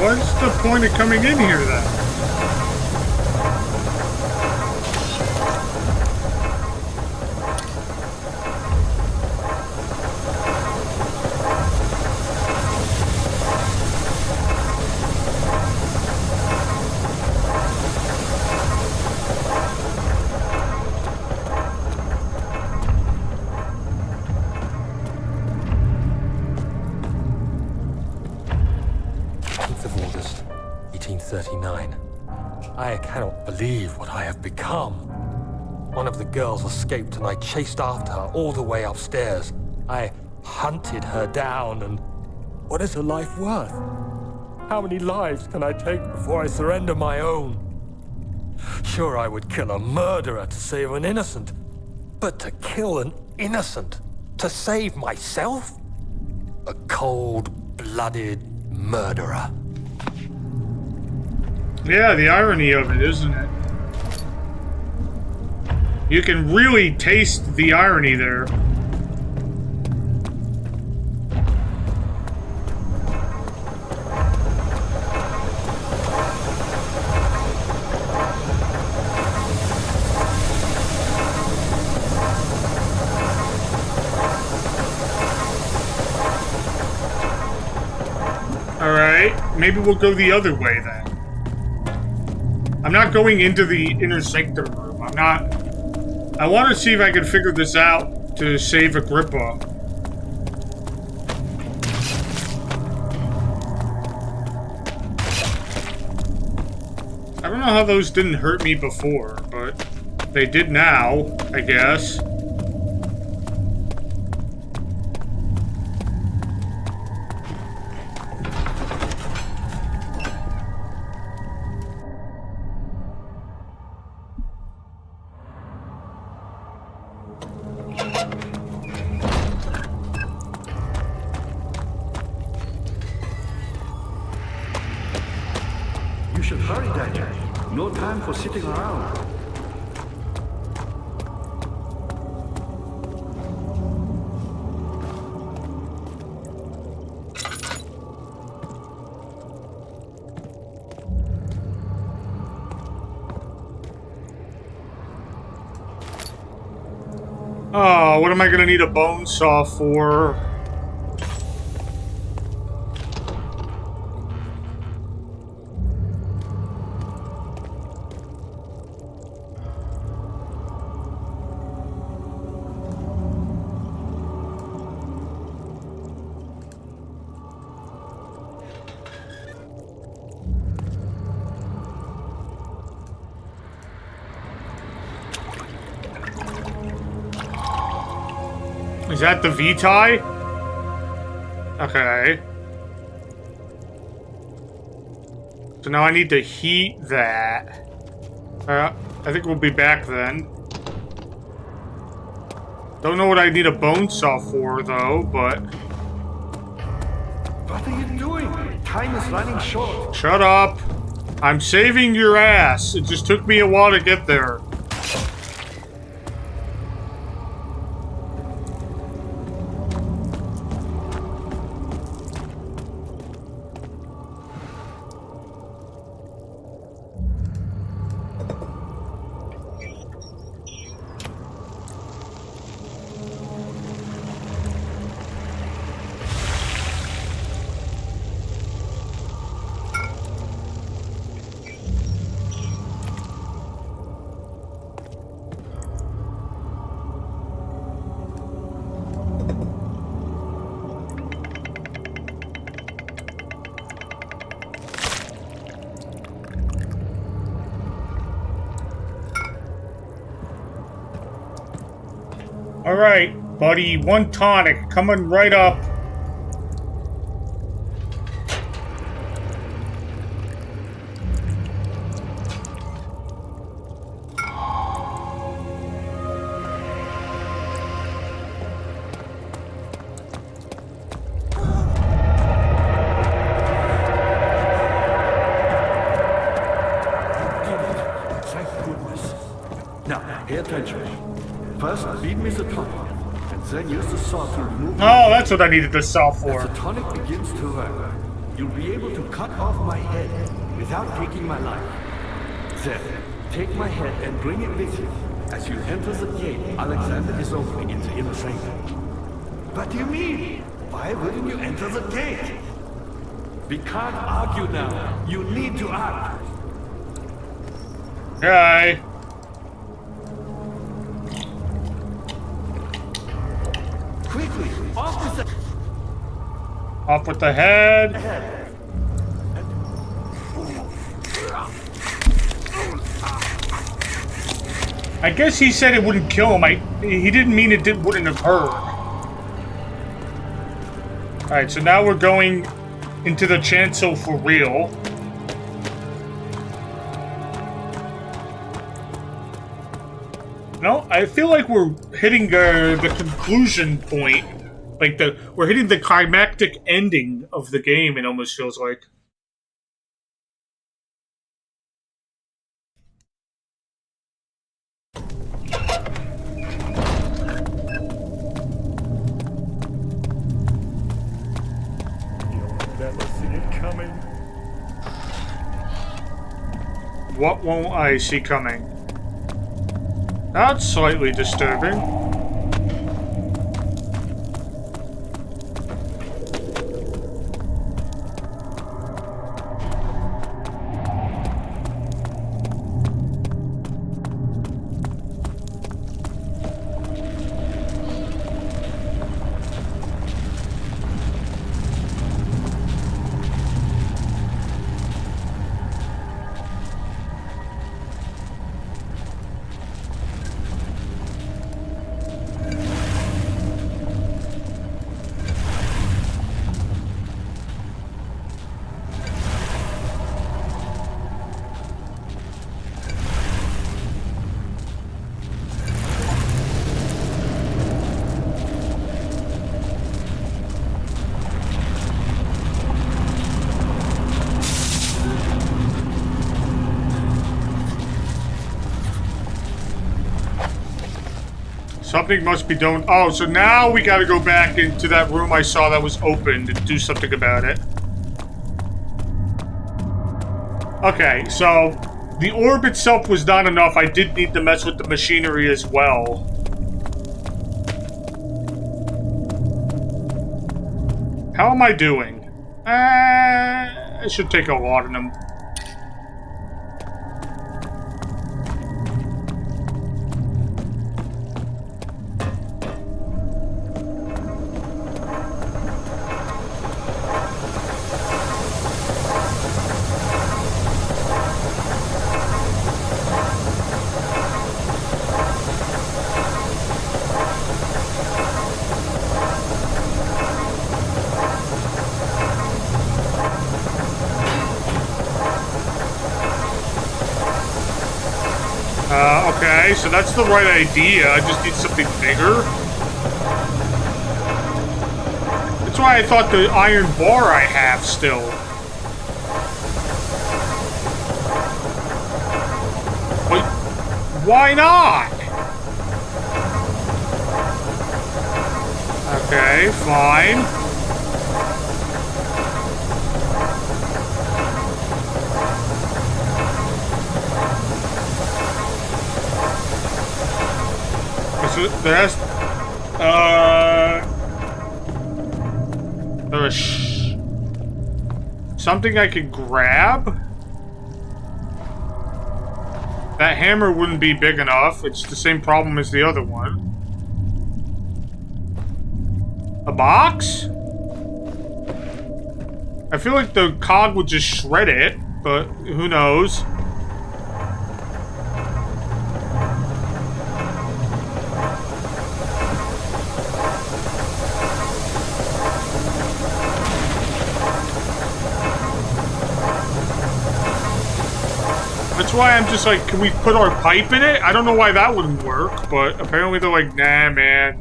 S1: What's the point of coming in here, then?
S5: cannot believe what I have become. One of the girls escaped and I chased after her all the way upstairs. I hunted her down, and what is a life worth? How many lives can I take before I surrender my own? Sure, I would kill a murderer to save an innocent, but to kill an innocent to save myself? A cold-blooded murderer.
S1: Yeah, the irony of it, isn't it? You can really taste the irony there. Alright, maybe we'll go the other way then. I'm not going into the inner sanctum room. I want to see if I can figure this out to save Agrippa. I don't know how those didn't hurt me before, but they did now, I guess.
S3: You should hurry, Daniel. No time for sitting around.
S1: Oh, what am I gonna need a bone saw for? Is that the V-tie? Okay. So now I need to heat that. I think we'll be back then. Don't know what I need a bone saw for, though, but...
S3: What are you doing? Time is running short.
S1: Shut up. I'm saving your ass. It just took me a while to get there. Alright, buddy, one tonic coming right up.
S3: Thank goodness. Now, pay attention. First, beat me the tonic, and then use the saw to remove.
S1: Oh, that's what I needed the saw for.
S3: As the tonic begins to work, you'll be able to cut off my head without taking my life. Then, take my head and bring it with you. As you enter the gate, Alexander is opening in the inner sanctum. What do you mean? Why wouldn't you enter the gate? We can't argue now. You need to act.
S1: Okay.
S3: Quickly, off with the
S1: Off with the head.
S3: head.
S1: I guess he said it wouldn't kill him. He didn't mean it wouldn't have hurt. Alright, so now we're going into the chancel for real. No, I feel like we're hitting the conclusion point. Like, we're hitting the climactic ending of the game, it almost feels like.
S3: Never see it coming.
S1: What won't I see coming? That's slightly disturbing. Something must be done. Oh, so now we gotta go back into that room I saw that was opened and do something about it. Okay, so the orb itself was not enough. I did need to mess with the machinery as well. How am I doing? I should take a lot of them. Okay, so that's the right idea. I just need something bigger. That's why I thought the iron bar I have still. Wait, why not? Okay, fine. So there's something I could grab. That hammer wouldn't be big enough. It's the same problem as the other one. A box? I feel like the cog would just shred it, but who knows? That's why I'm just like, can we put our pipe in it? I don't know why that wouldn't work, but apparently they're like, nah, man.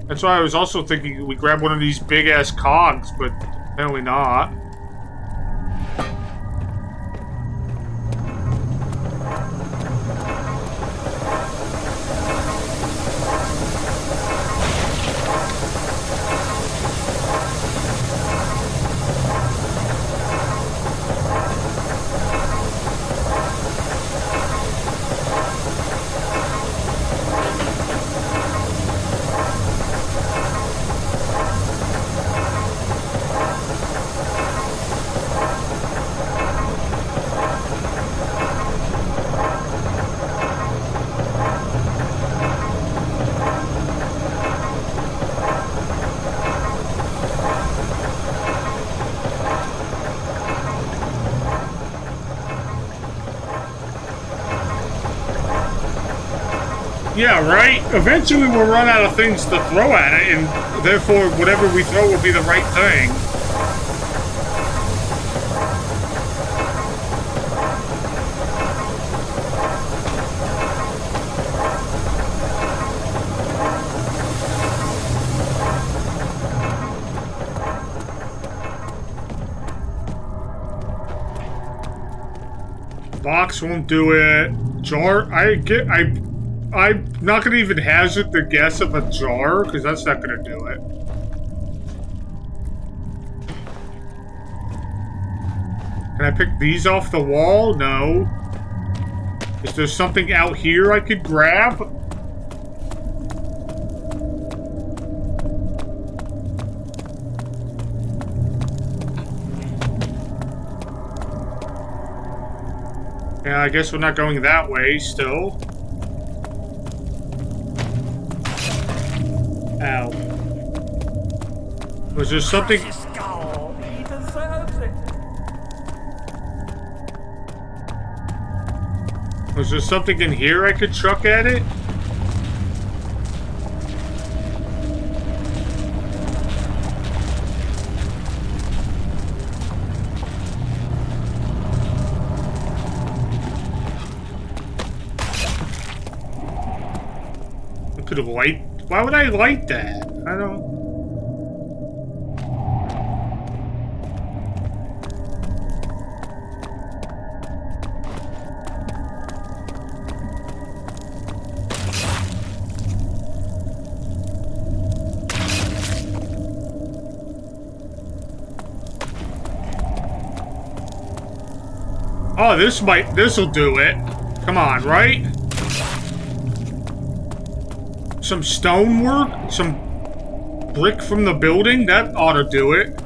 S1: That's why I was also thinking we grab one of these big-ass cogs, but apparently not. Yeah, right? Eventually we'll run out of things to throw at it, and therefore whatever we throw will be the right thing. Box won't do it. Jar, I'm not gonna even hazard the guess of a jar, because that's not gonna do it. Can I pick these off the wall? No. Is there something out here I could grab? Yeah, I guess we're not going that way still. Ow. Was there something...
S3: He deserves it.
S1: Was there something in here I could chuck at it? I could have light... Why would I light that? I don't... Oh, this'll do it. Come on, right? Some stonework? Some brick from the building? That ought to do it.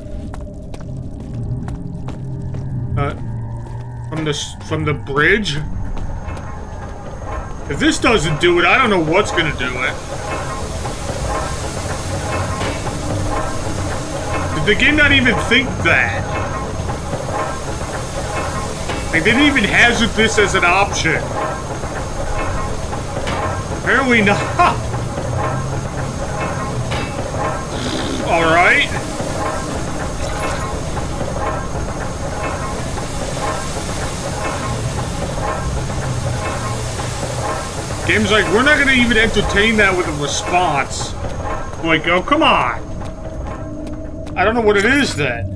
S1: From the bridge? If this doesn't do it, I don't know what's gonna do it. Did the game not even think that? Like, they didn't even hazard this as an option. Apparently not. Alright. Game's like, we're not gonna even entertain that with a response. I'm like, oh, come on. I don't know what it is then.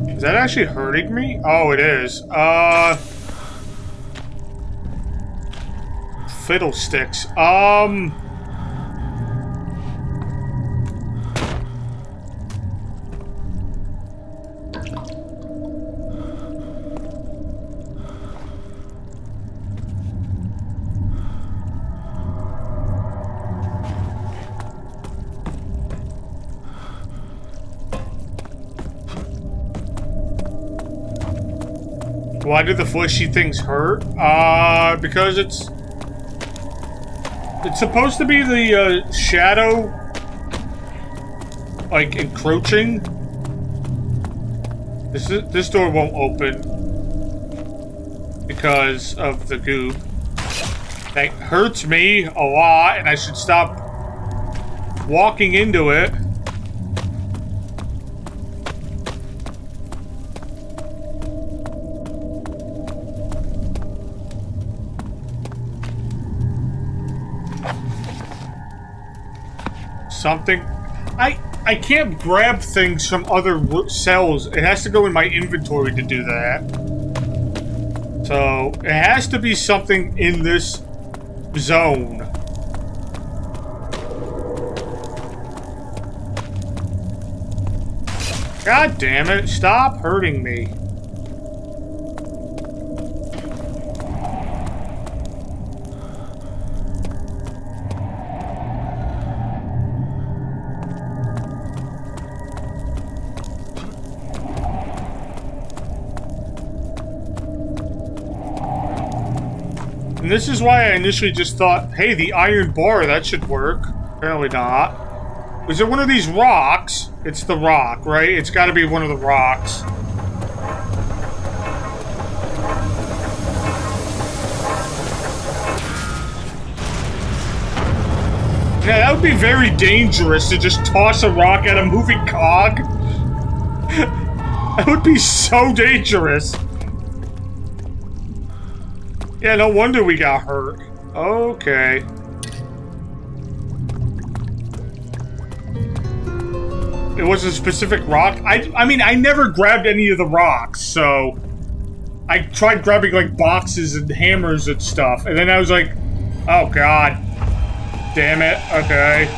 S1: Is that actually hurting me? Oh, it is. Fiddlesticks. Why do the fleshy things hurt? Because it's supposed to be the shadow, like, encroaching. This door won't open because of the goop. That hurts me a lot, and I should stop walking into it. Something. I can't grab things from other cells. It has to go in my inventory to do that. So it has to be something in this zone. God damn it! Stop hurting me. And this is why I initially just thought, hey, the iron bar, that should work. Apparently not. Is it one of these rocks? It's the rock, right? It's gotta be one of the rocks. Yeah, that would be very dangerous to just toss a rock at a moving cog. That would be so dangerous. Yeah, no wonder we got hurt. Okay. It was a specific rock. I mean, I never grabbed any of the rocks, so I tried grabbing like boxes and hammers and stuff, and then I was like, oh god. Damn it. Okay.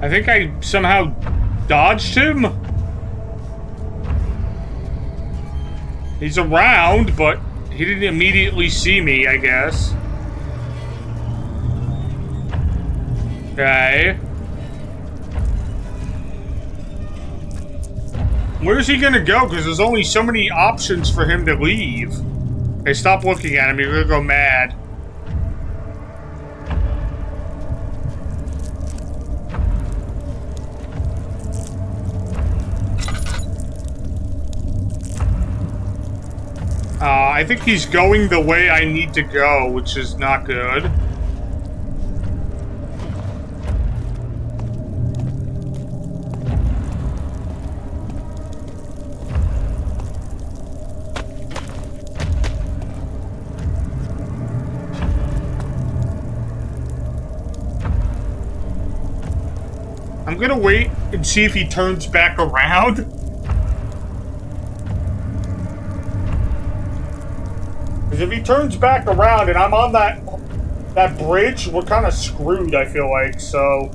S1: I think I somehow dodged him. He's around, but he didn't immediately see me, I guess. Okay. Where's he gonna go? Because there's only so many options for him to leave. Hey, stop looking at him. You're gonna go mad. I think he's going the way I need to go, which is not good. I'm gonna wait and see if he turns back around. Because if he turns back around and I'm on that bridge, we're kind of screwed, I feel like, so...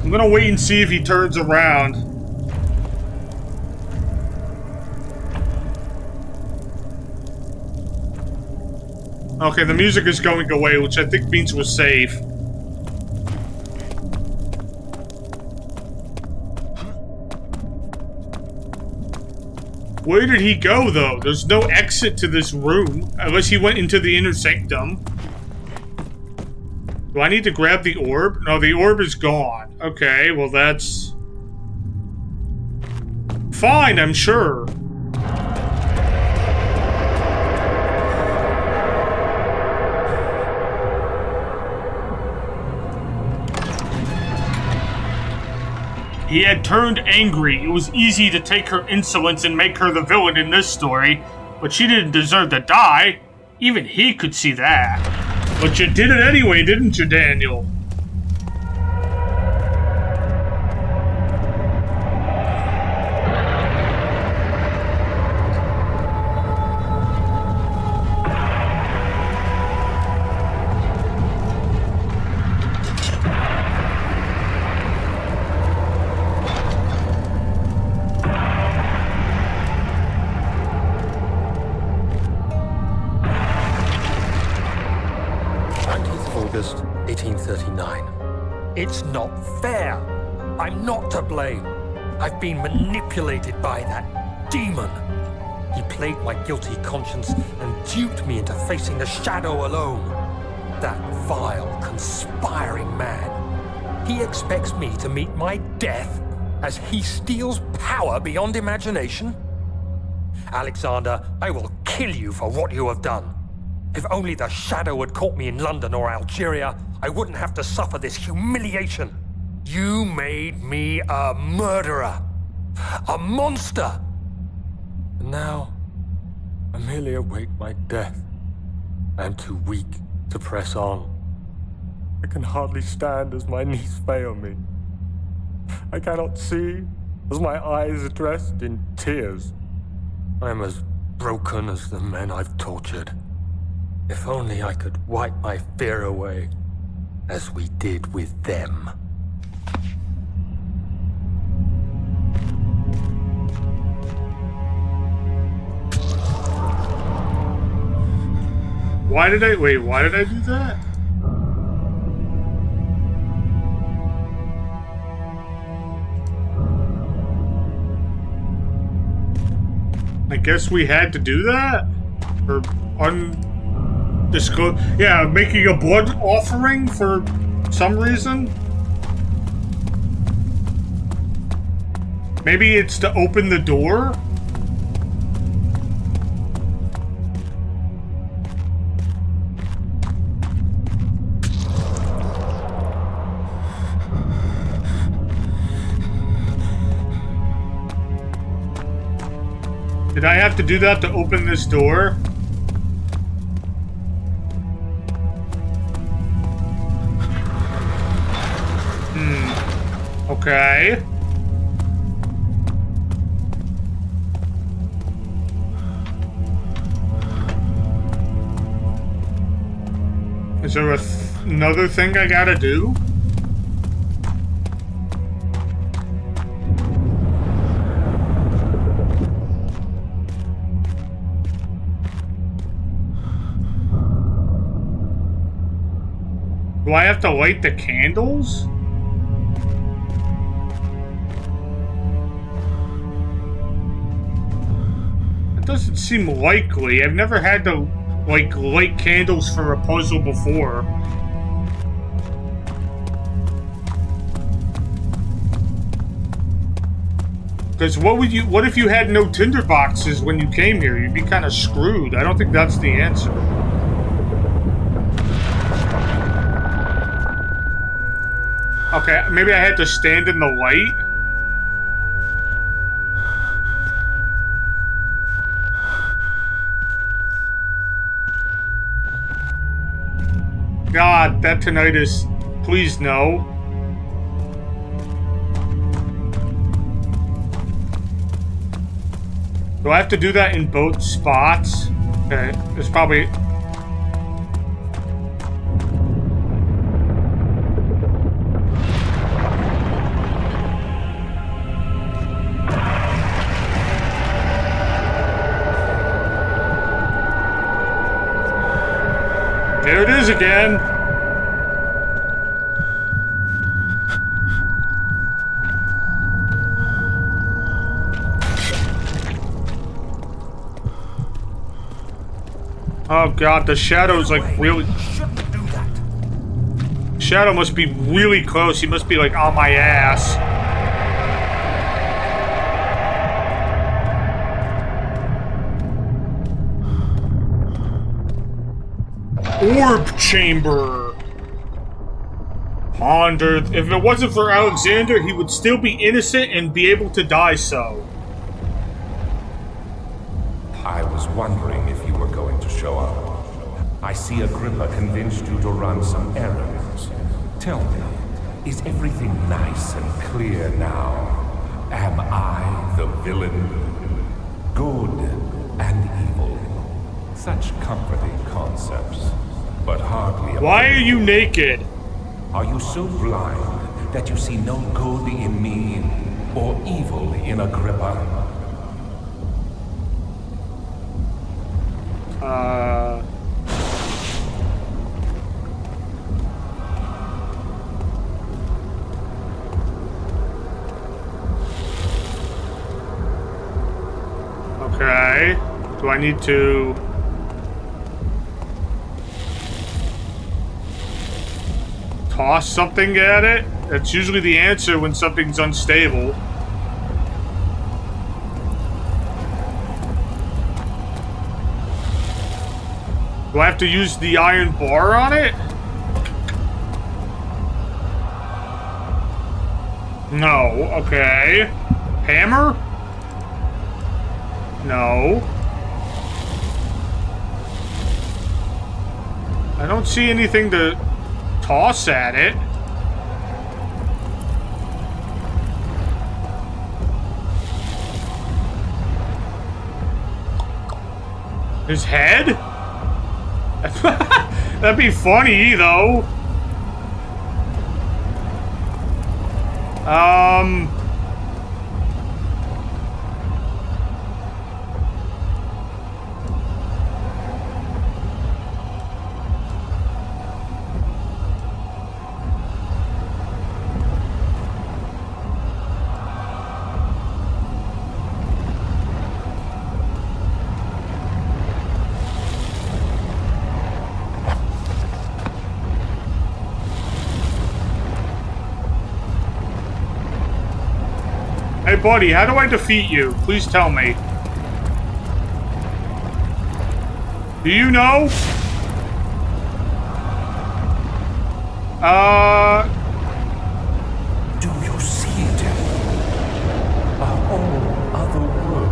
S1: I'm gonna wait and see if he turns around. Okay, the music is going away, which I think means we're safe. Where did he go, though? There's no exit to this room, unless he went into the inner sanctum. Do I need to grab the orb? No, the orb is gone. Okay, well that's... fine, I'm sure. He had turned angry. It was easy to take her insolence and make her the villain in this story, but she didn't deserve to die. Even he could see that. But you did it anyway, didn't you, Daniel?
S5: It's not fair. I'm not to blame. I've been manipulated by that demon. He played my guilty conscience and duped me into facing the shadow alone. That vile, conspiring man. He expects me to meet my death as he steals power beyond imagination. Alexander, I will kill you for what you have done. If only the shadow had caught me in London or Algeria, I wouldn't have to suffer this humiliation. You made me a murderer. A monster. And now, I merely await my death. I am too weak to press on. I can hardly stand as my knees fail me. I cannot see as my eyes are dressed in tears. I am as broken as the men I've tortured. If only I could wipe my fear away, as we did with them.
S1: Why did I do that? I guess we had to do that? Or undisclosed? Yeah, making a blood offering for some reason? Maybe it's to open the door? Did I have to do that to open this door? Okay. Is there another thing I gotta do? Do I have to light the candles? That doesn't seem likely. I've never had to, like, light candles for a puzzle before. Because what if you had no tinderboxes when you came here? You'd be kind of screwed. I don't think that's the answer. Okay, maybe I had to stand in the light? God, that tinnitus. Please no. Do I have to do that in both spots? Okay, there's probably... There it is again. Oh god, the shadow's like really... Shadow must be really close. He must be like on my ass. Orb chamber. Ponder. If it wasn't for Alexander, he would still be innocent and be able to die so.
S4: I was wondering if you were going to show up. I see Agrippa convinced you to run some errands. Tell me, is everything nice and clear now? Am I the villain? Good and evil. Such comforting concepts, but hardly...
S1: Why are you naked?
S4: Are you so blind that you see no good in me or evil in Agrippa?
S1: Okay. Do I need to... toss something at it? That's usually the answer when something's unstable. Do I have to use the iron bar on it? No. Okay. Hammer? No. I don't see anything to toss at it. His head? That'd be funny, though. buddy, how do I defeat you? Please tell me. Do you know?
S4: Do you see it? A whole other world.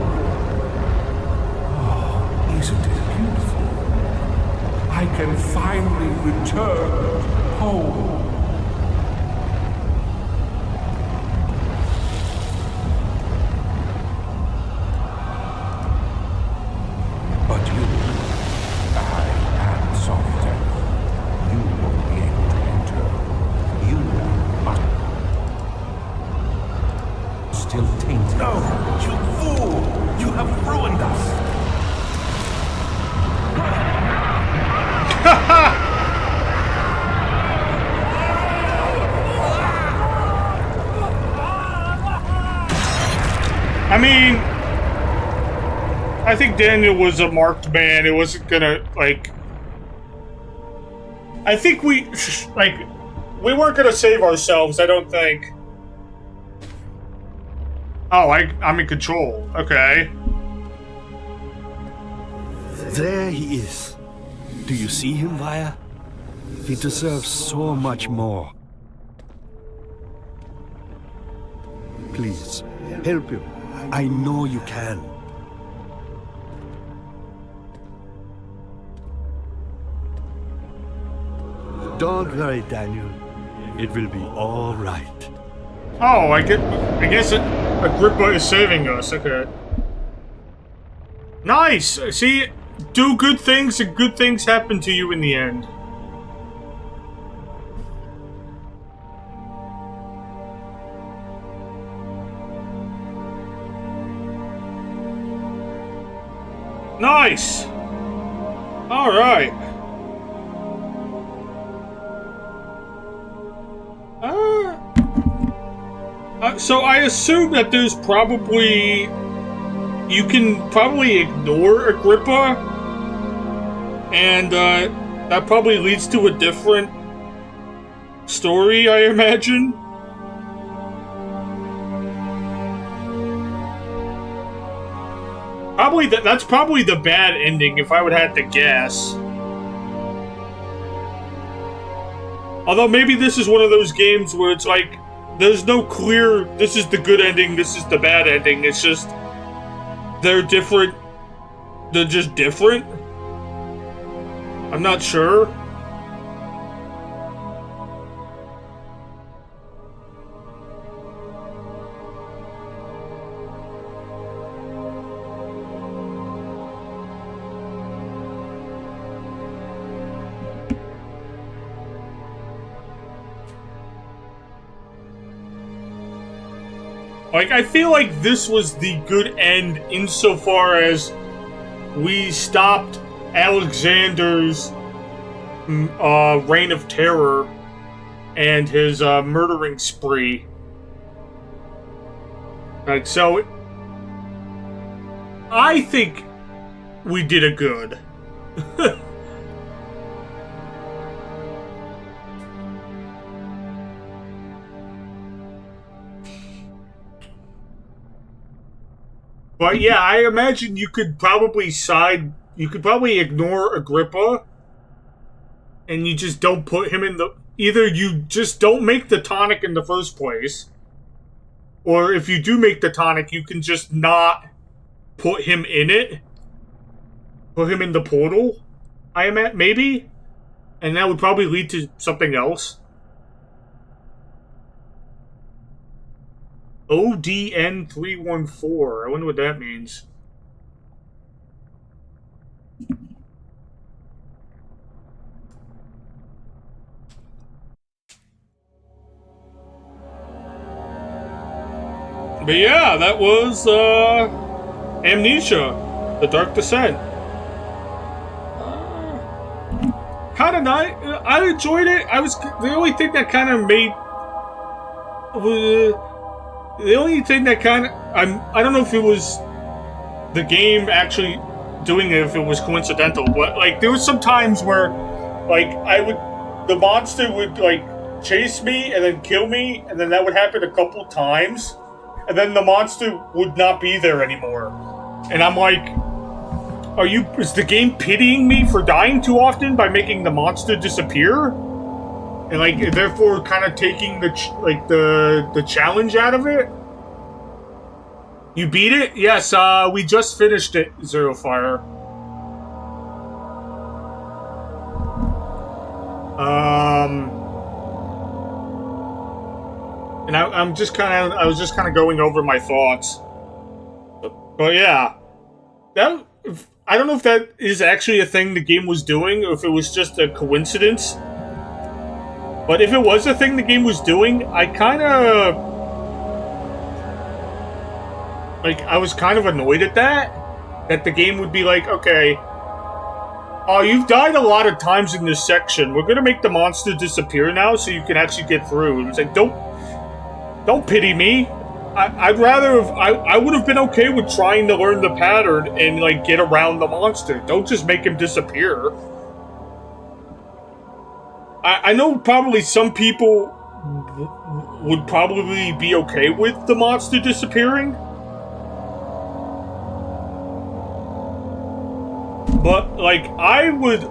S4: Oh, isn't it beautiful? I can finally return home. But you, I am solitary. You won't be able to enter. You are still tainted. No, you fool! You have ruined us.
S1: I mean, I think Daniel was a marked man. It wasn't gonna, like... I think we weren't gonna save ourselves, I don't think. Oh, I'm in control. Okay.
S3: There he is. Do you see him, Vaya? He deserves so much more. Please, help him. I know you can. Don't worry, Daniel. It will be all right.
S1: Oh, I guess Agrippa is saving us. Okay. Nice! See, do good things and good things happen to you in the end. Nice! Alright. So I assume that there's probably... You can probably ignore Agrippa, and that probably leads to a different story, I imagine. Probably that's probably the bad ending if I would have to guess. Although maybe this is one of those games where it's like there's no clear this is the good ending, this is the bad ending. It's just they're different. They're just different. I'm not sure. Like, I feel like this was the good end insofar as we stopped Alexander's reign of terror and his murdering spree. Like, so I think we did a good. But yeah, I imagine you could probably ignore Agrippa, and you just don't put him in the... Either you just don't make the tonic in the first place, or if you do make the tonic, you can just not put him in it. Put him in the portal, I imagine, maybe? And that would probably lead to something else. ODN314. I wonder what that means. But yeah, that was Amnesia, The Dark Descent. Kind of nice. I enjoyed it. The only thing that kind of made... The only thing that kind of... I don't know if it was the game actually doing it, if it was coincidental, but, like, there was some times where, like, the monster would, like, chase me and then kill me, and then that would happen a couple times. and then the monster would not be there anymore. And I'm like, is the game pitying me for dying too often by making the monster disappear? And like, therefore kind of taking the challenge out of it? You beat it? Yes, we just finished it, Zero Fire. And I was just kind of going over my thoughts. But yeah, I don't know if that is actually a thing the game was doing, or if it was just a coincidence. But if it was a thing the game was doing, I was kind of annoyed at that. That the game would be like, okay, you've died a lot of times in this section. We're gonna make the monster disappear now so you can actually get through. It's like, don't pity me. I would have been okay with trying to learn the pattern and like get around the monster. Don't just make him disappear. I know probably some people would probably be okay with the monster disappearing. But like I would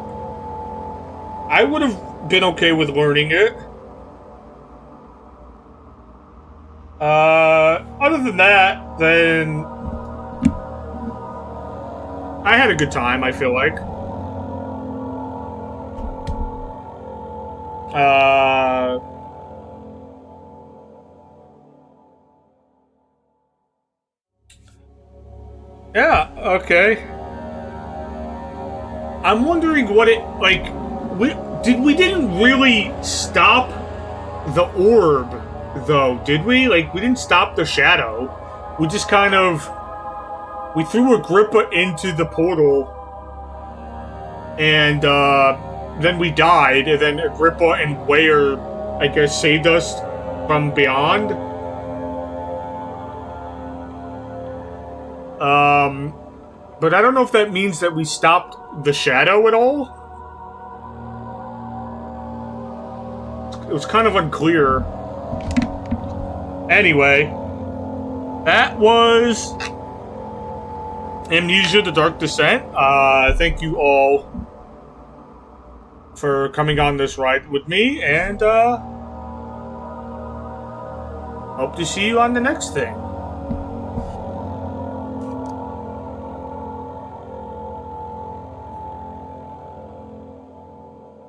S1: have been okay with learning it. Other than that, then I had a good time, I feel like. Yeah, okay. I'm wondering what it, like, we didn't really stop the orb, though, did we? Like, we didn't stop the shadow. We just kind of, we threw Agrippa into the portal, and, then we died, and then Agrippa and Weir, I guess, saved us from beyond. But I don't know if that means that we stopped the shadow at all. It was kind of unclear. Anyway, that was Amnesia: The Dark Descent. Thank you all for coming on this ride with me, and hope to see you on the next thing.